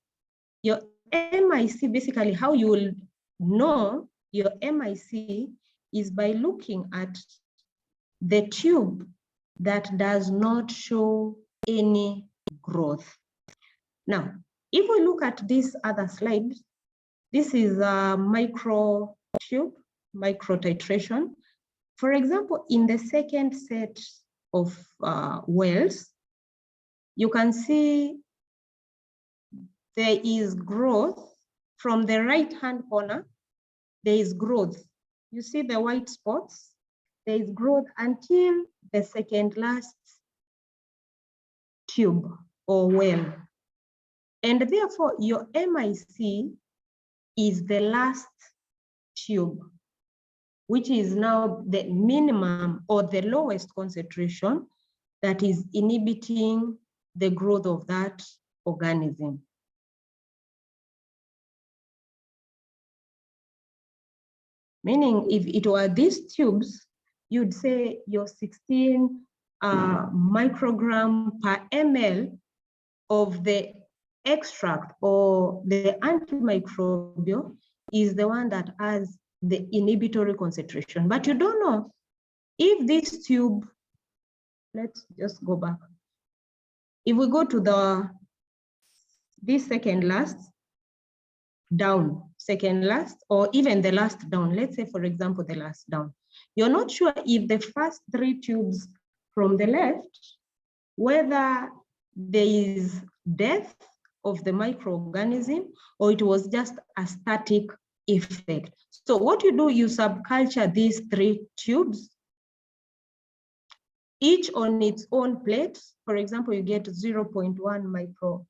your MIC, basically how you will know your MIC is by looking at the tube that does not show any growth. Now, if we look at this other slide, this is a micro tube, micro titration. For example, in the second set of wells, you can see there is growth from the right-hand corner. There is growth. You see the white spots? There is growth until the second last tube or well. And therefore, your MIC is the last tube, which is now the minimum or the lowest concentration that is inhibiting the growth of that organism. Meaning, if it were these tubes, you'd say your 16 microgram per ml of the extract or the antimicrobial is the one that has the inhibitory concentration. But you don't know if this tube, let's just go back. If we go to this second last, down, second last, or even the last down, let's say, for example, the last down, you're not sure if the first 3 tubes from the left, whether there is death of the microorganism or it was just a static effect. So what you do, you subculture these 3 tubes, each on its own plate. For example, you get 0.1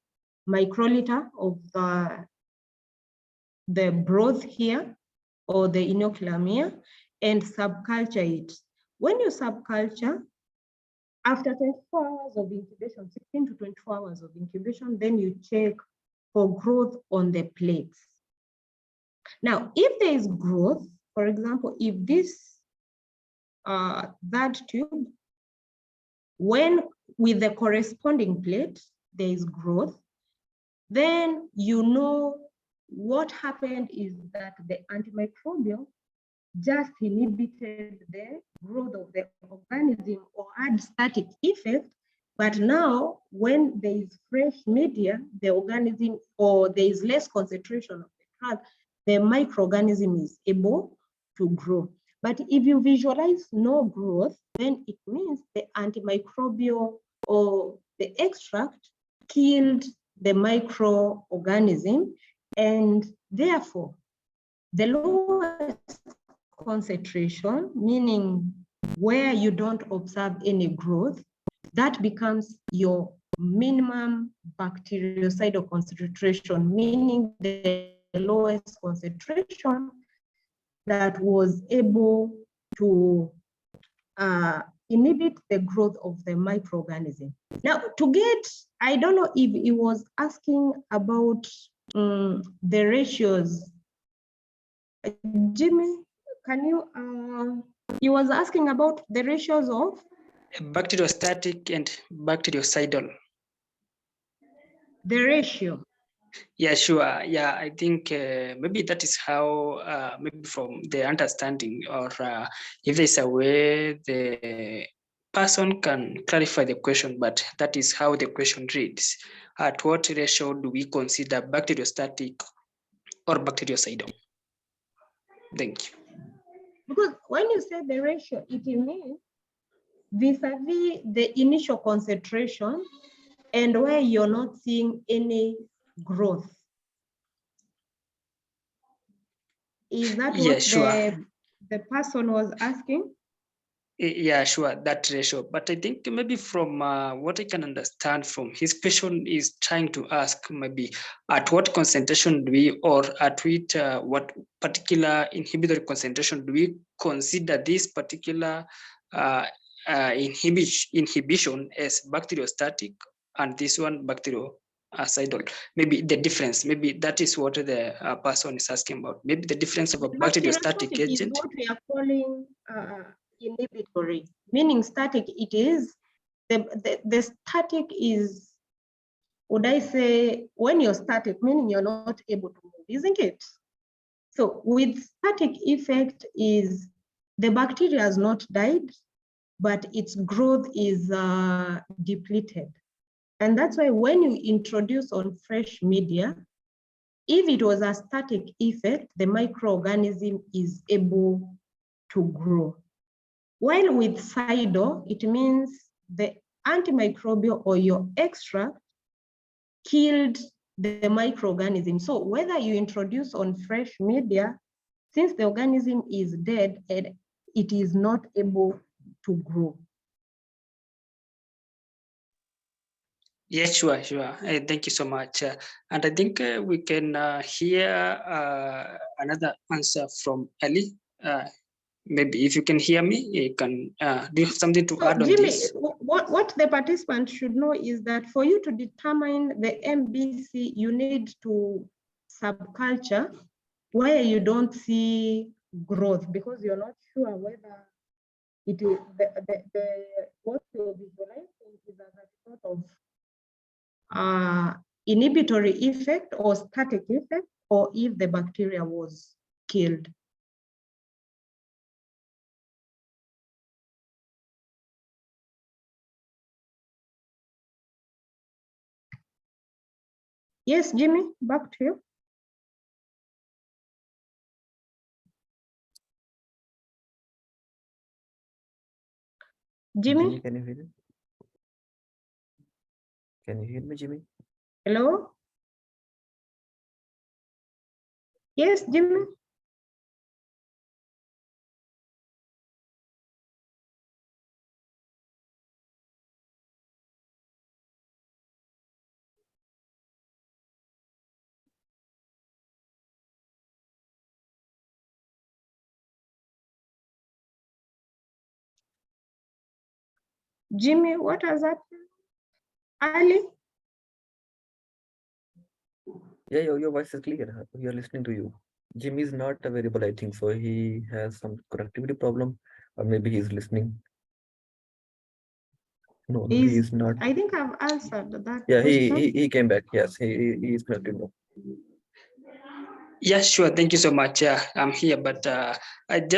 microliter of the broth here or the inoculum here, and subculture it. When you subculture, after 24 hours of incubation, 16 to 24 hours of incubation, then you check for growth on the plates. Now, if there is growth, for example, if this, that tube, when with the corresponding plate, there is growth, then you know what happened is that the antimicrobial just inhibited the growth of the organism or had static effect. But now, when there is fresh media, the organism, or there is less concentration of the drug, the microorganism is able to grow. But if you visualize no growth, then it means the antimicrobial or the extract killed the microorganism, and therefore the lowest concentration, meaning where you don't observe any growth, that becomes your minimum bactericidal concentration, meaning the lowest concentration that was able to inhibit the growth of the microorganism. Now, to get, I don't know if he was asking about the ratios. Jimmy, can you, he was asking about the ratios of? Bacteriostatic and bactericidal. The ratio. Yeah, sure. Yeah, I think maybe that is how, maybe from the understanding, or if there's a way the person can clarify the question, but that is how the question reads. At what ratio do we consider bacteriostatic or bactericidal? Thank you. Because when you say the ratio, it means vis-a-vis the initial concentration and where you're not seeing any growth. Is that what the person was asking? Yeah, sure, that ratio. But I think maybe from what I can understand from his question is trying to ask maybe at what concentration do we, or at which, what particular inhibitory concentration do we consider this particular inhibition as bacteriostatic and this one bactericidal? Maybe the difference, maybe that is what the person is asking about. Maybe the difference of a bacteriostatic agent. Is what we are calling inhibitory, meaning static. It is the static is, would I say, when you're static, meaning you're not able to move, isn't it? So with static effect is the bacteria has not died, but its growth is depleted. And that's why when you introduce on fresh media, if it was a static effect, the microorganism is able to grow. While with CIDO, it means the antimicrobial or your extract killed the microorganism. So whether you introduce on fresh media, since the organism is dead, it is not able to grow. Yes, sure. Thank you so much. And I think we can hear another answer from Ali. Maybe if you can hear me, you can do you have something to add on Jimmy, this? what the participant should know is that for you to determine the MBC, you need to subculture where you don't see growth because you're not sure whether it is what you're visualizing is as a result of inhibitory effect or static effect, or if the bacteria was killed. Yes, Jimmy, back to you. Jimmy? Can you hear me? Can you hear me, Jimmy? Hello? Yes, Jimmy? Jimmy, what has happened? Ali? Yeah, your voice is clear. We are listening to you. Jimmy is not available, I think so. He has some connectivity problem, or maybe he's listening. No, he is not. I think I've answered that Yeah, question. he came back. Yes, he is connected now. Yeah, sure. Thank you so much. I'm here, but I heard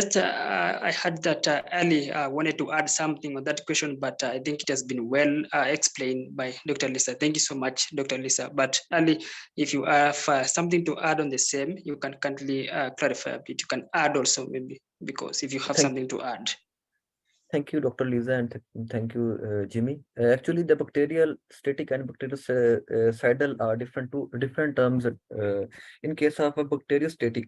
that Ali wanted to add something on that question, but I think it has been well explained by Dr. Lisa. Thank you so much, Dr. Lisa. But Ali, if you have something to add on the same, you can kindly clarify a bit. You can add also maybe, because if you have something to add. Thank you, Dr. Lisa, and thank you, Jimmy. Actually, the bacterial static and bactericidal are different terms. In case of a bacteriostatic,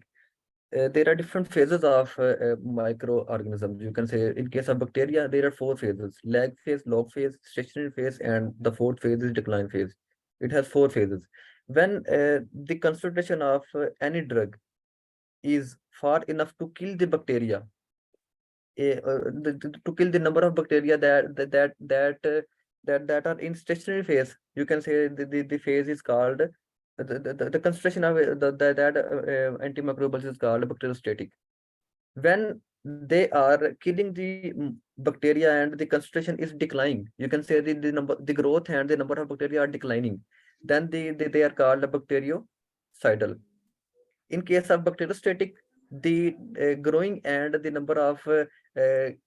there are different phases of microorganisms. You can say in case of bacteria, there are 4 phases: lag phase, log phase, stationary phase, and the 4th phase is decline phase. It has 4 phases. When the concentration of any drug is far enough to kill the bacteria, to kill the number of bacteria that are in stationary phase, you can say the phase is called the concentration of that antimicrobials is called bacteriostatic. When they are killing the bacteria and the concentration is declining, you can say the growth and the number of bacteria are declining, then they are called bactericidal. In case of bacteriostatic, the growing and the number of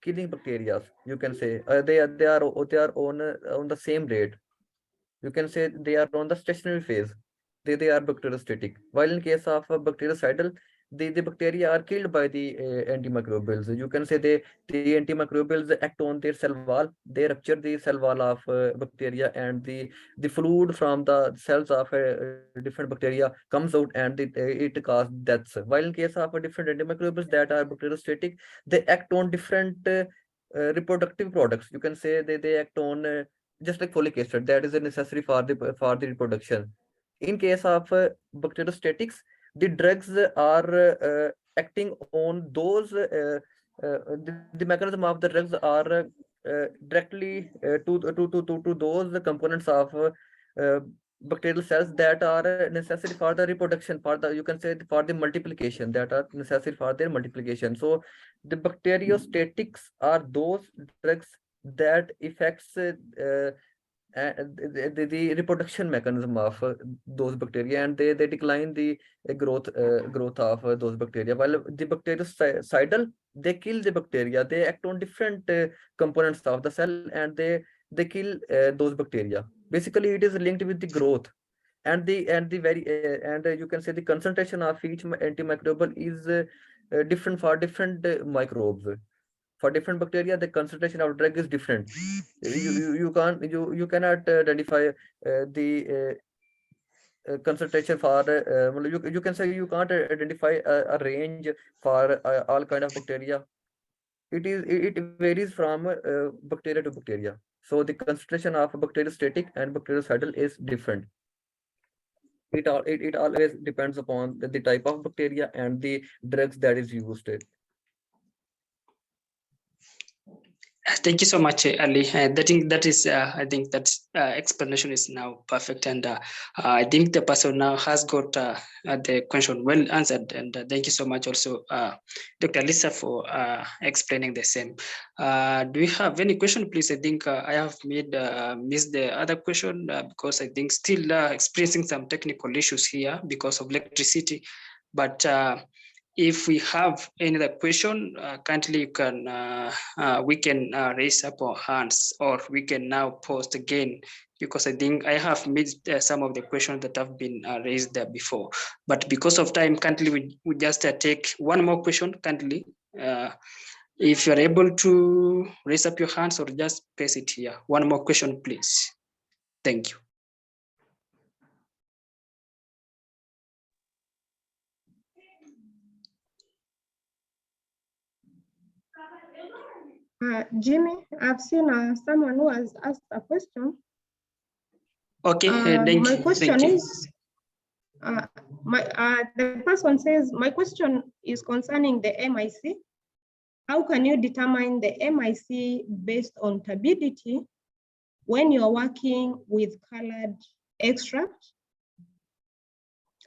killing bacteria, you can say they are on the same rate. You can say they are on the stationary phase. They are bacteriostatic. While in case of bactericidal, the bacteria are killed by the antimicrobials. You can say the antimicrobials act on their cell wall. They rupture the cell wall of bacteria, and the fluid from the cells of different bacteria comes out, and it causes deaths. While in case of different antimicrobials that are bacteriostatic, they act on different reproductive products. You can say they act on just like folic acid that is necessary for the reproduction. In case of bacteriostatics, the drugs are acting on those the mechanism of the drugs are directly to those components of bacterial cells that are necessary for the reproduction, for the, you can say, for the multiplication, that are necessary for their multiplication. So the bacteriostatics are those drugs that affects the reproduction mechanism of those bacteria, and they decline the growth of those bacteria. While the bactericidal, they kill the bacteria, they act on different components of the cell, and they kill those bacteria. Basically, it is linked with the growth, and you can say the concentration of each antimicrobial is different for different microbes. For different bacteria, the concentration of drug is different. You cannot identify the concentration for you can say you can't identify a range for all kind of bacteria. It varies from bacteria to bacteria. So the concentration of bacteriostatic and bactericidal is different. It always depends upon the type of bacteria and the drugs that is used. Thank you so much, Ali. I think that explanation is now perfect, and I think the person now has got the question well answered. And thank you so much, also, Dr. Lisa, for explaining the same. Do we have any question, please? I think I have missed the other question because I think still experiencing some technical issues here because of electricity, but. If we have any other question, kindly you can we can raise up our hands, or we can now post again, because I think I have missed some of the questions that have been raised there before. But because of time, kindly we just take one more question. Kindly, if you're able to raise up your hands or just paste it here. One more question, please. Thank you. Jimmy, I've seen someone who has asked a question. Okay, thank you. My question is, the person says, my question is concerning the MIC. How can you determine the MIC based on turbidity when you're working with colored extract?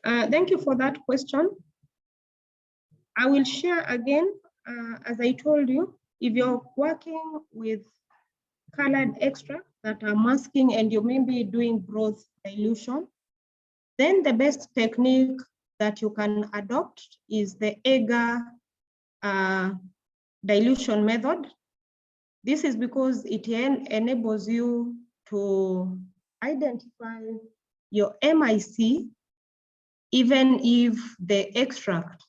Thank you for that question. I will share again, as I told you, if you're working with colored extracts that are masking and you may be doing broth dilution, then the best technique that you can adopt is the agar dilution method. This is because it enables you to identify your MIC even if the extract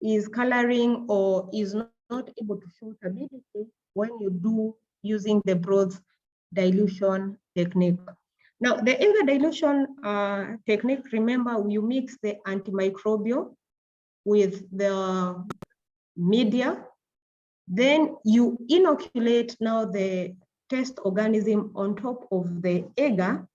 is coloring or is not able to show turbidity when you do using the broth dilution technique. Now, the agar dilution technique, remember, you mix the antimicrobial with the media, then you inoculate now the test organism on top of the agar,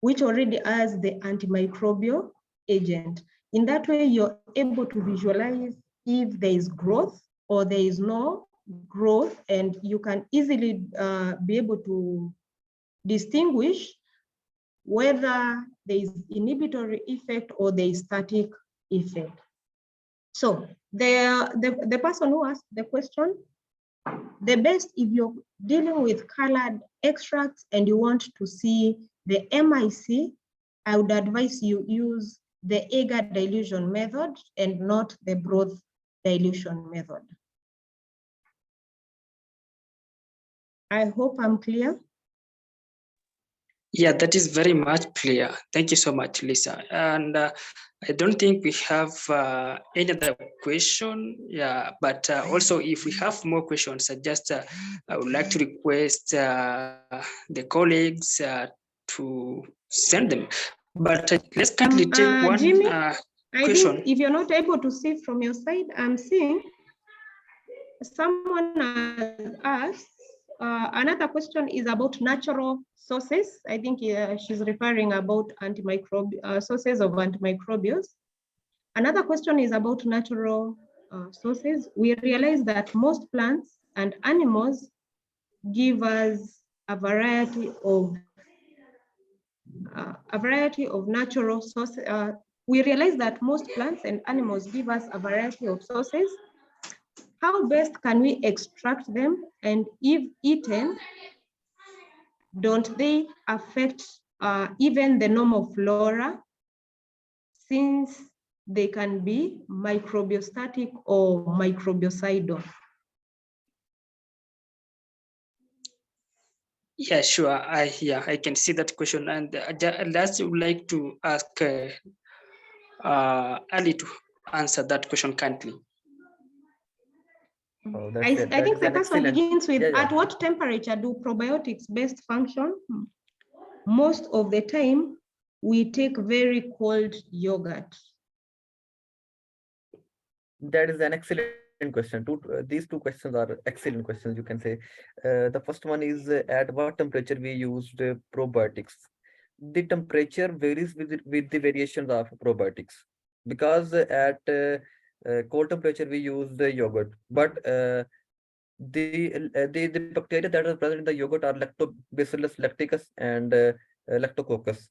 which already has the antimicrobial agent. In that way, you're able to visualize if there is growth or there is no growth, and you can easily be able to distinguish whether there is inhibitory effect or there is static effect. So the person who asked the question, the best, if you're dealing with colored extracts and you want to see the MIC, I would advise you use the agar dilution method and not the broth dilution method. I hope I'm clear. Yeah, that is very much clear. Thank you so much, Lisa. And I don't think we have any other question. Yeah, but also if we have more questions, I would like to request the colleagues to send them. But let's kindly take one Jimmy, question. I think if you're not able to see from your side, I'm seeing someone has asked, another question is about natural sources. I think she's referring about sources of antimicrobials. Another question is about natural sources. We realize that most plants and animals give us a variety of a variety of natural sources. We realize that most plants and animals give us a variety of sources. How best can we extract them? And if eaten, don't they affect even the normal flora, since they can be microbiostatic or microbiocidal? Yeah, sure. I can see that question, and last, I would like to ask Ali to answer that question kindly. Oh, I that think is the an question excellent. begins with, Yeah. at what temperature do probiotics best function? Most of the time, we take very cold yogurt. That is an excellent question. These two questions are excellent questions, you can say. The first one is at what temperature we used probiotics. The temperature varies with the variations of probiotics, because at cold temperature we use the yogurt, but the bacteria that are present in the yogurt are lactobacillus lacticus and lactococcus.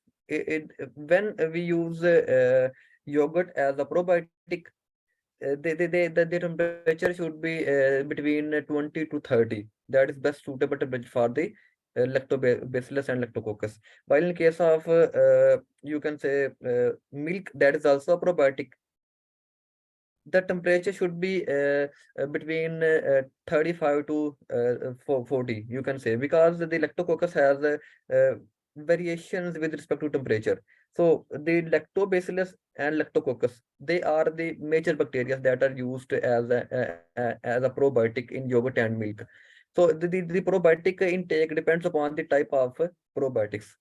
When we use yogurt as a probiotic, the temperature should be between 20 to 30. That is best suitable temperature for the lactobacillus and lactococcus. While in case of you can say milk, that is also a probiotic, the temperature should be between 35 to 40, you can say, because the lactococcus has variations with respect to temperature. So the lactobacillus and lactococcus, they are the major bacteria that are used as a probiotic in yogurt and milk. So the probiotic intake depends upon the type of probiotics.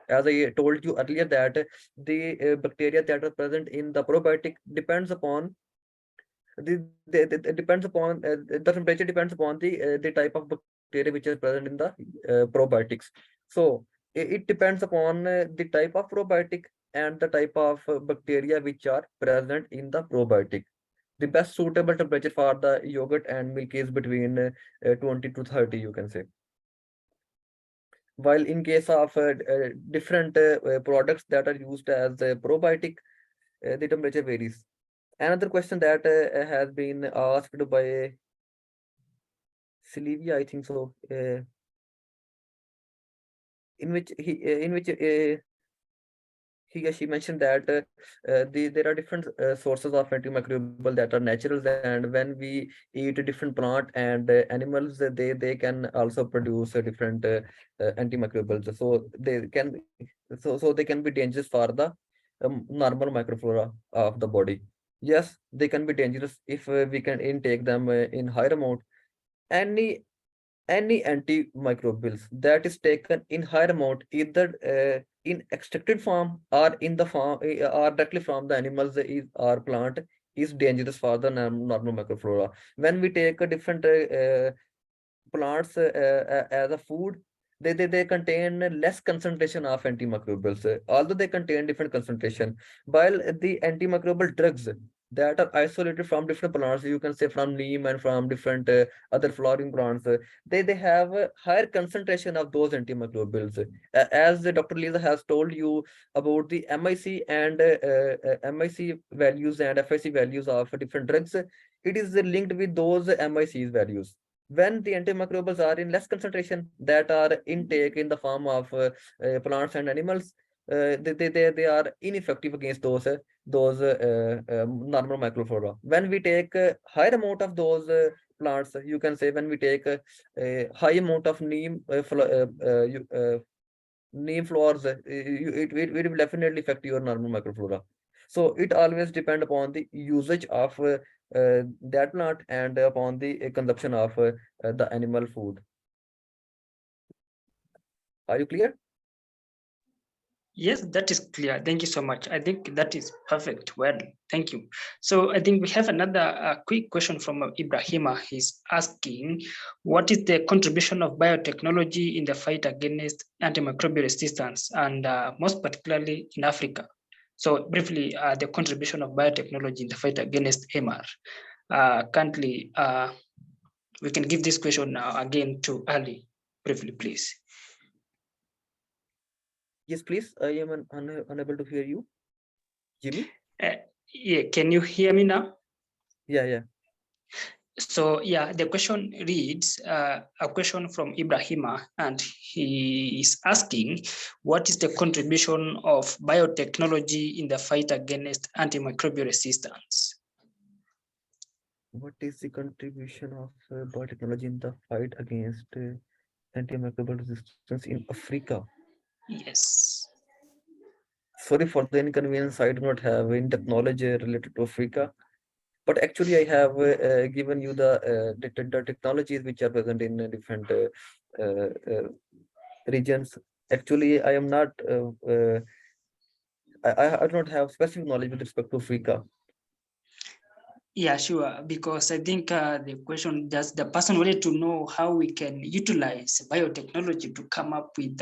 As I told you earlier, that the bacteria that are present in the probiotic depends upon the depends upon the temperature depends upon the type of bacteria which is present in the probiotics. So it depends upon the type of probiotic and the type of bacteria which are present in the probiotic. The best suitable temperature for the yogurt and milk is between 20 to 30, you can say. While in case of different products that are used as probiotic, the temperature varies. Another question that has been asked by Sylvia, I think so, in which he or she mentioned that there are different sources of antimicrobial that are natural, and when we eat a different plant and animals, they can also produce a different antimicrobials. So they can be dangerous for the normal microflora of the body. Yes, they can be dangerous if we can intake them in higher amount. Any any antimicrobials that is taken in higher amount, either in extracted form or in the form or directly from the animals or plant, is dangerous for the normal microflora. When we take a different plants as a food, they contain less concentration of antimicrobials, although they contain different concentration. While the antimicrobial drugs that are isolated from different plants, you can say from neem and from different other flowering plants, they have a higher concentration of those antimicrobials. As Dr. Lisa has told you about the MIC and MIC values and FIC values of different drugs, it is linked with those MIC's values. When the antimicrobials are in less concentration, that are intake in the form of plants and animals, they are ineffective against those normal microflora. When we take higher amount of those plants, you can say when we take a high amount of neem flowers, it will definitely affect your normal microflora. So it always depend upon the usage of that plant and upon the consumption of the animal food. Are you clear? Yes, that is clear. Thank you so much. I think that is perfect. Well, thank you. So I think we have another quick question from Ibrahima. He's asking, what is the contribution of biotechnology in the fight against antimicrobial resistance, and most particularly in Africa? So briefly, the contribution of biotechnology in the fight against MR. Currently, we can give this question again to Ali, briefly, please. Yes, please. I am unable to hear you, Jimmy. Yeah, can you hear me now? Yeah. So yeah, the question reads a question from Ibrahima, and he is asking, what is the contribution of biotechnology in the fight against antimicrobial resistance? What is the contribution of biotechnology in the fight against antimicrobial resistance in Africa? Yes. Sorry for the inconvenience. I do not have any technology related to Africa, but actually I have given you the technologies which are present in different regions. Actually, I am not. I do not have specific knowledge with respect to Africa. Yeah, sure. Because I think the question, just the person wanted to know how we can utilize biotechnology to come up with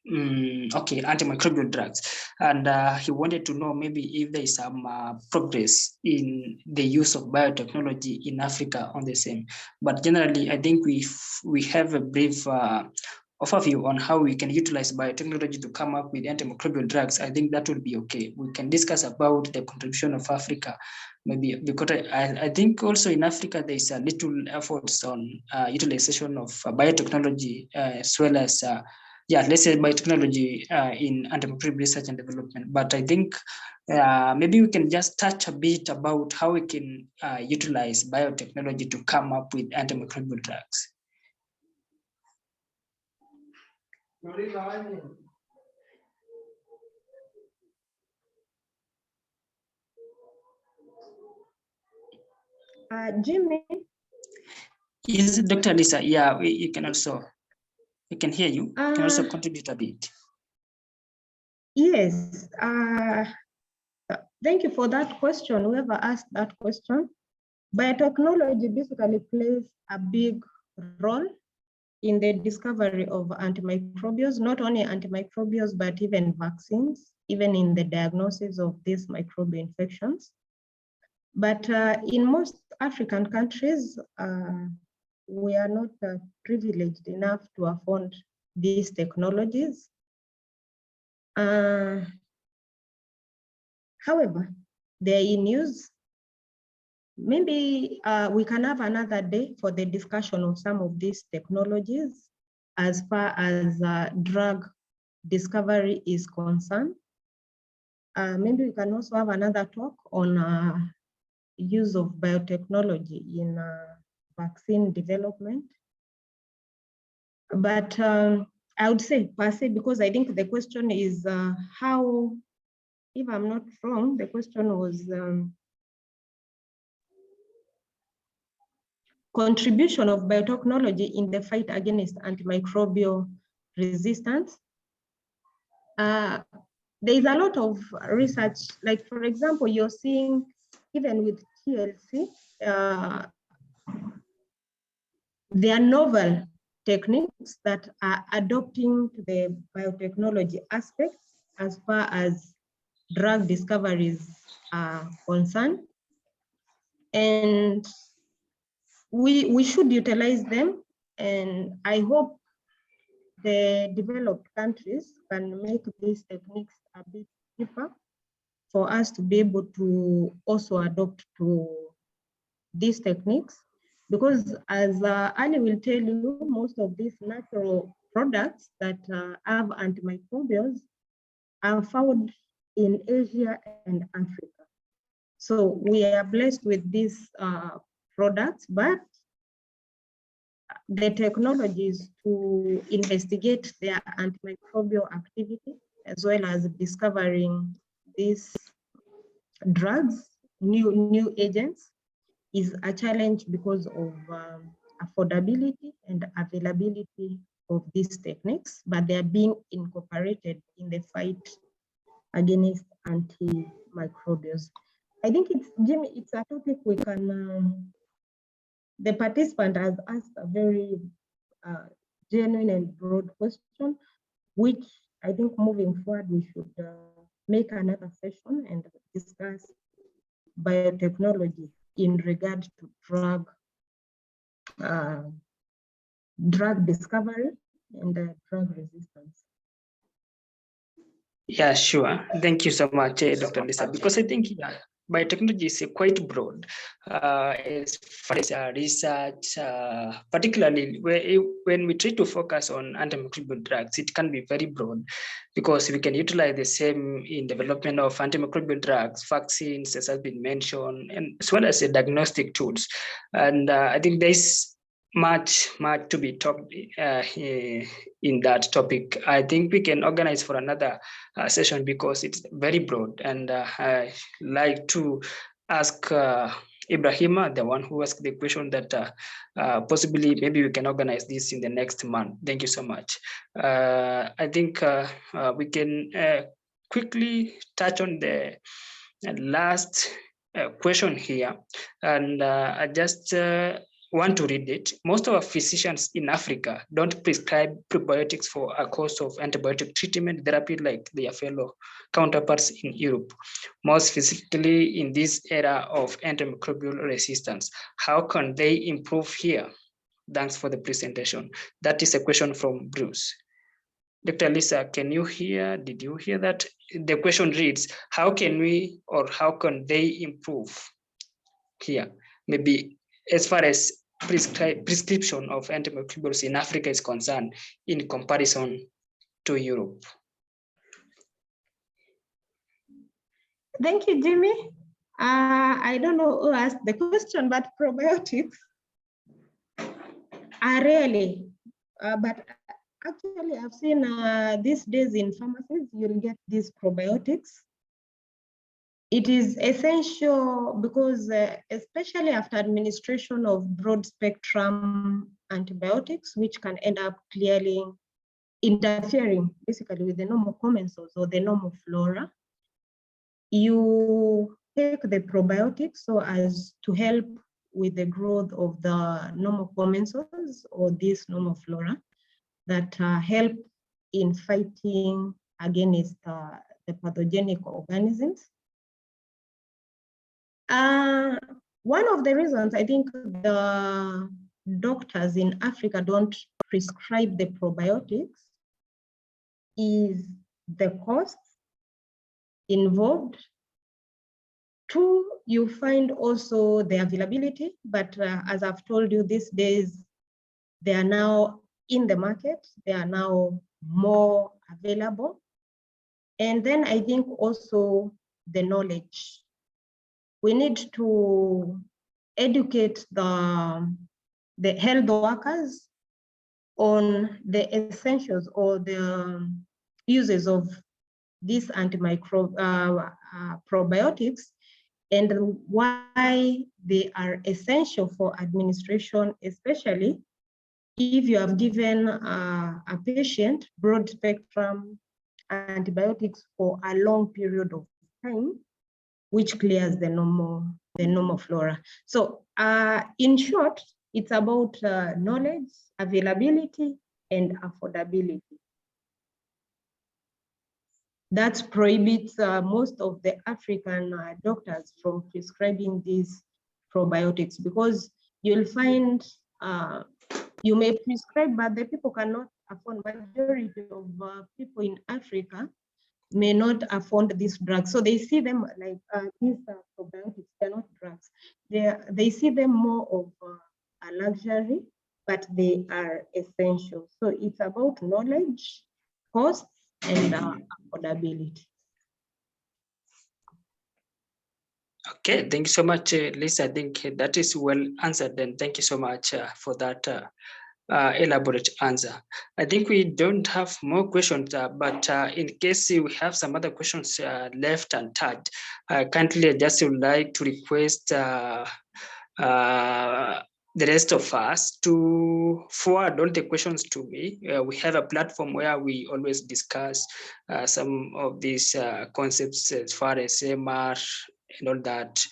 antimicrobial drugs, and he wanted to know maybe if there is some progress in the use of biotechnology in Africa on the same. But generally, I think we have a brief overview on how we can utilize biotechnology to come up with antimicrobial drugs. I think that would be okay. We can discuss about the contribution of Africa, maybe, because I think also in Africa there is a little efforts on utilization of biotechnology as well as let's say biotechnology in antimicrobial research and development. But I think maybe we can just touch a bit about how we can utilize biotechnology to come up with antimicrobial drugs. Jimmy? Yes, Dr. Lisa, yeah, you can also, we can hear you. You can also contribute a bit. Yes, thank you for that question, whoever asked that question. Biotechnology basically plays a big role in the discovery of antimicrobials, not only antimicrobials, but even vaccines, even in the diagnosis of these microbial infections. But in most African countries, we are not privileged enough to afford these technologies. However, they're in use. Maybe we can have another day for the discussion of some of these technologies as far as drug discovery is concerned. Maybe we can also have another talk on use of biotechnology in vaccine development. But I would say per se, because I think the question is how, if I'm not wrong, the question was contribution of biotechnology in the fight against antimicrobial resistance. There is a lot of research, like for example, you're seeing even with TLC, there are novel techniques that are adopting the biotechnology aspects as far as drug discoveries are concerned. And we should utilize them. And I hope the developed countries can make these techniques a bit cheaper for us to be able to also adopt to these techniques. Because as Ali will tell you, most of these natural products that have antimicrobials are found in Asia and Africa. So we are blessed with these products, but the technologies to investigate their antimicrobial activity, as well as discovering these drugs, new agents, is a challenge because of affordability and availability of these techniques, but they are being incorporated in the fight against antimicrobials. I think it's, Jimmy, it's a topic we can, the participant has asked a very genuine and broad question, which I think moving forward, we should make another session and discuss biotechnology in regard to drug discovery and drug resistance. Yeah, sure. Thank you so much, Dr. Lisa, because I think biotechnology is quite broad as far as research, particularly when we try to focus on antimicrobial drugs, it can be very broad because we can utilize the same in development of antimicrobial drugs, vaccines, as has been mentioned, and as well as diagnostic tools. And I think there's much to be talked in that topic. I think we can organize for another session because it's very broad, and I like to ask Ibrahima, the one who asked the question, that possibly maybe we can organize this in the next month. Thank you so much. I think we can quickly touch on the last question here, and I just want to read it. Most of our physicians in Africa don't prescribe probiotics for a course of antibiotic treatment therapy like their fellow counterparts in Europe, more specifically in this era of antimicrobial resistance. How can they improve here? Thanks for the presentation. That is a question from Bruce. Dr. Lisa, can you hear? Did you hear that? The question reads, how can we or how can they improve here? Maybe as far as prescription of antimicrobials in Africa is concerned in comparison to Europe. Thank you, Jimmy. I don't know who asked the question, but probiotics are really, but actually I've seen these days in pharmacies, you'll get these probiotics. It is essential because especially after administration of broad spectrum antibiotics, which can end up clearly interfering basically with the normal commensals or the normal flora, you take the probiotics so as to help with the growth of the normal commensals or this normal flora that help in fighting against the pathogenic organisms. One of the reasons I think the doctors in Africa don't prescribe the probiotics is the costs involved. Two, you find also the availability, but as I've told you, these days, they are now in the market, they are now more available. And then I think also the knowledge. We need to educate the health workers on the essentials or the uses of these probiotics and why they are essential for administration, especially if you have given a patient broad spectrum antibiotics for a long period of time, which clears the normal flora. So in short, it's about knowledge, availability, and affordability. That prohibits most of the African doctors from prescribing these probiotics, because you'll find you may prescribe, but the people cannot afford. Majority of people in Africa may not afford these drugs. So they see them like these probiotics, they're not drugs. They see them more of a luxury, but they are essential. So it's about knowledge, costs, and affordability. Okay, thank you so much, Lisa. I think that is well answered, and thank you so much for that elaborate answer. I think we don't have more questions, but in case we have some other questions left untouched, kindly I just would like to request the rest of us to forward all the questions to me. We have a platform where we always discuss some of these concepts as far as MR and all that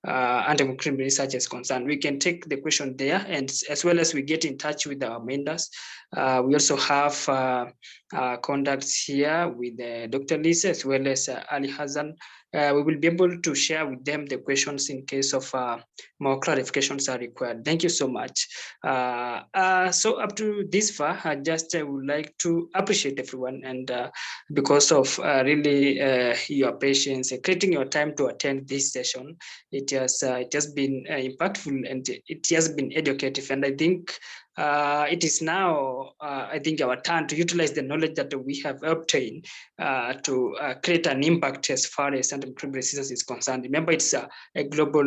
antimicrobial research is concerned. We can take the question there, and as well as we get in touch with our mentors. We also have contacts here with Dr. Lisa as well as Ali Hassa we will be able to share with them the questions in case of more clarifications are required. Thank you so much. So up to this far, I just would like to appreciate everyone, and because of really your patience, creating your time to attend this session. It has been impactful, and it has been educative, and I think it is now, I think, our turn to utilize the knowledge that we have obtained to create an impact as far as antimicrobial resistance is concerned. Remember, it's a global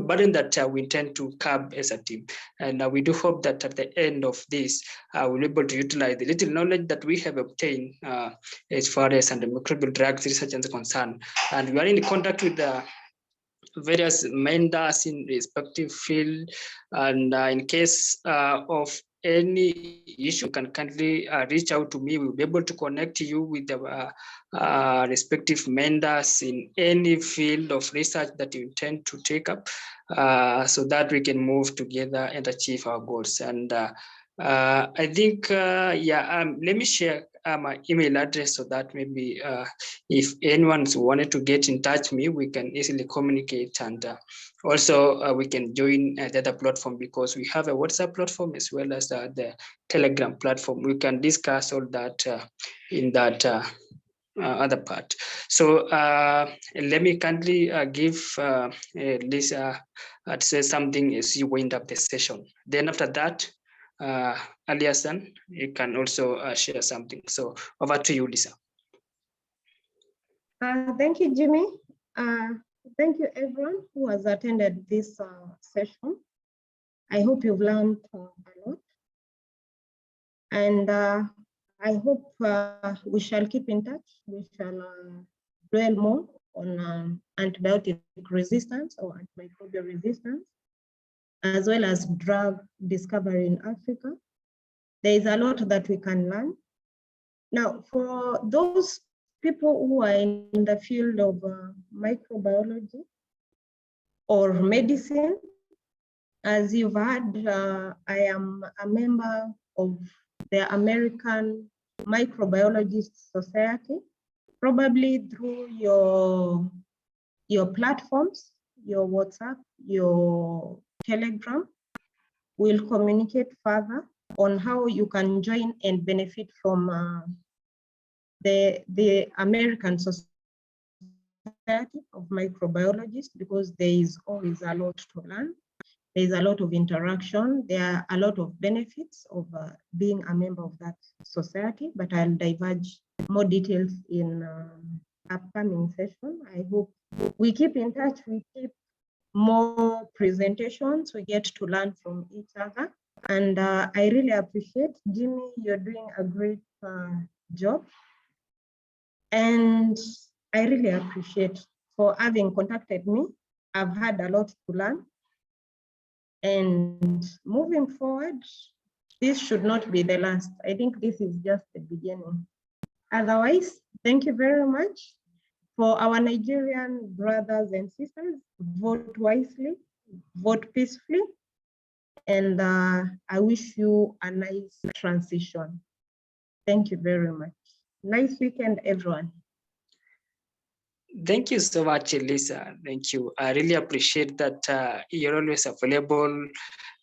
burden that we intend to curb as a team. And we do hope that at the end of this, we'll be able to utilize the little knowledge that we have obtained as far as antimicrobial drugs research is concerned. And we are in contact with the various mentors in respective field, and in case of any issue, you can kindly reach out to me. We'll be able to connect you with the respective mentors in any field of research that you intend to take up, so that we can move together and achieve our goals. And I think, let me share my email address, so that maybe if anyone's wanted to get in touch with me, we can easily communicate, and also we can join the other platform, because we have a WhatsApp platform as well as the Telegram platform. We can discuss all that in that other part. So let me kindly give Lisa to say something as you wind up the session. Then after that, Ali Hassa, you can also share something. So over to you, Lisa. Thank you, Jimmy. Thank you, everyone who has attended this session. I hope you've learned a lot. And I hope we shall keep in touch. We shall dwell more on antibiotic resistance or antimicrobial resistance, as well as drug discovery in Africa. There is a lot that we can learn. Now, for those people who are in the field of microbiology or medicine, as you've heard, I am a member of the American Microbiologist Society. Probably through your platforms, your WhatsApp, your Telegram, we'll communicate further on how you can join and benefit from the American Society of Microbiologists, because there is always a lot to learn. There is a lot of interaction. There are a lot of benefits of being a member of that society, but I'll diverge more details in upcoming session. I hope we keep in touch, we keep more presentations, we get to learn from each other. And I really appreciate, Jimmy, you're doing a great job. And I really appreciate for having contacted me. I've had a lot to learn. And moving forward, this should not be the last. I think this is just the beginning. Otherwise, thank you very much. For our Nigerian brothers and sisters, vote wisely, vote peacefully, and I wish you a nice transition. Thank you very much. Nice weekend, everyone. Thank you so much, Lisa. Thank you. I really appreciate that you're always available,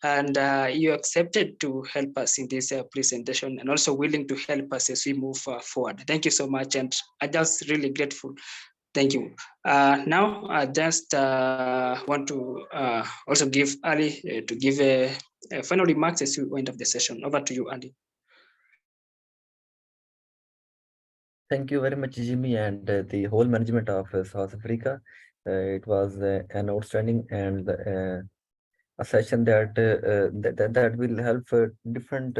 and you accepted to help us in this presentation, and also willing to help us as we move forward. Thank you so much, and I'm just really grateful. Thank you. Now, I just want to also give Ali to give a final remarks as we wind up the session. Over to you, Ali. Thank you very much, Jimmy, and the whole management of South Africa. It was an outstanding and a session that will help different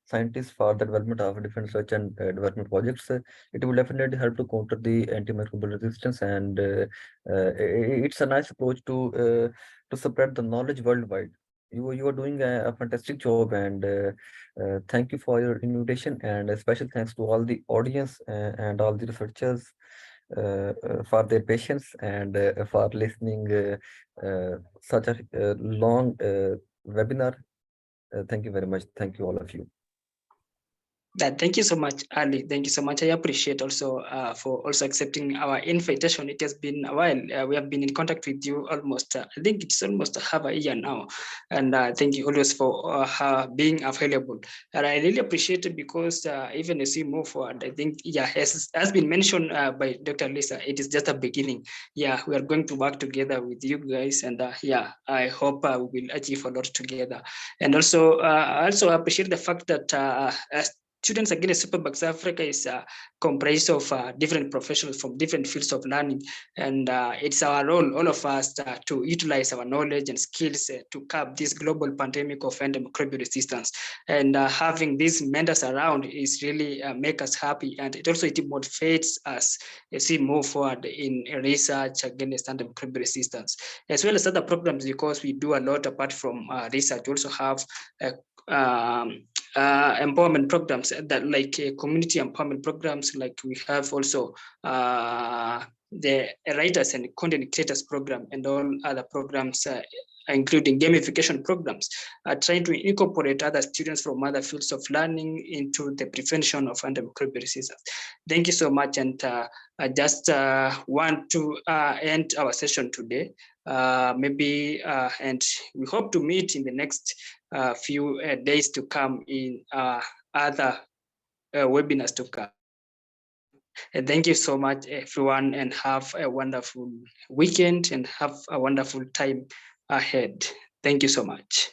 scientists for the development of different research and development projects. It will definitely help to counter the antimicrobial resistance, and it's a nice approach to spread the knowledge worldwide. You are doing a fantastic job, and thank you for your invitation, and a special thanks to all the audience and all the researchers for their patience and for listening such a long webinar. Thank you very much. Thank you, all of you. Thank you so much, Ali. Thank you so much. I appreciate also for also accepting our invitation. It has been a while. We have been in contact with you almost, I think it's almost half a year now. And thank you always for being available. And I really appreciate it because even as we move forward, I think, yeah, as been mentioned by Dr. Lisa, it is just a beginning. Yeah, we are going to work together with you guys. And yeah, I hope we will achieve a lot together. And also, I also appreciate the fact that Students Against Superbugs Africa is comprised of different professionals from different fields of learning. And it's our role, all of us, to utilize our knowledge and skills to curb this global pandemic of antimicrobial resistance. And having these mentors around is really make us happy. And it also motivates us as we move forward in research against antimicrobial resistance, as well as other programs, because we do a lot apart from research. We also have empowerment programs that like community empowerment programs, like we have also the writers and content creators program and all other programs, including gamification programs, trying to incorporate other students from other fields of learning into the prevention of antimicrobial resistance. Thank you so much. And I just want to end our session today. Maybe, and we hope to meet in the next few days to come in other webinars to come. And thank you so much, everyone, and have a wonderful weekend and have a wonderful time ahead. Thank you so much.